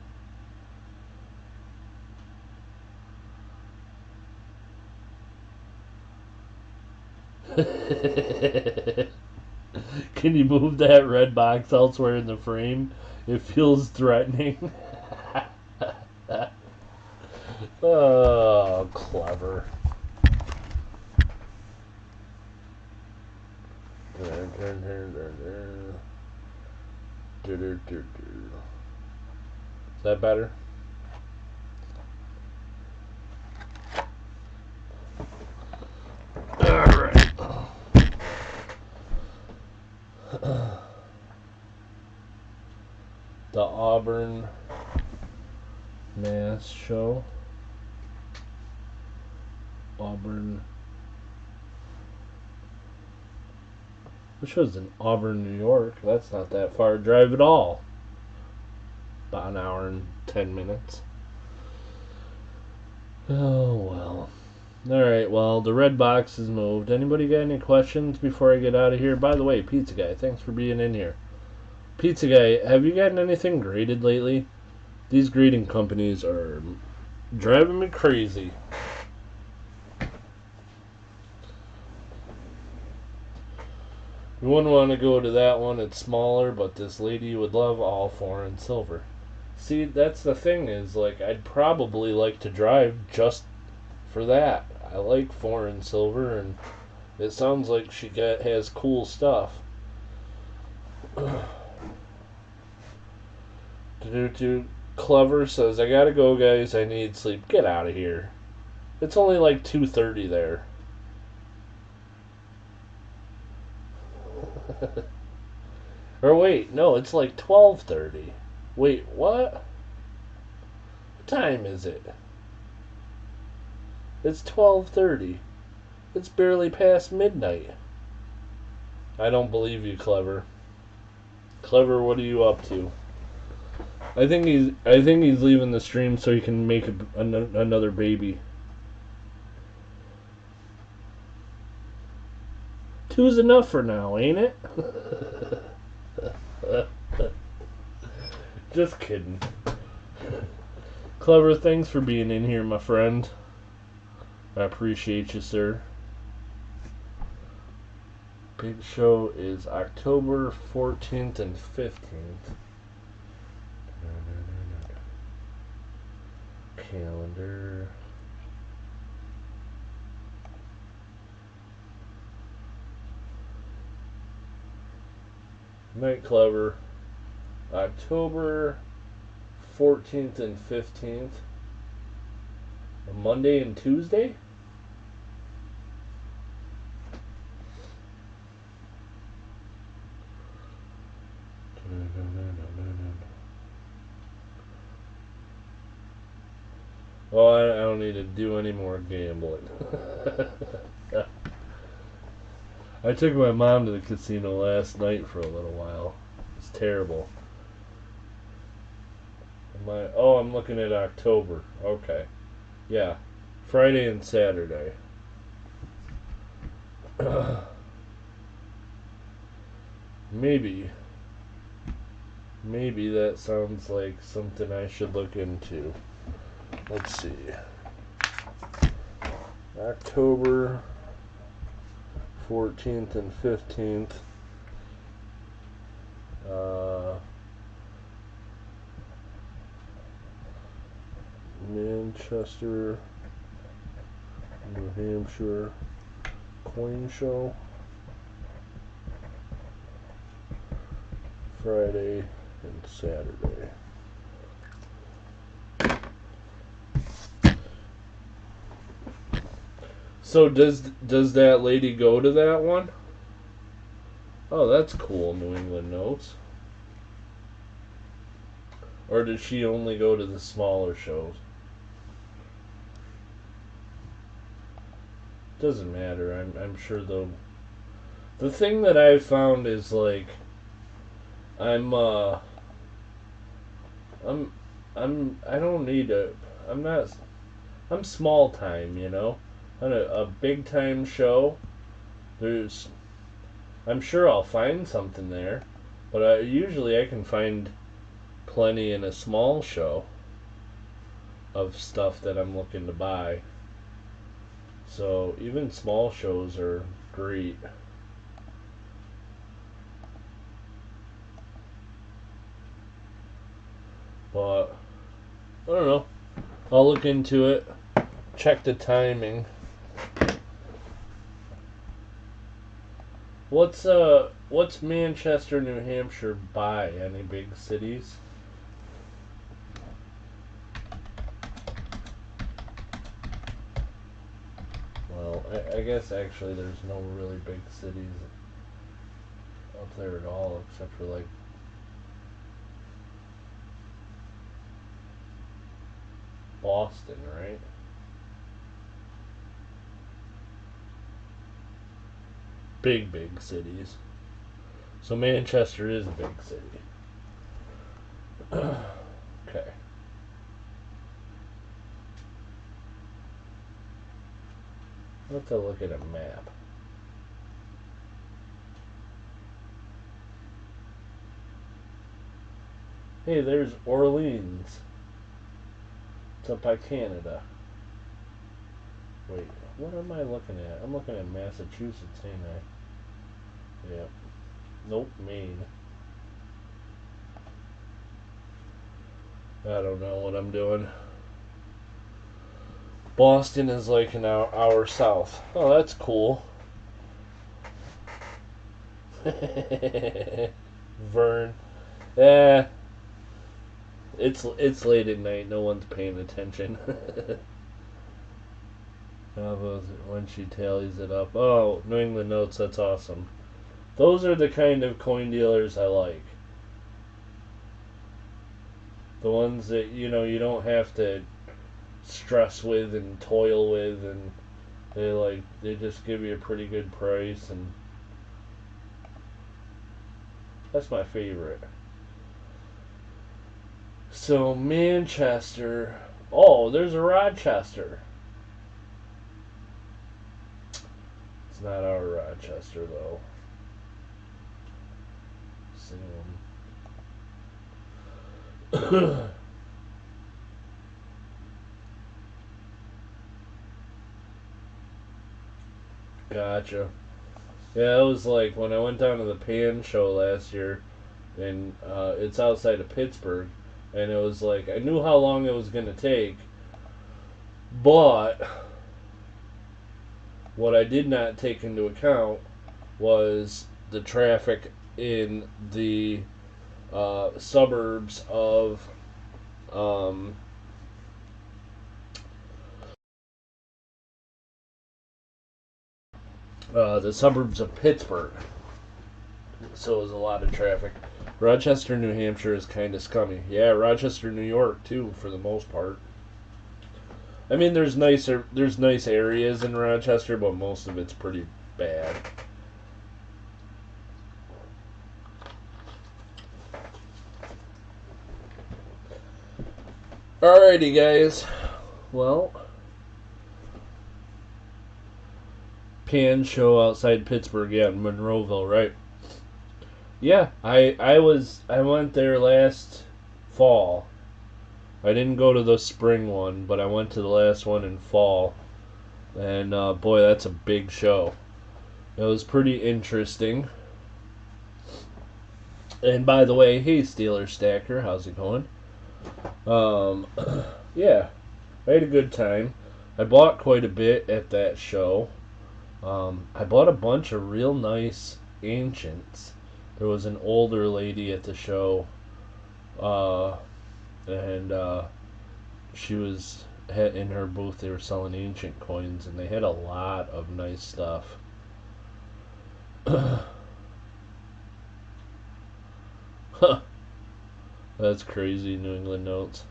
Speaker 1: Can you move that red box elsewhere in the frame? It feels threatening. Oh, clever. Is that better? Alright. The Auburn Mass Show. Auburn. Which was in Auburn, New York. That's not that far a drive at all. About an hour and 10 minutes. Oh, well. Alright, well, the red box is moved. Anybody got any questions before I get out of here? By the way, Pizza Guy, thanks for being in here. Pizza Guy, have you gotten anything graded lately? These grading companies are driving me crazy. You wouldn't want to go to that one. It's smaller, but this lady would love all foreign silver. See, that's the thing is, like, I'd probably like to drive just for that. I like foreign silver, and it sounds like she has cool stuff. Clever says, I gotta go, guys. I need sleep. Get out of here. It's only like 2:30 there. Or wait, no, it's like 12:30. Wait, what? What time is it? It's 12:30. It's barely past midnight. I don't believe you, Clever. Clever, what are you up to? I think he's leaving the stream so he can make another baby. 2's enough for now, ain't it? Just kidding. Clever, thanks for being in here, my friend. I appreciate you, sir. Big show is October 14th and 15th. Calendar. Night, Clever. October 14th and 15th. A Monday and Tuesday? Oh, I don't need to do any more gambling. I took my mom to the casino last night for a little while. It's terrible. I'm looking at October. Okay. Yeah. Friday and Saturday. Maybe that sounds like something I should look into. Let's see. October 14th and 15th. Manchester, New Hampshire coin show. Friday and Saturday. So does that lady go to that one? Oh, that's cool, New England notes. Or did she only go to the smaller shows? Doesn't matter. I'm sure though. The thing that I've found is like I'm I'm I don't need a I'm not I'm small time, you know. On a big time show, there's I'm sure I'll find something there, but usually I can find plenty in a small show of stuff that I'm looking to buy. So even small shows are great. But I don't know. I'll look into it. Check the timing. What's Manchester, New Hampshire by? Any big cities? Well, I guess actually there's no really big cities up there at all except for like Boston, right? Big cities. So Manchester is a big city. Okay. I'll have to look at a map. Hey, there's Orleans. It's up by Canada. Wait, what am I looking at? I'm looking at Massachusetts, ain't I? Yep. Nope, Maine. I don't know what I'm doing. Boston is like an hour south. Oh, that's cool. Vern. Eh, it's late at night. No one's paying attention. When she tallies it up. Oh, New England notes. That's awesome. Those are the kind of coin dealers I like. The ones that you don't have to stress with and toil with, and they just give you a pretty good price, and that's my favorite. So Manchester. Oh, there's a Rochester. It's not our Rochester though. Salem. Gotcha. Yeah, it was like when I went down to the Pan show last year, and it's outside of Pittsburgh, and it was like I knew how long it was gonna take, but what I did not take into account was the traffic in the suburbs of um, Pittsburgh. So it was a lot of traffic. Rochester, New Hampshire is kind of scummy. Yeah, Rochester, New York too, for the most part. I mean, there's nice areas in Rochester, but most of it's pretty bad. Alrighty, guys. Well, Pan show outside Pittsburgh, yeah, in Monroeville, right? Yeah, I went there last fall. I didn't go to the spring one, but I went to the last one in fall, and boy, that's a big show. It was pretty interesting. And by the way, hey Steeler Stacker, how's it going? Um, yeah, I had a good time. I bought quite a bit at that show. I bought a bunch of real nice ancients. There was an older lady at the show, and she was in her booth. They were selling ancient coins, and they had a lot of nice stuff. That's crazy, New England notes.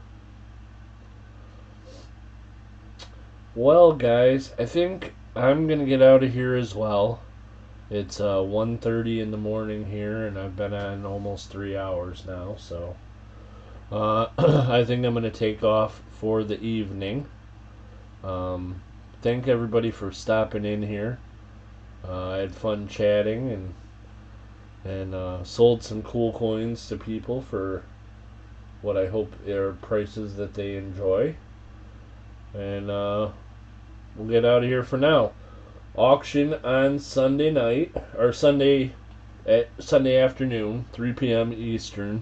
Speaker 1: Well, guys, I think I'm going to get out of here as well. It's 1:30 in the morning here, and I've been on almost 3 hours now, so I think I'm going to take off for the evening. Thank everybody for stopping in here. I had fun chatting and sold some cool coins to people for what I hope are prices that they enjoy. And we'll get out of here for now. Auction on Sunday night, or Sunday afternoon, 3 p.m. Eastern.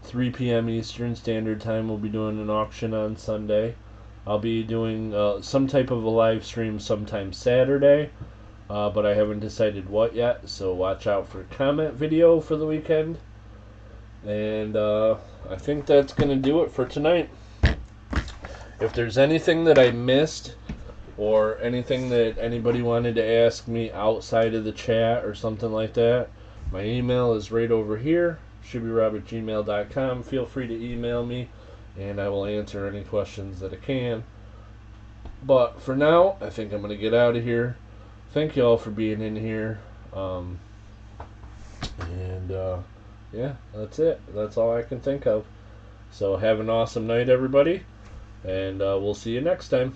Speaker 1: 3 p.m. Eastern Standard Time. We'll be doing an auction on Sunday. I'll be doing some type of a live stream sometime Saturday, but I haven't decided what yet, so watch out for a comment video for the weekend. And I think that's going to do it for tonight. If there's anything that I missed, or anything that anybody wanted to ask me outside of the chat or something like that, my email is right over here, shibbyrob@gmail.com. Feel free to email me, and I will answer any questions that I can. But for now, I think I'm going to get out of here. Thank you all for being in here. Yeah, that's it. That's all I can think of. So have an awesome night, everybody, and we'll see you next time.